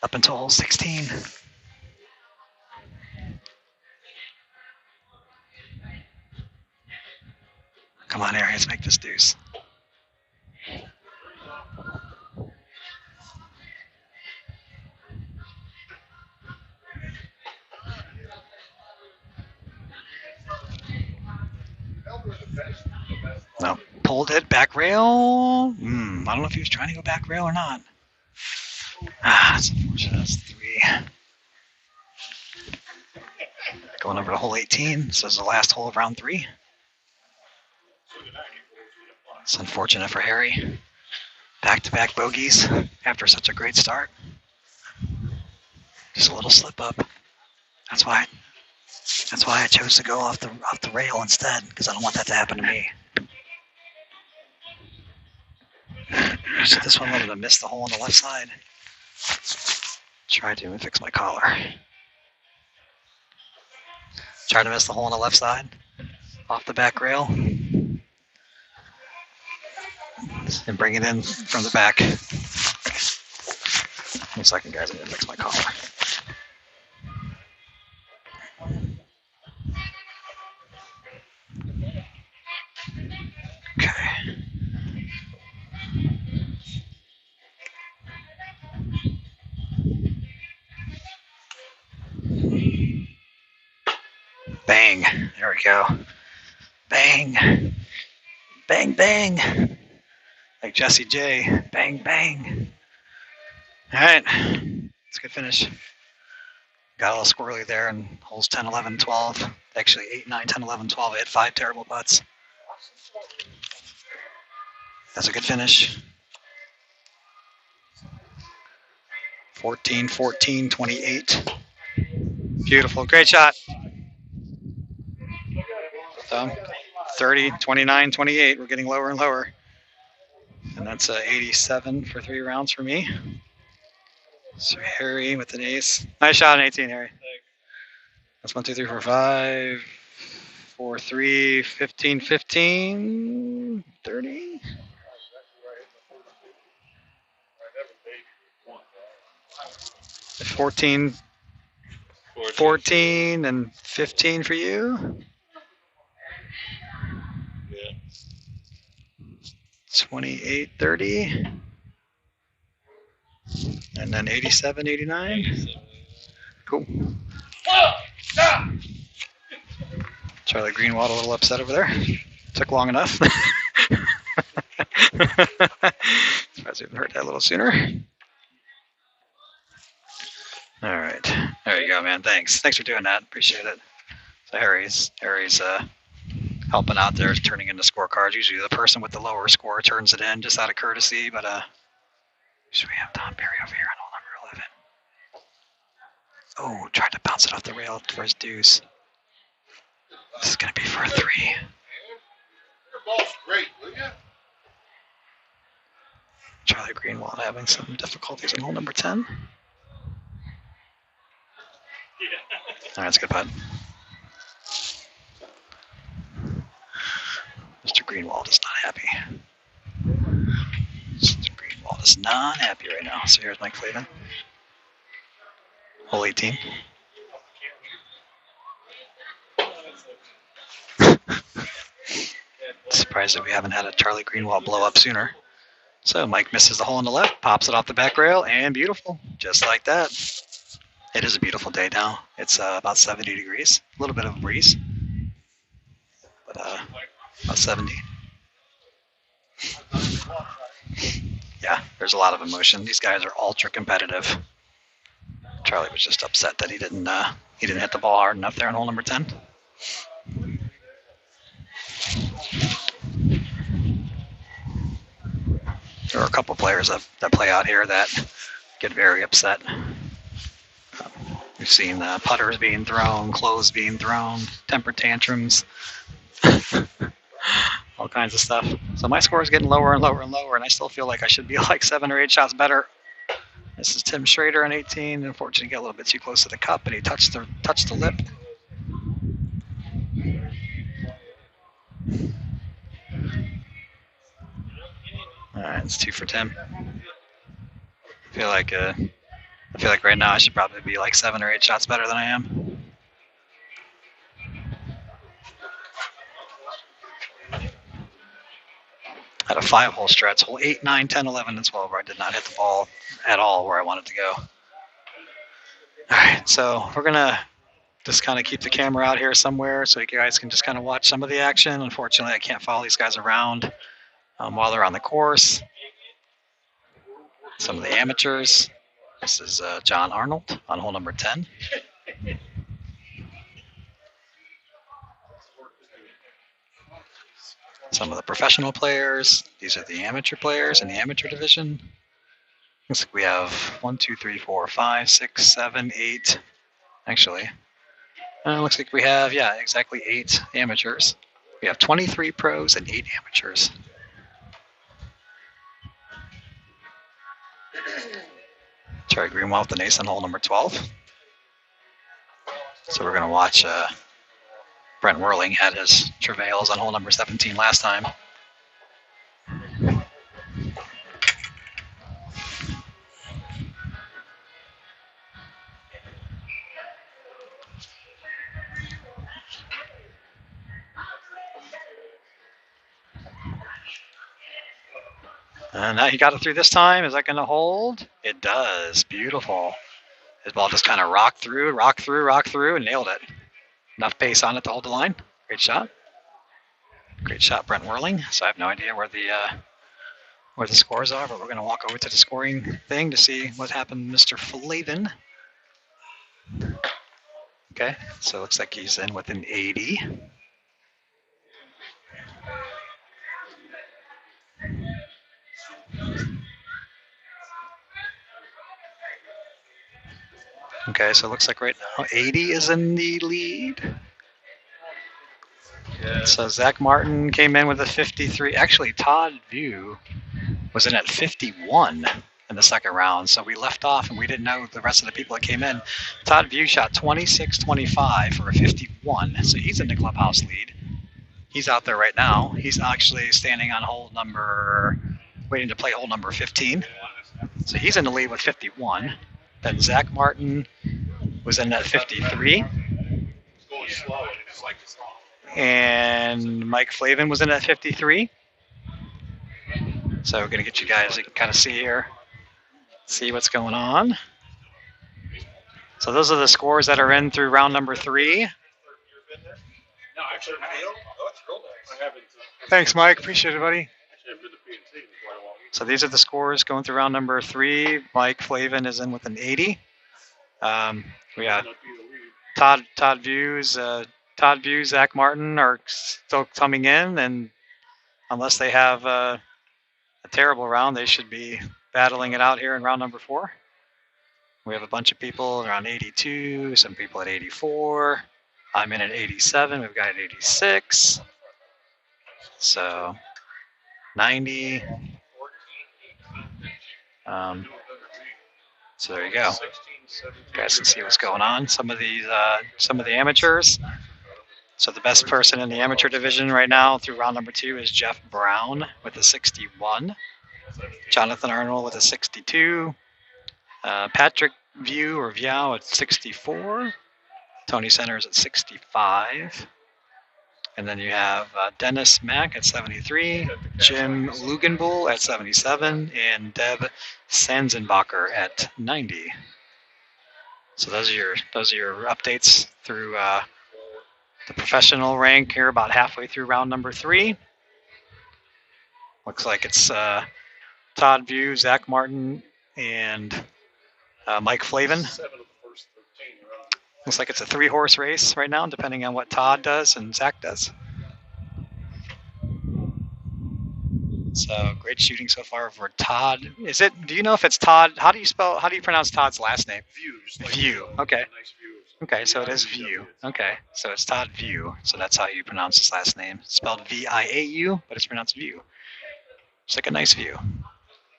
up until hole 16. Come on, Harry, let's make this deuce. No, pulled it, back rail. I don't know if he was trying to go back rail or not. That's unfortunate. That's 3. Going over to hole 18. This is the last hole of round 3. It's unfortunate for Harry. Back-to-back bogeys after such a great start. Just a little slip up. That's why I chose to go off the rail instead, because I don't want that to happen to me. So this one wanted to miss the hole on the left side. Try to fix my collar. Try to miss the hole on the left side, off the back rail, and bring it in from the back. 1 second, guys, I'm gonna fix my collar. Okay. Bang. There we go. Bang. Bang, bang. Like Jesse J. Bang, bang. All right. It's a good finish. Got a little squirrely there in holes 10, 11, 12. Actually, 8, 9, 10, 11, 12. I had 5 terrible putts. That's a good finish. 14, 14, 28. Beautiful. Great shot. 30, 29, 28. We're getting lower and lower. And that's 87 for 3 rounds for me. So Harry with an ace. Nice shot on 18, Harry. That's 1, 2, 3, 4, 5, 4, 3, 15, 15, 30. $14, 14, and 15 for you. Yeah. 28, 30. And then 87, 89. Cool. Charlie Greenwald a little upset over there. Took long enough. Surprised we heard that a little sooner. All right. There you go, man. Thanks for doing that. Appreciate it. So Harry's helping out there, turning in the scorecards. Usually the person with the lower score turns it in just out of courtesy, but should we have Tom Perry over here on hole number 11? Oh, tried to bounce it off the rail for his deuce. This is going to be for a 3. Your ball's great, will you? Charlie Greenwald having some difficulties on hole number 10. All right, that's a good putt. Mr. Greenwald is not happy. Mr. Greenwald is not happy right now. So here's Mike Clavin. Hole 18. Surprised that we haven't had a Charlie Greenwald blow up sooner. So Mike misses the hole on the left, pops it off the back rail, and beautiful, just like that. It is a beautiful day now. It's about 70 degrees, a little bit of a breeze, but about 70. Yeah, there's a lot of emotion. These guys are ultra competitive. Charlie was just upset that he didn't hit the ball hard enough there on hole number 10. There are a couple players that play out here that get very upset. We've seen putters being thrown, clothes being thrown, temper tantrums, all kinds of stuff. So my score is getting lower and lower and lower, and I still feel like I should be like 7 or 8 shots better. This is Tim Schrader on 18. Unfortunately, got a little bit too close to the cup, and he touched the lip. All right, it's 2 for Tim. I feel like right now I should probably be like 7 or 8 shots better than I am. Had a 5-hole stretch, hole 8, 9, 10, 11, and 12, where I did not hit the ball at all where I wanted to go. All right, so we're gonna just kind of keep the camera out here somewhere so you guys can just kind of watch some of the action. Unfortunately, I can't follow these guys around while they're on the course. Some of the amateurs. This is John Arnold on hole number 10. Some of the professional players. These are the amateur players in the amateur division. Looks like we have 1, 2, 3, 4, 5, 6, 7, 8. Actually, looks like we have, exactly 8 amateurs. We have 23 pros and 8 amateurs. Charlie Greenwald with the ace on hole number 12. So we're going to watch Brent Whirling had his travails on hole number 17 last time. And he got it through this time. Is that going to hold? It does. Beautiful. His ball just kind of rocked through, and nailed it. Enough pace on it to hold the line. Great shot. Great shot, Brent Whirling. So I have no idea where the scores are, but we're going to walk over to the scoring thing to see what happened to Mr. Flavin. Okay, so it looks like he's in with an 80. Okay, so it looks like right now 80 is in the lead. So Zach Martin came in with a 53. Actually, Todd View was in at 51 in the second round. So we left off and we didn't know the rest of the people that came in. Todd View shot 26-25 for a 51. So he's in the clubhouse lead. He's out there right now. He's actually standing on waiting to play hole number 15. So he's in the lead with 51. Then Zach Martin was in at 53. And Mike Flavin was in at 53. So we're going to get you guys to kind of see here, see what's going on. So those are the scores that are in through round number 3. Thanks, Mike. Appreciate it, buddy. So these are the scores going through round number 3. Mike Flavin is in with an 80. We got Todd View, Zach Martin are still coming in, and unless they have a terrible round, they should be battling it out here in round number 4. We have a bunch of people around 82, some people at 84. I'm in at 87. We've got 86. So 90. So there you go. You guys can see what's going on. Some of the amateurs. So the best person in the amateur division right now through round number 2 is Jeff Brown with a 61. Jonathan Arnold with a 62. Patrick Viau at 64. Tony Centers at 65. And then you have Dennis Mack at 73, Jim Lugenbull at 77, and Deb Sanzenbacher at 90. So those are your updates through the professional rank here, about halfway through round number 3. Looks like it's Todd View, Zach Martin, and Mike Flavin. Looks like it's a 3-horse race right now, depending on what Todd does and Zach does. So great shooting so far for Todd. Is it? Do you know if it's Todd? How do you pronounce Todd's last name? View. Okay. Okay, so it is View. Okay, so it's Todd View. So that's how you pronounce his last name. It's spelled V-I-A-U, but it's pronounced View. It's like a nice view.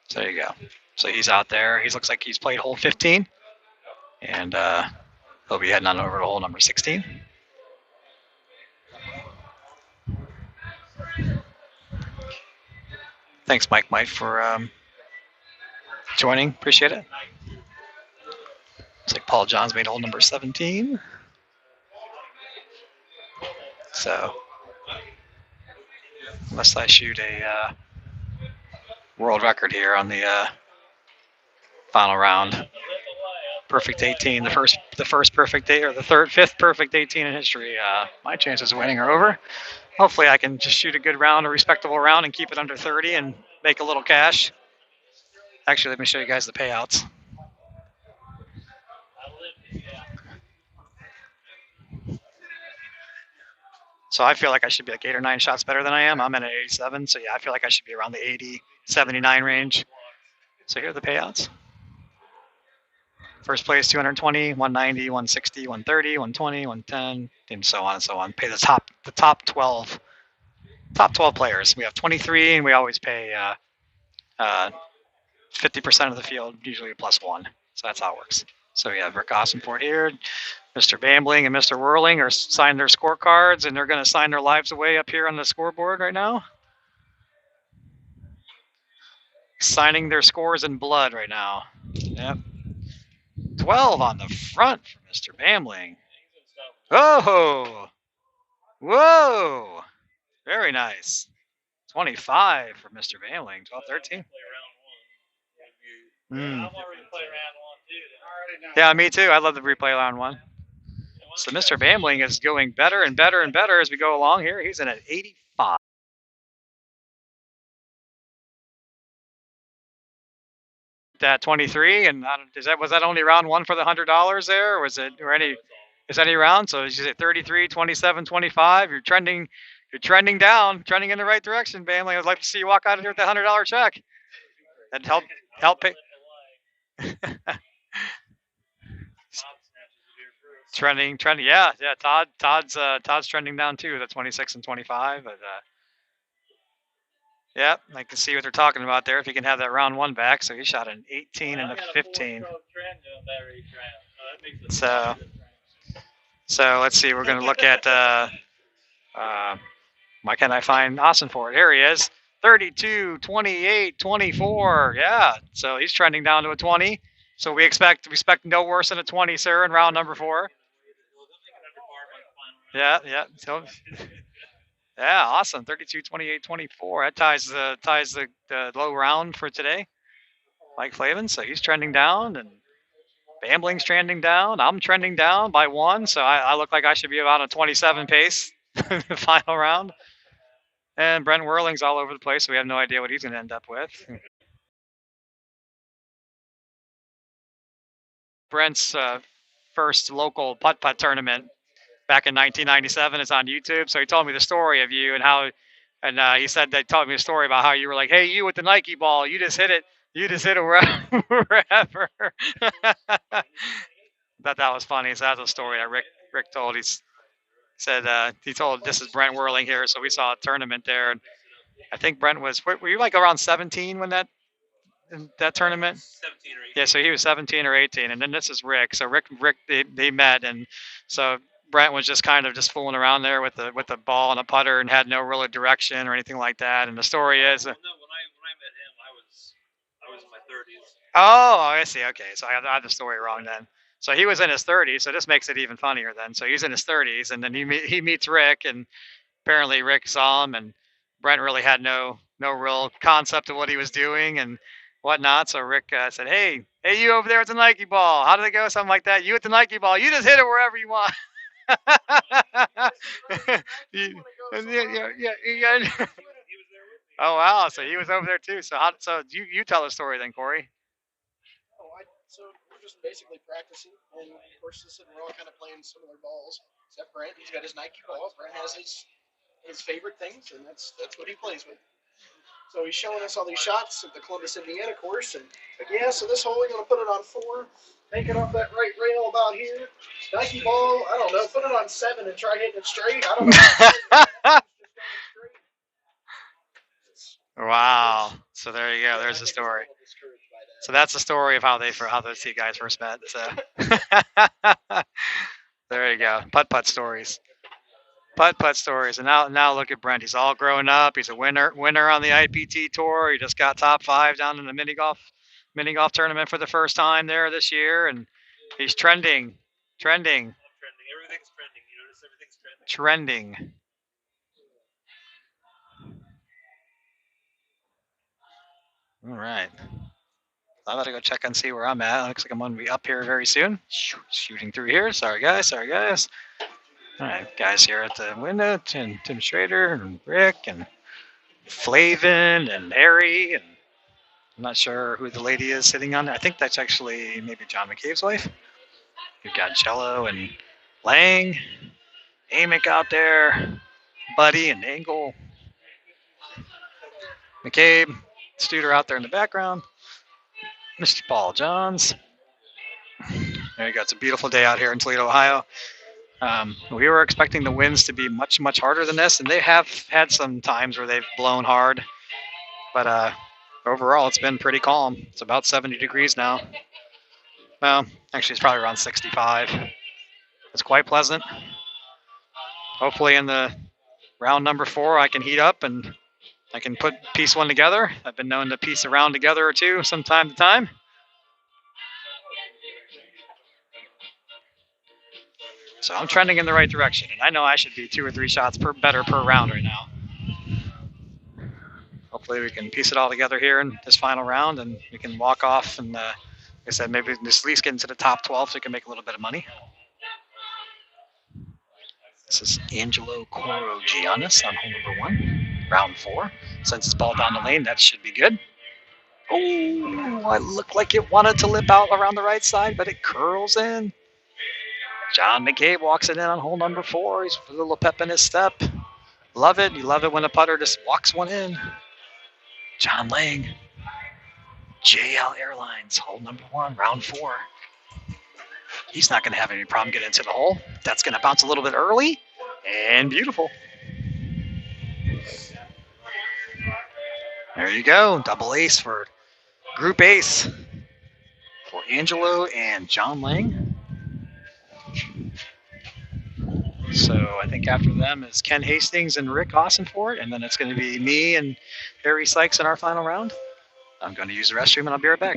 So there you go. So he's out there. He looks like he's played hole 15, and he'll be heading on over to hole number 16. Thanks, Mike, for joining. Appreciate it. Looks like Paul John's made hole number 17. So, unless I shoot a world record here on the final round, perfect 18, the first perfect 8 or the fifth perfect 18 in history. My chances of winning are over. Hopefully, I can just shoot a good round, a respectable round, and keep it under 30 and make a little cash. Actually, let me show you guys the payouts. So I feel like I should be like 8 or 9 shots better than I am. I'm at an 87, so yeah, I feel like I should be around the 80, 79 range. So here are the payouts. First place 220, 190, 160, 130, 120, 110, and so on and so on. Pay the top 12 players. We have 23, and we always pay 50% of the field, usually +1. So that's how it works. So we have Rick Ossenfort here. Mr. Bambling and Mr. Whirling are signed their scorecards, and they're going to sign their lives away up here on the scoreboard right now. Signing their scores in blood right now. Yep. 12 on the front for Mr. Bambling. Oh! Whoa! Very nice. 25 for Mr. Bambling. 12-13. Yeah, me too. I love the replay round 1. So Mr. Bambling is going better and better and better as we go along here. He's in at 85. At 23, and was that only round 1 for the $100 there, or was it is any round? So is it 33, 27, 25? You're trending down, trending in the right direction, Bambling. I'd like to see you walk out of here with that $100 check. That help pay. Trending. Yeah. Todd's trending down too. The 26 and 25, but yeah, I can see what they're talking about there. If he can have that round 1 back, so he shot an 18 and a 15. So let's see. We're going to look at. Why can't I find Ossenfort? Here he is. 32, 28, 24. Yeah. So he's trending down to a 20. So we expect no worse than a 20, sir, in round number 4. Yeah. So, yeah, awesome. 32, 28, 24. That ties the low round for today. Mike Flavin. So he's trending down, and Bambling's trending down. I'm trending down by 1. So I look like I should be about a 27 pace the final round. And Brent Whirling's all over the place, so we have no idea what he's going to end up with. Brent's first local putt-putt tournament back in 1997 is on YouTube. So he told me the story of you and how, and he said they told me a story about how you were like, hey, you with the Nike ball, you just hit it wherever. Thought that was funny. So that's a story that Rick told. He told this is Brent Whirling here. So we saw a tournament there, and I think Brent were you like around 17 when that tournament? 17 or 18. Yeah, so he was 17 or 18, and then this is Rick. So Rick, they met, and so Brent was just kind of just fooling around there with the ball and a putter, and had no real direction or anything like that. And the story is. Well, no, when I met him, I was in my 30s. Oh, I see. Okay, so I had the story wrong then. So he was in his 30s, so this makes it even funnier then. So he's in his 30s, and then he meets Rick, and apparently Rick saw him, and Brent really had no real concept of what he was doing and whatnot. So Rick said, "Hey, you over there with the Nike ball? How did it go? Something like that. You with the Nike ball? You just hit it wherever you want." Yeah. Oh wow! So he was over there too. So you tell the story then, Corey? So we're just basically practicing, and of course, we're all kind of playing similar balls. Except Brent, he's got his Nike ball. Brent has his favorite things, and that's what he plays with. So he's showing us all these shots at the Columbus, Indiana course, and like, yeah, so this hole we're gonna put it on 4, take it off that right rail about here. Nike ball, I don't know, put it on 7 and try hitting it straight. I don't know. Wow. So there you go. There's the story. So that's the story of how those two guys first met. So there you go. Putt stories. Putt stories. And now look at Brent. He's all grown up. He's a winner on the IPT tour. He just got top 5 down in the mini golf tournament for the first time there this year, and he's trending. Everything's trending. You notice everything's trending. Trending. All right. I gotta go check and see where I'm at. Looks like I'm gonna be up here very soon. Shooting through here. Sorry guys. All right, guys here at the window. Tim Schrader and Rick and Flavin and Harry, and I'm not sure who the lady is sitting on there. I think that's actually maybe John McCabe's wife. You've got Jello and Lang, Amick out there, Buddy and Angle, McCabe, Studer out there in the background, Mr. Paul Johns. There you go. It's a beautiful day out here in Toledo, Ohio. We were expecting the winds to be much harder than this, and they have had some times where they've blown hard. But overall, it's been pretty calm. It's about 70 degrees now. Well, actually, it's probably around 65. It's quite pleasant. Hopefully, in the round number 4, I can heat up and I can piece one together. I've been known to piece a round together or two from time to time. So I'm trending in the right direction, and I know I should be 2 or 3 shots better per round right now. Hopefully we can piece it all together here in this final round, and we can walk off and, like I said, maybe at least get into the top 12 so we can make a little bit of money. This is Angelo Corogiannis on hole number 1, round 4. Sends his ball down the lane. That should be good. Oh, it looked like it wanted to lip out around the right side, but it curls in. John McCabe walks it in on hole number 4. He's a little pep in his step. Love it. You love it when a putter just walks one in. John Lang, JL Airlines, hole number 1, round 4. He's not going to have any problem getting into the hole. That's going to bounce a little bit early, and beautiful. There you go, double ace for group ace for Angelo and John Lang. So I think after them is Ken Hastings and Rick Ossenfort, and then it's going to be me and Harry Sykes in our final round. I'm going to use the restroom, and I'll be right back.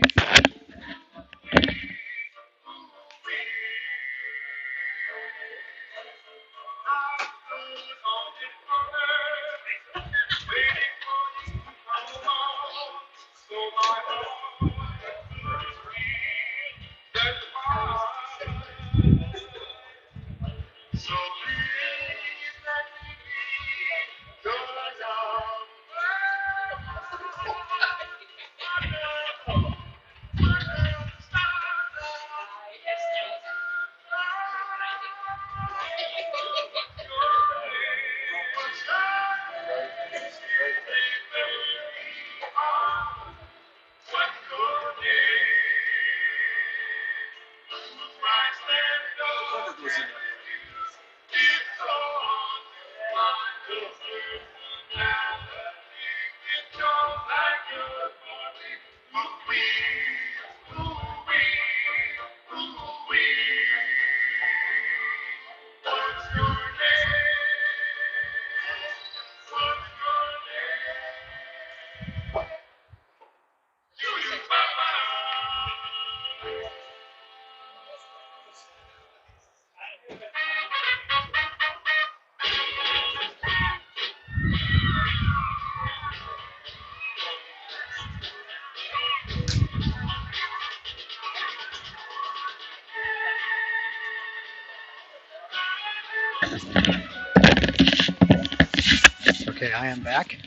Okay, I am back.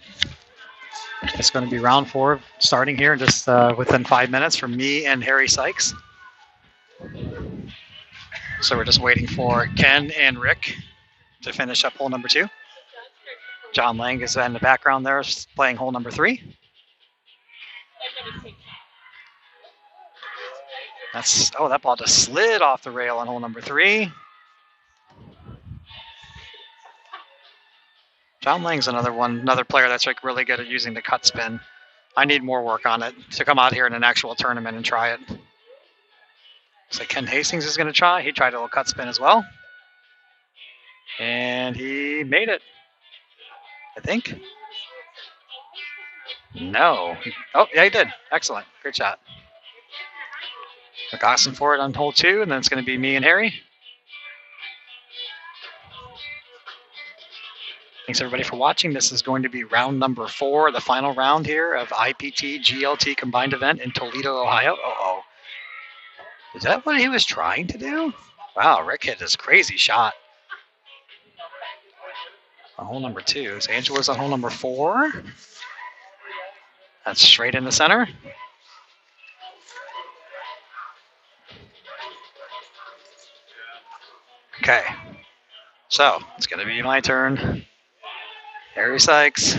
It's going to be round 4 starting here just within 5 minutes for me and Harry Sykes. So we're just waiting for Ken and Rick to finish up hole number 2. John Lang is in the background there playing hole number 3. That ball just slid off the rail on hole number 3. John Lang's another player that's like really good at using the cut spin. I need more work on it to come out here in an actual tournament and try it. So Ken Hastings is going to try. He tried a little cut spin as well. And he made it, I think. No. Oh, yeah, he did. Excellent. Great shot. McAustin for it on hole 2, and then it's going to be me and Harry. Thanks, everybody, for watching. This is going to be round number 4, the final round here of IPT GLT combined event in Toledo, Ohio. Uh-oh. Is that what he was trying to do? Wow, Rick hit this crazy shot. On hole number 2. So Angela's on hole number 4. That's straight in the center. Okay. So it's going to be my turn. Harry Sykes,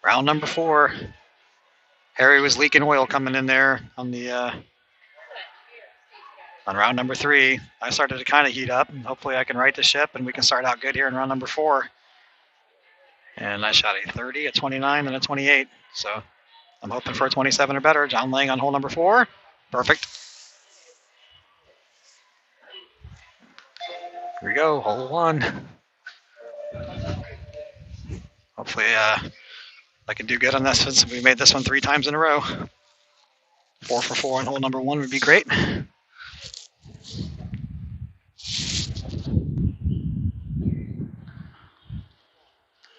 round number 4. Harry was leaking oil coming in there on the on round number 3. I started to kind of heat up, and hopefully I can right the ship, and we can start out good here in round number 4. And I shot a 30, a 29, and a 28. So I'm hoping for a 27 or better. John Lang on hole number 4. Perfect. Here we go, hole 1. Hopefully I can do good on this since we made this one 3 times in a row. 4 for 4 on hole number 1 would be great.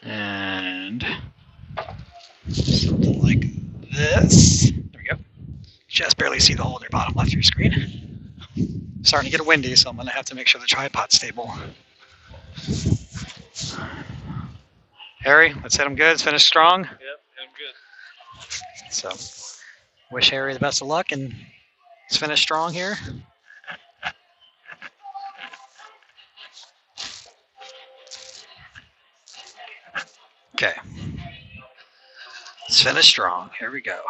And something like this. There we go. Just barely see the hole in your bottom left of your screen. Starting to get windy, so I'm going to have to make sure the tripod's stable. Harry, let's hit him good. Let's finish strong. Yep, I'm good. So, wish Harry the best of luck, and let's finish strong here. Okay. Let's finish strong. Here we go.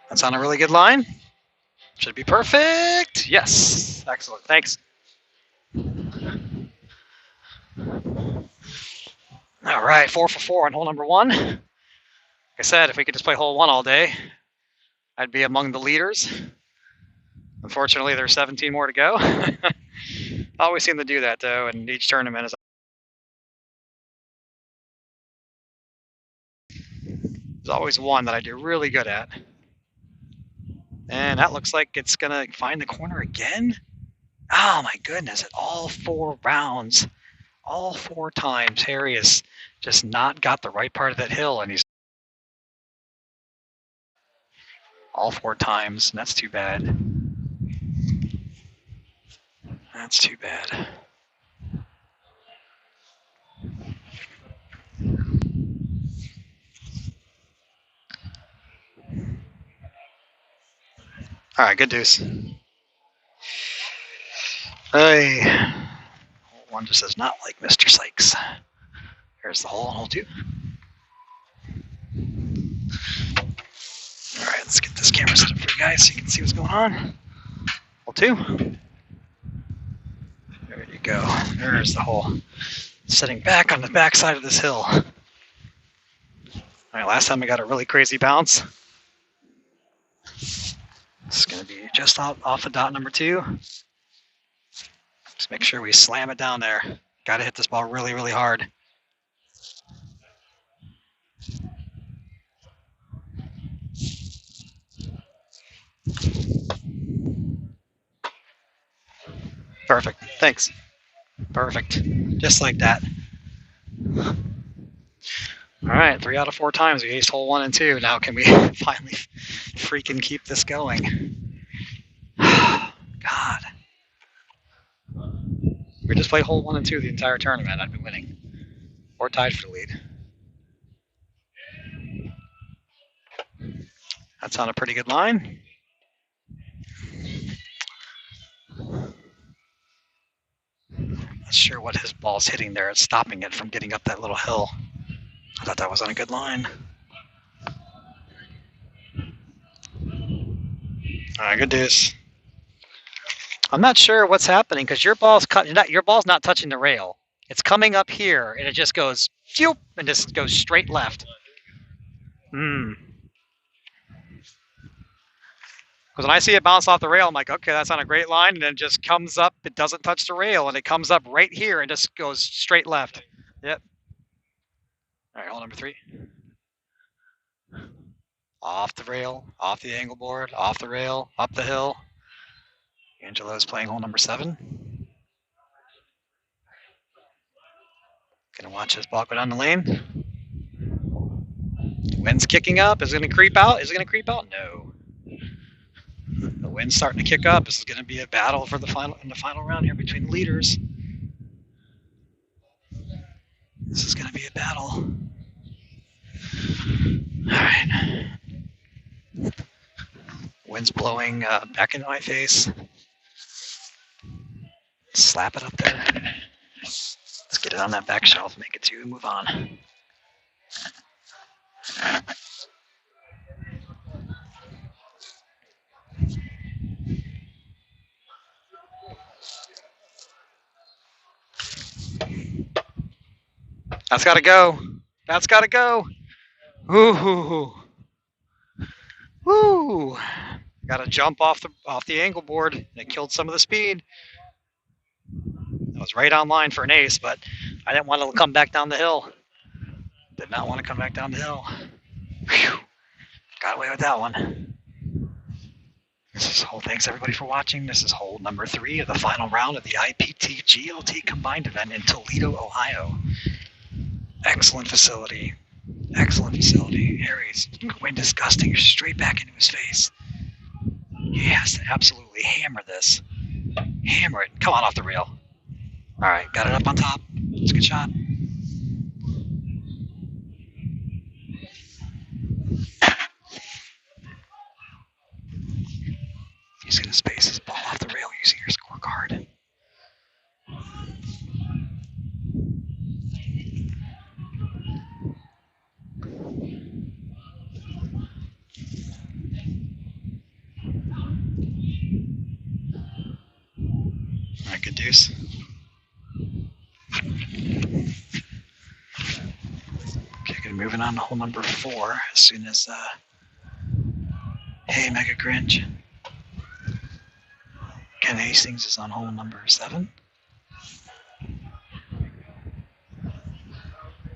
That's on a really good line. Should be perfect. Yes. Excellent. Thanks. All right. 4 for 4 on hole number 1. Like I said, if we could just play hole 1 all day, I'd be among the leaders. Unfortunately, there's 17 more to go. Always seem to do that, though, and each tournament is. There's always one that I do really good at. And that looks like it's going to find the corner again. Oh, my goodness. At all 4 rounds, all 4 times, Harry has just not got the right part of that hill, and he's all 4 times, and that's too bad. That's too bad. All right, good deuce. Hey, one just does not like Mr. Sykes. Here's the hole on hole 2. All right, let's get this camera set up for you guys so you can see what's going on. Hole 2. There you go. There's the hole. Sitting back on the back side of this hill. All right, last time I got a really crazy bounce. It's going to be just off the dot number 2. Just make sure we slam it down there. Got to hit this ball really, really hard. Perfect. Thanks. Perfect. Just like that. All right, 3 out of 4 times we aced hole 1 and 2. Now can we finally freaking keep this going. God. We just played hole 1 and 2 the entire tournament. I'd be winning. Or tied for the lead. That's on a pretty good line. Not sure what his ball's hitting there. It's stopping it from getting up that little hill. I thought that was on a good line. All right, good deuce. I'm not sure what's happening because your ball's not touching the rail. It's coming up here and it just goes phew, and just goes straight left. Because when I see it bounce off the rail, I'm like, okay, that's on a great line, and then it just comes up. It doesn't touch the rail, and it comes up right here and just goes straight left. Yep. All right, hole number 3. Off the rail, off the angle board, off the rail, up the hill. Angelo's playing hole number 7. Gonna watch his ball go down the lane. Wind's kicking up. Is it gonna creep out? Is it gonna creep out? No. The wind's starting to kick up. This is gonna be a battle for the final round here between the leaders. This is gonna be a battle. All right. Wind's blowing back into my face. Slap it up there. Let's get it on that back shelf, make it 2, and move on. That's got to go. That's got to go. Ooh. Woo. Got to jump off the angle board. It killed some of the speed. That was right on line for an ace, but I didn't want to come back down the hill. Did not want to come back down the hill. Whew. Got away with that one. Thanks everybody for watching. This is hole number 3 of the final round of the IPT GLT combined event in Toledo, Ohio. Excellent facility. Excellent facility. Harry's going disgusting straight back into his face. He has to absolutely hammer this. Hammer it. Come on off the rail. All right, got it up on top. It's a good shot. He's going to space his ball off the rail using your scorecard. All right, good deuce. Okay, moving on to hole number 4 as soon as hey, Mega Grinch. Ken Hastings is on hole number 7.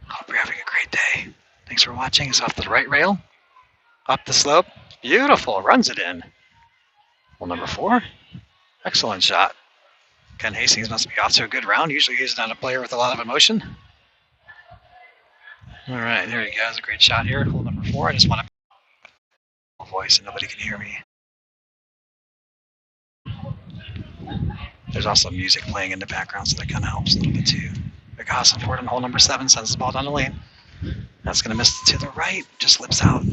Hope you're having a great day. Thanks for watching. It's off the right rail. Up the slope. Beautiful. Runs it in. Hole number 4. Excellent shot. Ken Hastings must be off to a good round. Usually he's not a player with a lot of emotion. All right, there he goes. A great shot here. Hole number 4. I just want to voice and nobody can hear me. There's also music playing in the background, so that kind of helps a little bit too. Big Hassan Ford on hole number 7 sends the ball down the lane. That's going to miss to the right. Just slips out.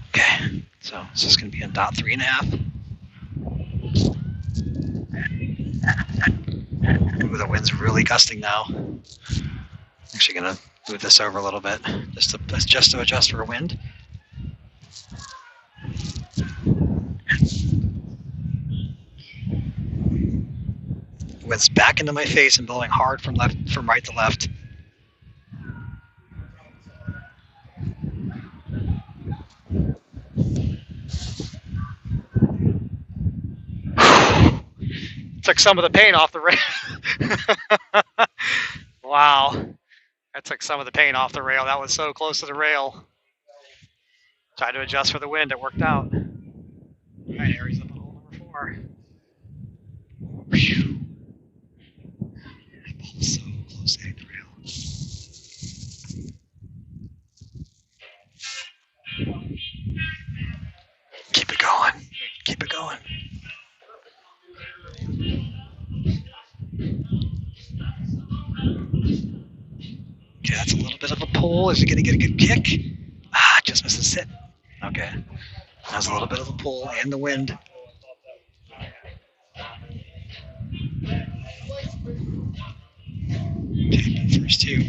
Okay, so it's just going to be in dot 3.5. Ooh, the wind's really gusting now. Actually going to move this over a little bit just to adjust for wind. Wind's back into my face and blowing hard from right to left. Took some of the pain off the rail. Wow. That took some of the pain off the rail. That was so close to the rail. Tried to adjust for the wind. It worked out. All right, Harry's up on hole number 4. Whew. That ball was so close to hitting the rail. Keep it going. Okay, that's a little bit of a pull. Is he going to get a good kick? Ah, just misses sit. Okay. That's a little bit of a pull and the wind. Okay, first two.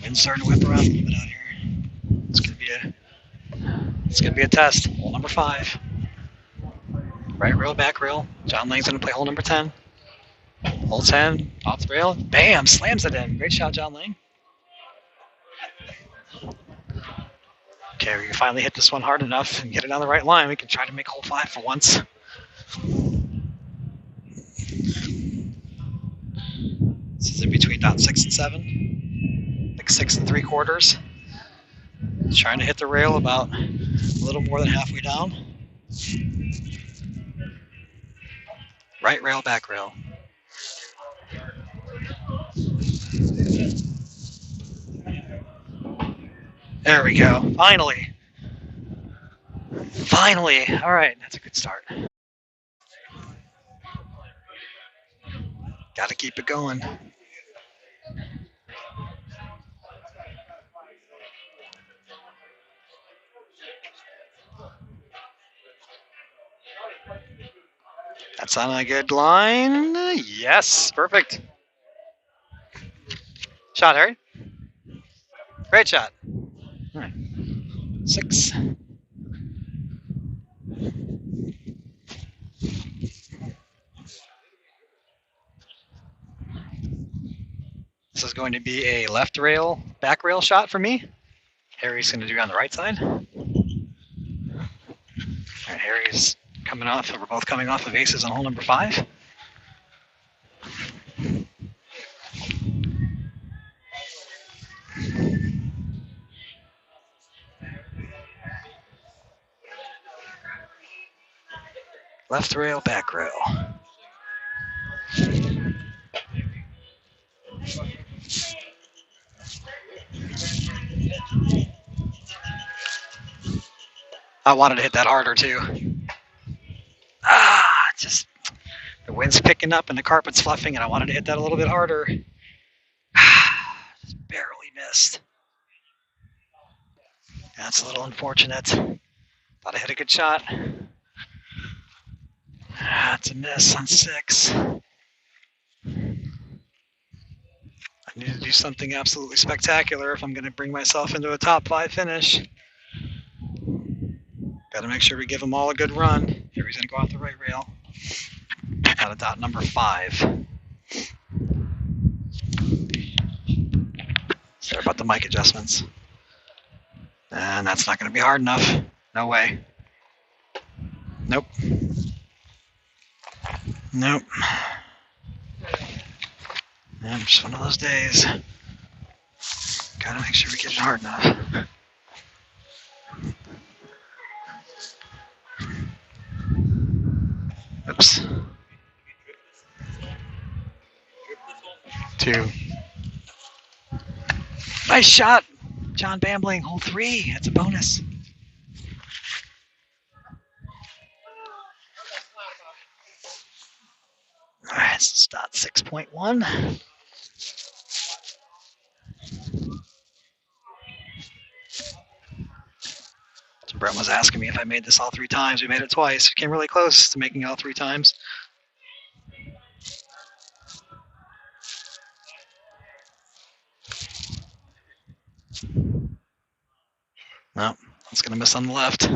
Wind's starting to whip around a little bit out here. It's gonna be a test. Hole number 5. Right rail, back rail. John Lane's gonna play hole number 10. Hole 10, off the rail. Bam! Slams it in. Great shot, John Lane. Okay, we can finally hit this one hard enough and get it on the right line. We can try to make hole 5 for once. This is in between dot 6 and 7. Like 6 3/4. Trying to hit the rail about a little more than halfway down. Right rail, back rail. There we go. Finally. Finally. All right, that's a good start. Got to keep it going. That's on a good line. Yes, perfect. Shot, Harry. Great shot. All right. 6. This is going to be a left rail, back rail shot for me. Harry's going to do it on the right side. All right, Harry's coming off. We're both coming off of aces on hole number 5. Left rail, back rail. I wanted to hit that harder too. Just the wind's picking up and the carpet's fluffing, and I wanted to hit that a little bit harder. Just barely missed. That's a little unfortunate. Thought I hit a good shot. That's a miss on 6. I need to do something absolutely spectacular if I'm going to bring myself into a top 5 finish. Got to make sure we give them all a good run. Here he's going to go off the right rail. Out of dot number 5. Sorry about the mic adjustments. And that's not going to be hard enough. No way. Nope. Nope. Yeah, just one of those days. Gotta make sure we get it hard enough. Oops. 2. Nice shot, John Bambling. Hole 3. That's a bonus. All right, so it's dot 6.1. So Brent was asking me if I made this all 3 times. We made it twice. Came really close to making it all 3 times. No, it's going to miss on the left.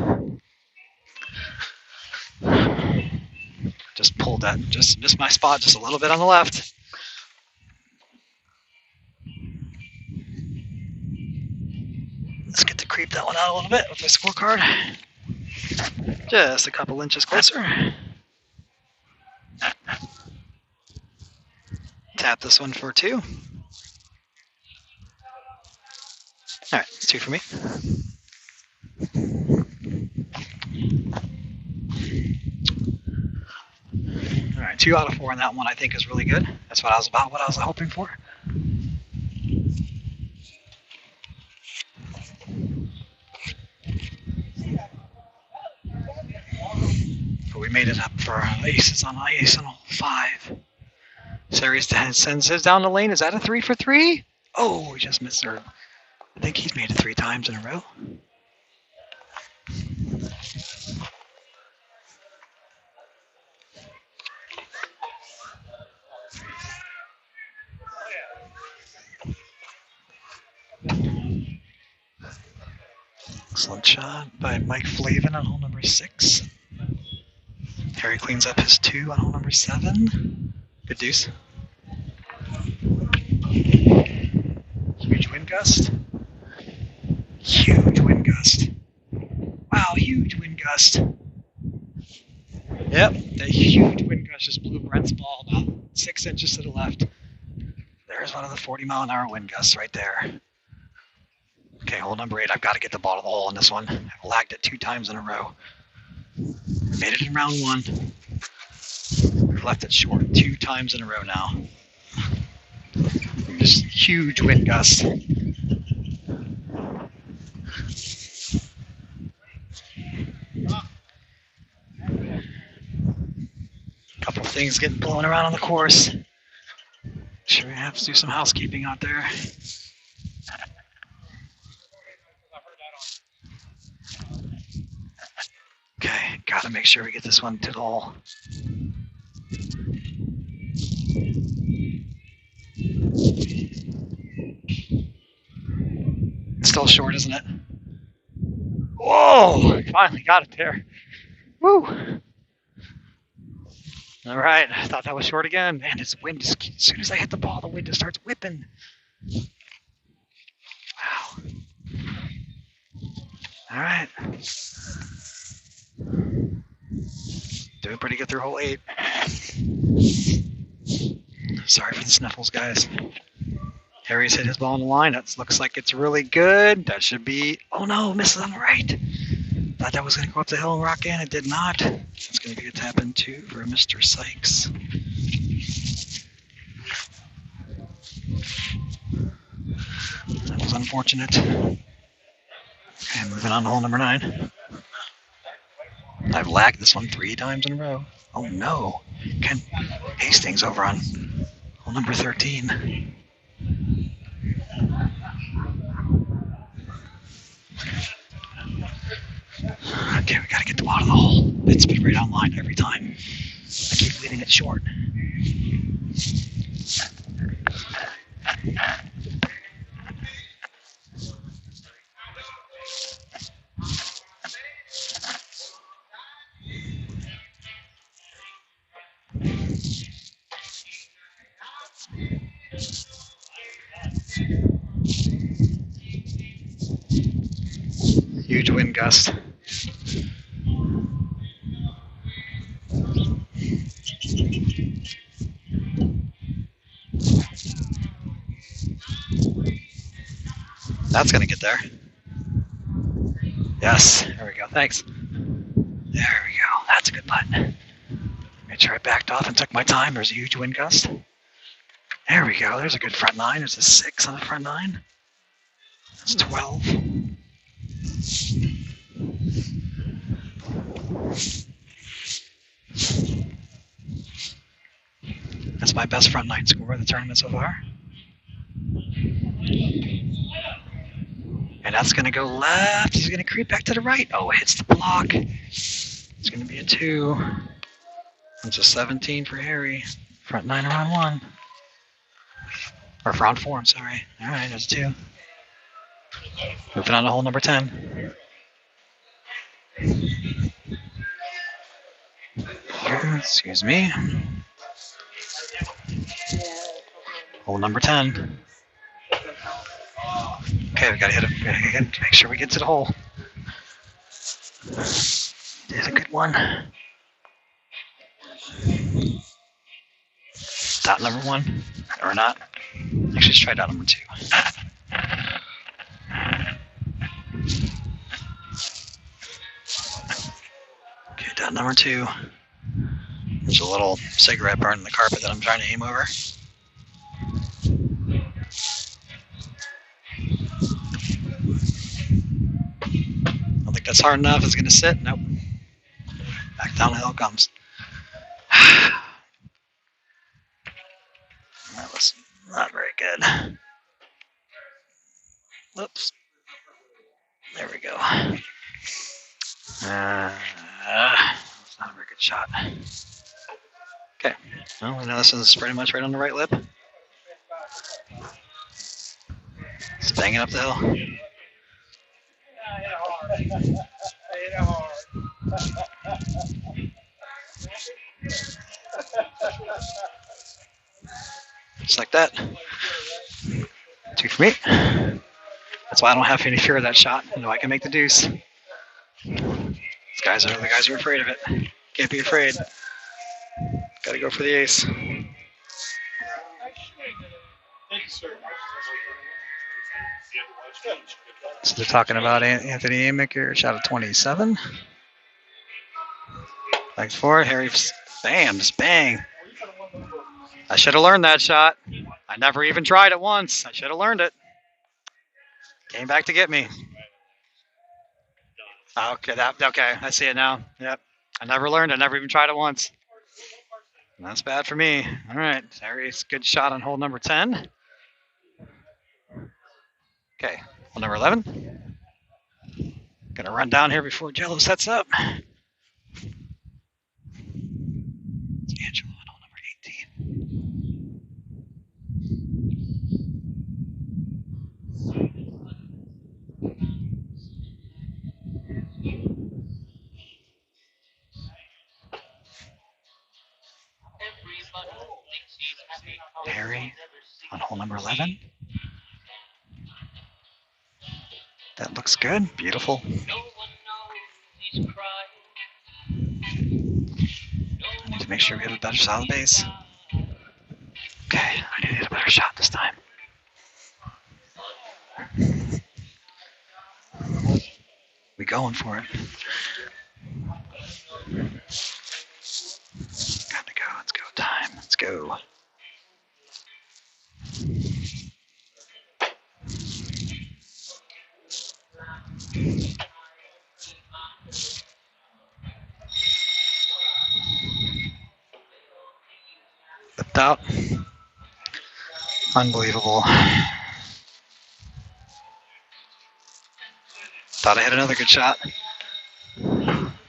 Just pulled that, just missed my spot just a little bit on the left. Let's get to creep that one out a little bit with my scorecard. Just a couple inches closer. Tap this one for 2. All right, it's 2 for me. All right, 2 out of 4 on that one I think is really good. That's what I was hoping for. we made it up for aces on ice on hole 5. Series sends his down the lane. Is that a 3 for 3? Oh, we just missed her. I think he's made it 3 times in a row. Excellent shot by Mike Flavin on hole number 6. Harry cleans up his 2 on hole number 7. Good deuce. Huge wind gust. Huge wind gust. Wow, huge wind gust. Yep, the huge wind gust just blew Brent's ball about 6 inches to the left. There's one of the 40-mile-an-hour wind gusts right there. Okay, hole number 8. I've got to get the ball to the hole in this one. I've lagged it 2 times in a row. Made it in round 1. Left it short 2 times in a row now. Just huge wind gust. Couple things getting blown around on the course. Sure, we have to do some housekeeping out there. Okay, gotta make sure we get this one to the hole. It's still short, isn't it? Whoa! Finally got it there. Woo! All right, I thought that was short again. Man, this wind, as soon as I hit the ball, the wind just starts whipping. Wow. All right. Doing pretty good through hole 8. Sorry for the sniffles, guys. Harry's hit his ball on the line. That looks like it's really good. That should be... Oh no, misses on the right. Thought that was going to go up the hill and rock in. It did not. It's going to be a tap in 2 for Mr. Sykes. That was unfortunate. Okay, moving on to hole number 9. I've lagged this one 3 times in a row. Oh no. Ken Hastings over on hole number 13. Okay, we gotta get the ball to the hole. It's been right on line every time. I keep leaving it short. Huge wind gust. That's gonna get there. Yes, there we go. Thanks. There we go. That's a good putt. Made sure I backed off and took my time. There's a huge wind gust. There we go. There's a good front 9. There's a 6 on the front 9. That's 12. That's my best front 9 score of the tournament so far. And that's going to go left. He's going to creep back to the right. Oh, it hits the block. It's going to be a 2. It's a 17 for Harry. Front 9 around 1. Or for round 4, I'm sorry. All right, there's 2. Moving on to hole number 10. Excuse me. Hole number 10. Okay, we gotta hit it. Make sure we get to the hole. There's a good one. Dot number 1, or not. Actually, let's try dot number 2. Okay, dot number 2. There's a little cigarette burn in the carpet that I'm trying to aim over. I don't think that's hard enough. It's going to sit. Nope. Back down the hill comes. That was not very good. Oops. There we go. It's not a very good shot. Okay. Well, we know this is pretty much right on the right lip. It's banging up the hill. I hit hard. I hit hard. Just like that. 2 for me. That's why I don't have any fear of that shot. I know I can make the deuce. The guys are afraid of it. Can't be afraid. Got to go for the ace. Thank you, sir. So they're talking about Anthony Amaker, shot of 27. Thanks for it, Harry. Bam, just bang. I should have learned that shot. I never even tried it once. I should have learned it. Came back to get me. Okay, okay, I see it now. Yep. I never learned it. Never even tried it once. That's bad for me. All right, Harry's good shot on hole number 10. Okay, hole number 11. Gonna run down here before Jello sets up. It's Angelo on hole number 18. Harry on hole number 11. That looks good. Beautiful. I need to make sure we have a better solid base. Okay, I need to get a better shot this time. We going for it. Gotta go. Let's go. Time. Let's go. Flipped out. Unbelievable. Thought I had another good shot.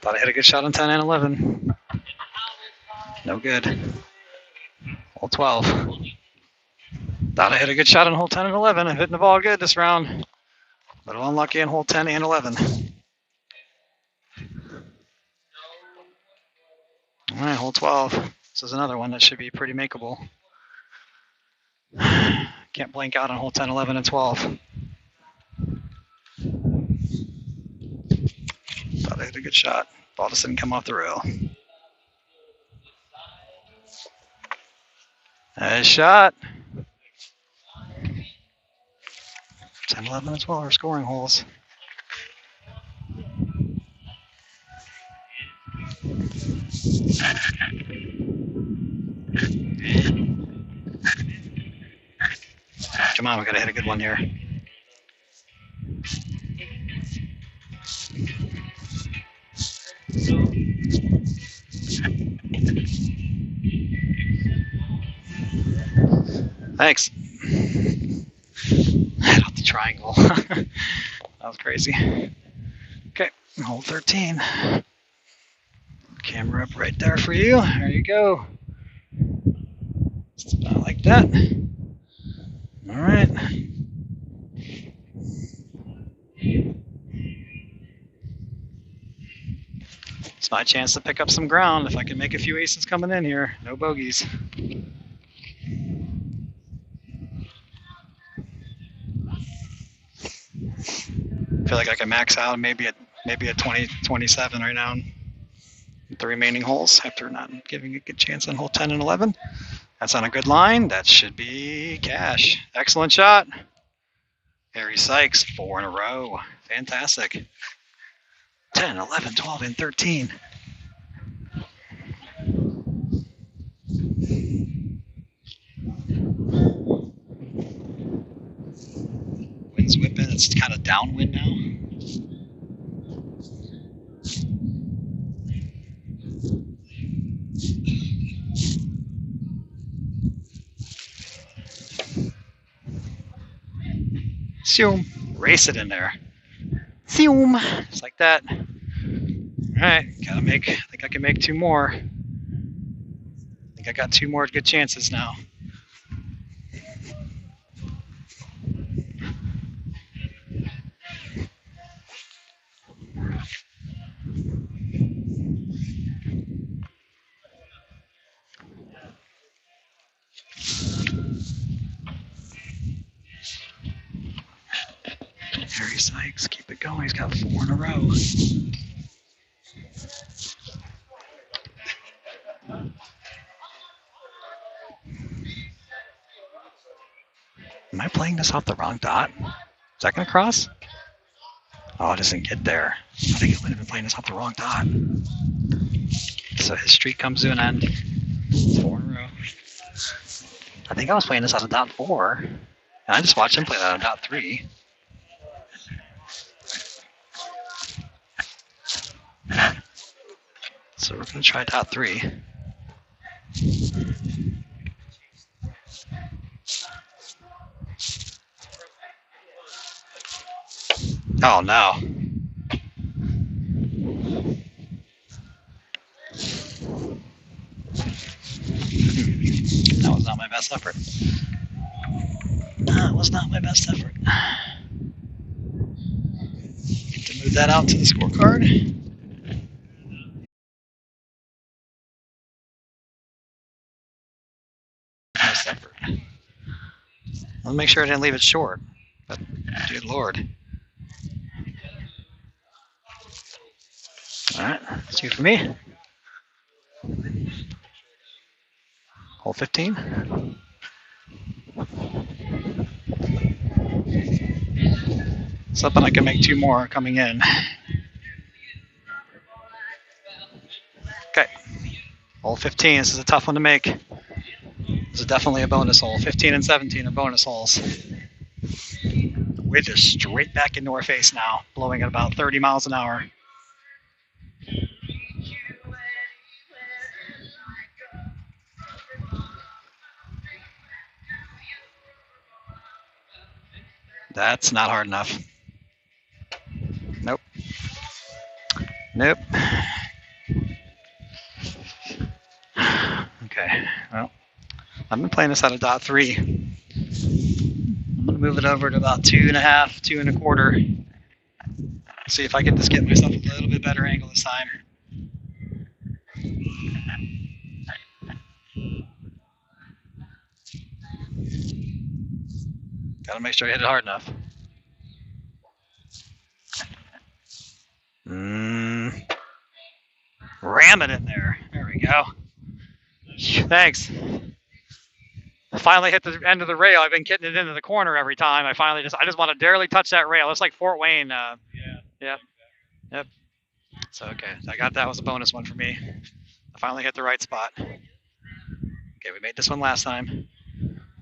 Thought I had a good shot on 10 and 11. No good. Hole 12. Thought I had a good shot on hole 10 and 11. I'm hitting the ball good this round. A little unlucky on hole 10 and 11. All right, hole 12. This is another one that should be pretty makeable. Can't blank out on hole 10, 11, and 12. Thought I had a good shot. Ball just didn't come off the rail. Nice shot. 10, 11, and 12 are scoring holes. Come on, we gotta hit a good one here. Thanks. Hit off the triangle. That was crazy. Okay, hole 13. Camera up right there for you. There you go. Just about like that. All right. It's my chance to pick up some ground if I can make a few aces coming in here. No bogeys. I feel like I can max out maybe at 20, 27 right now. The remaining holes after not giving a good chance on hole 10 and 11. That's on a good line. That should be cash. Excellent shot. Harry Sykes, 4 in a row. Fantastic. 10, 11, 12, and 13. Wind's whipping. It's kind of downwind now. Zoom. Race it in there. Zoom. Just like that. All right, gotta make. I think I can make 2 more. I think I got 2 more good chances now. Harry Sykes, keep it going. He's got 4 in a row. Am I playing this off the wrong dot? Is that going to cross? Oh, it doesn't get there. I think I might have been playing this off the wrong dot. So his streak comes to an end. 4 in a row. I think I was playing this out of dot 4. And I just watched him play that out of dot 3. So we're going to try dot 3. Oh no. That was not my best effort. That was not my best effort. Get to move that out to the scorecard. Nice effort. I'll make sure I didn't leave it short. But good lord. Alright, 2 for me. Hole 15. Something I can make 2 more coming in. Okay. Hole 15. This is a tough one to make. This is definitely a bonus hole. 15 and 17 are bonus holes. Wind is straight back into our face now, blowing at about 30 miles an hour. That's not hard enough. Nope. Nope. Okay, well, I've been playing this out of dot 3. I'm going to move it over to about 2.5, 2 1/4. See if I can just get myself a little bit better angle this time. Gotta make sure I hit it hard enough. Ram it in there. There we go. Thanks. I finally hit the end of the rail. I've been getting it into the corner every time. I just want to barely touch that rail. It's like Fort Wayne. Yep. So okay, I got that. Was a bonus one for me. I finally hit the right spot. Okay, we made this one last time.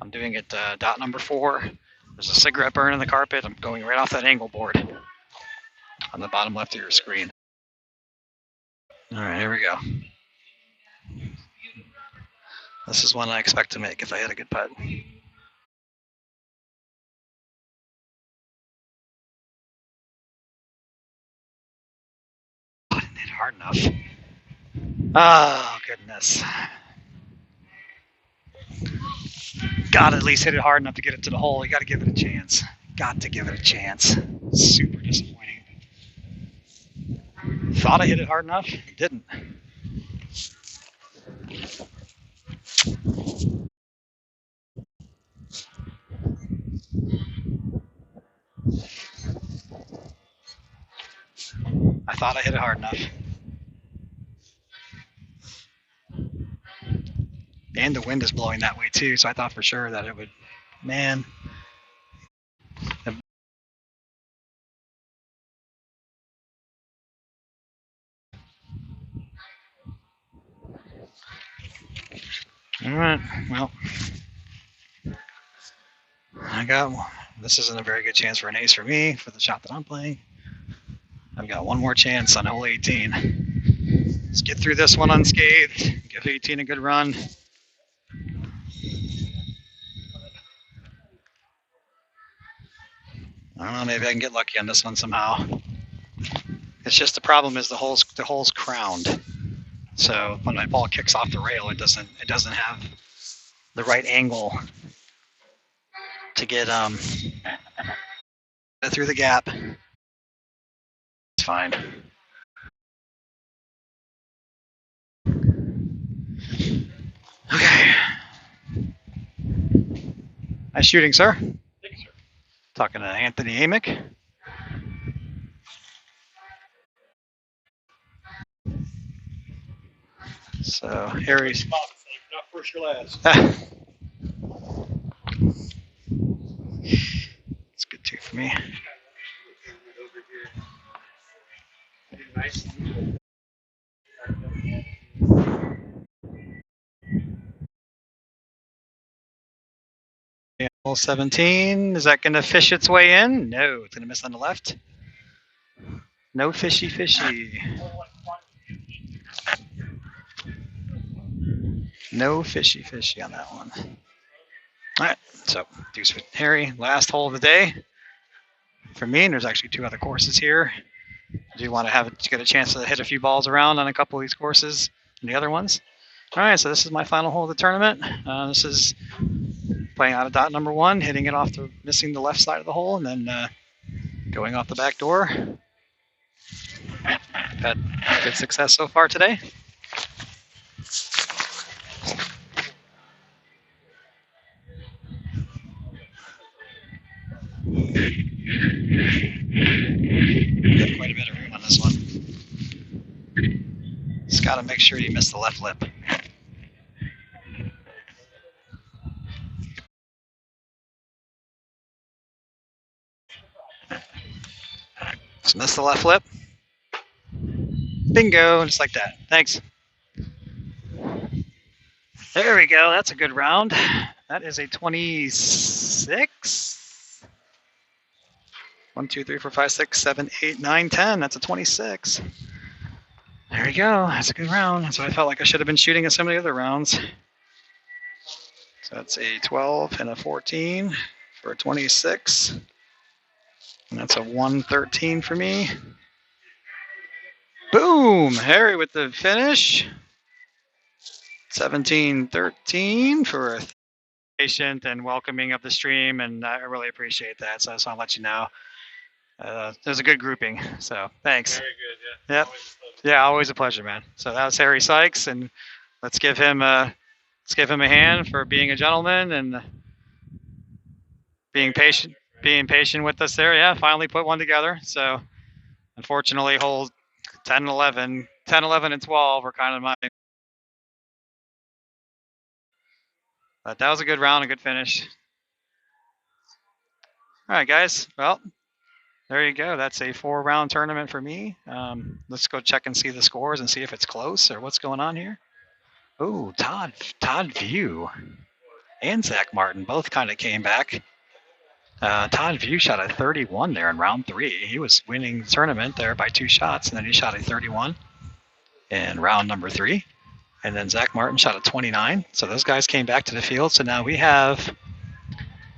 I'm doing it dot number 4. There's a cigarette burn in the carpet. I'm going right off that angle board on the bottom left of your screen. All right, here we go. This is one I expect to make if I hit a good putt. I didn't hit hard enough. Oh, goodness. Gotta at least hit it hard enough to get it to the hole. You gotta give it a chance. Got to give it a chance. Super disappointing. Thought I hit it hard enough. Didn't. I thought I hit it hard enough. And the wind is blowing that way too, so I thought for sure that it would, man. All right, well, this isn't a very good chance for an ace for me for the shot that I'm playing. I've got one more chance on hole 18. Let's get through this one unscathed. Give 18 a good run. I don't know, maybe I can get lucky on this one somehow. It's just the problem is the hole's crowned. So when my ball kicks off the rail, it doesn't have the right angle to get through the gap. It's fine. Okay. Nice shooting, sir. Thank you, sir. Talking to Anthony Amick. So Harry's. Not first or last. It's good too for me. Nice. Hole 17. Is that going to fish its way in? No, it's going to miss on the left. No fishy fishy. No fishy fishy on that one. All right, so deuce for Harry. Last hole of the day for me. And there's actually 2 other courses here. I do want to get a chance to hit a few balls around on a couple of these courses and the other ones. All right, so this is my final hole of the tournament. This is playing out of dot number 1, hitting it off missing the left side of the hole, and then going off the back door. Had good success so far today. Got quite a bit of room on this one. Just got to make sure you miss the left lip. Just miss the left lip. Bingo, just like that. Thanks. There we go. That's a good round. That is a 26. 1, 2, 3, 4, 5, 6, 7, 8, 9, 10. That's a 26. There we go. That's a good round. That's what I felt like I should have been shooting in some of the other rounds. So that's a 12 and a 14 for a 26. And that's a 113 for me. Boom! Harry with the finish. 17-13 for a patient and welcoming of the stream, and I really appreciate that. So I just want to let you know. There's a good grouping, so thanks. Very good, yeah. Yep. Yeah, always a pleasure, man. So that was Harry Sykes, and let's give him a hand for being a gentleman and being patient with us there. Yeah, finally put one together. So unfortunately, holes 10, 11, and 12 were kind of my. But that was a good round, a good finish. All right, guys. Well, there you go. That's a 4-round tournament for me. Let's go check and see the scores and see if it's close or what's going on here. Oh, Todd View and Zach Martin both kind of came back. Todd View shot a 31 there in round 3. He was winning the tournament there by 2 shots, and then he shot a 31 in round number 3. And then Zach Martin shot a 29. So those guys came back to the field. So now we have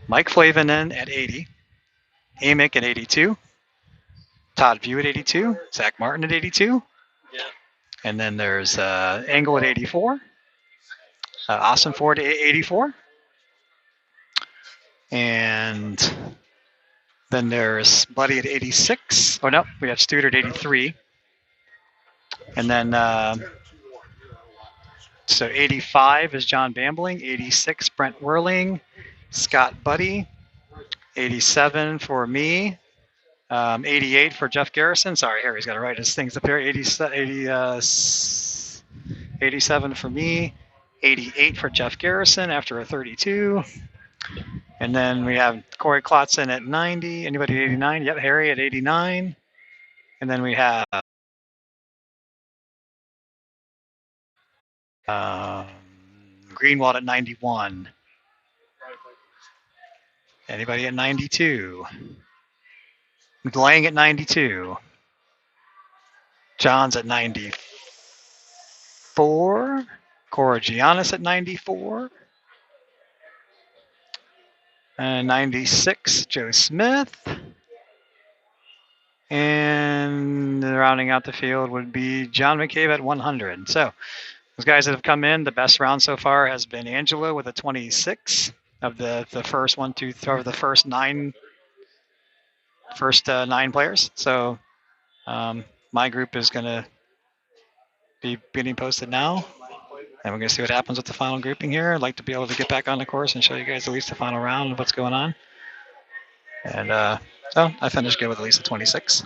Mike Flavinen at 80, Amick at 82, Todd View at 82, Zach Martin at 82. Yeah. And then there's Engel at 84, Austin Ford at 84. And then there's Buddy at 86. Oh, no, we have Studer at 83. And then, so 85 is John Bambling, 86 Brent Whirling, Scott Buddy, 87 for me, 88 for Jeff Garrison. Sorry, Harry's got to write his things up here. 87 for me, 88 for Jeff Garrison after a 32. And then we have Corey Klotzen at 90. Anybody at 89? Yep, Harry at 89. And then we have Greenwald at 91. Anybody at 92? Lang at 92. John's at 94. Cora Giannis at 94. And 96, Joe Smith. And rounding out the field would be John McCabe at 100. So those guys that have come in, the best round so far has been Angela with a 26 of the first one, two, or the first nine players. So my group is going to be getting posted now. And we're going to see what happens with the final grouping here. I'd like to be able to get back on the course and show you guys at least the final round of what's going on. And so I finished good with at least a 26.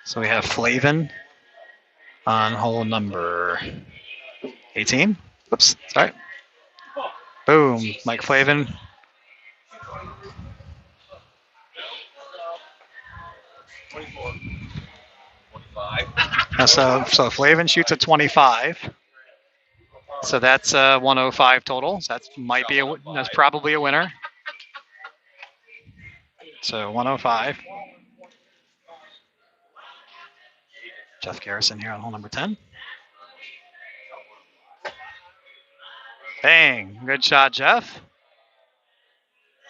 So we have Flavin on hole number 18. Oops, sorry. Boom, Mike Flavin. So Flavin shoots a 25. So that's 105 total. So that's probably a winner. So 105. Jeff Garrison here on hole number 10. Bang, good shot, Jeff.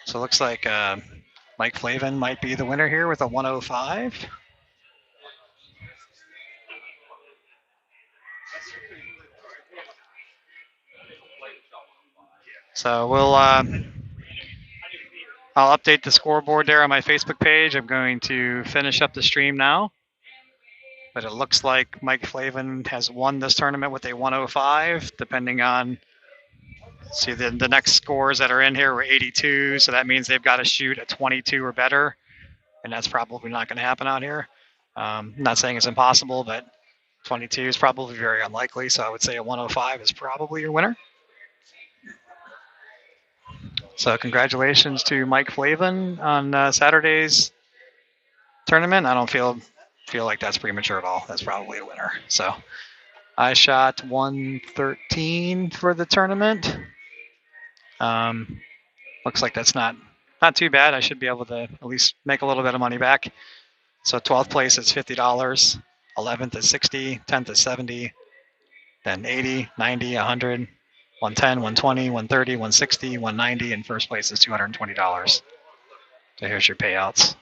So it looks like Mike Flavin might be the winner here with a 105. So I'll update the scoreboard there on my Facebook page. I'm going to finish up the stream now. But it looks like Mike Flavin has won this tournament with a 105, depending on, see, the next scores that are in here were 82, so that means they've got to shoot a 22 or better, and that's probably not going to happen out here. I'm not saying it's impossible, but 22 is probably very unlikely, so I would say a 105 is probably your winner. So congratulations to Mike Flavin on Saturday's tournament. I don't feel like that's premature at all. That's probably a winner. So I shot 113 for the tournament. Looks like that's not too bad. I should be able to at least make a little bit of money back. So 12th place is $50, 11th is $60, 10th is $70, then $80, $90, $100, $110, $120, $130, $160, $190, and first place is $220. So here's your payouts.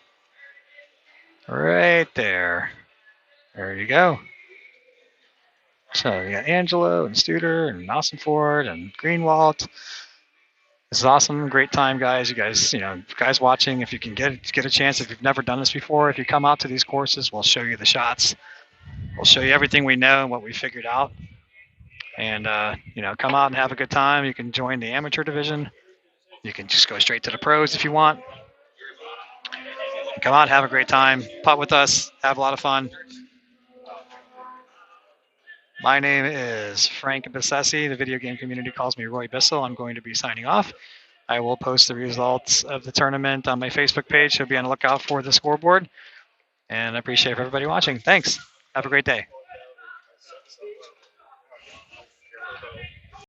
Right there. There you go. So you got Angelo and Studer and Nelson Ford and Greenwald. This is awesome. Great time, guys. You guys watching, if you can get a chance, if you've never done this before, if you come out to these courses, we'll show you the shots. We'll show you everything we know and what we figured out. And, come out and have a good time. You can join the amateur division. You can just go straight to the pros if you want. Come out, have a great time. Putt with us. Have a lot of fun. My name is Frank Bissessi. The video game community calls me Roy Bissell. I'm going to be signing off. I will post the results of the tournament on my Facebook page, so be on the lookout for the scoreboard. And I appreciate everybody watching. Thanks. Have a great day.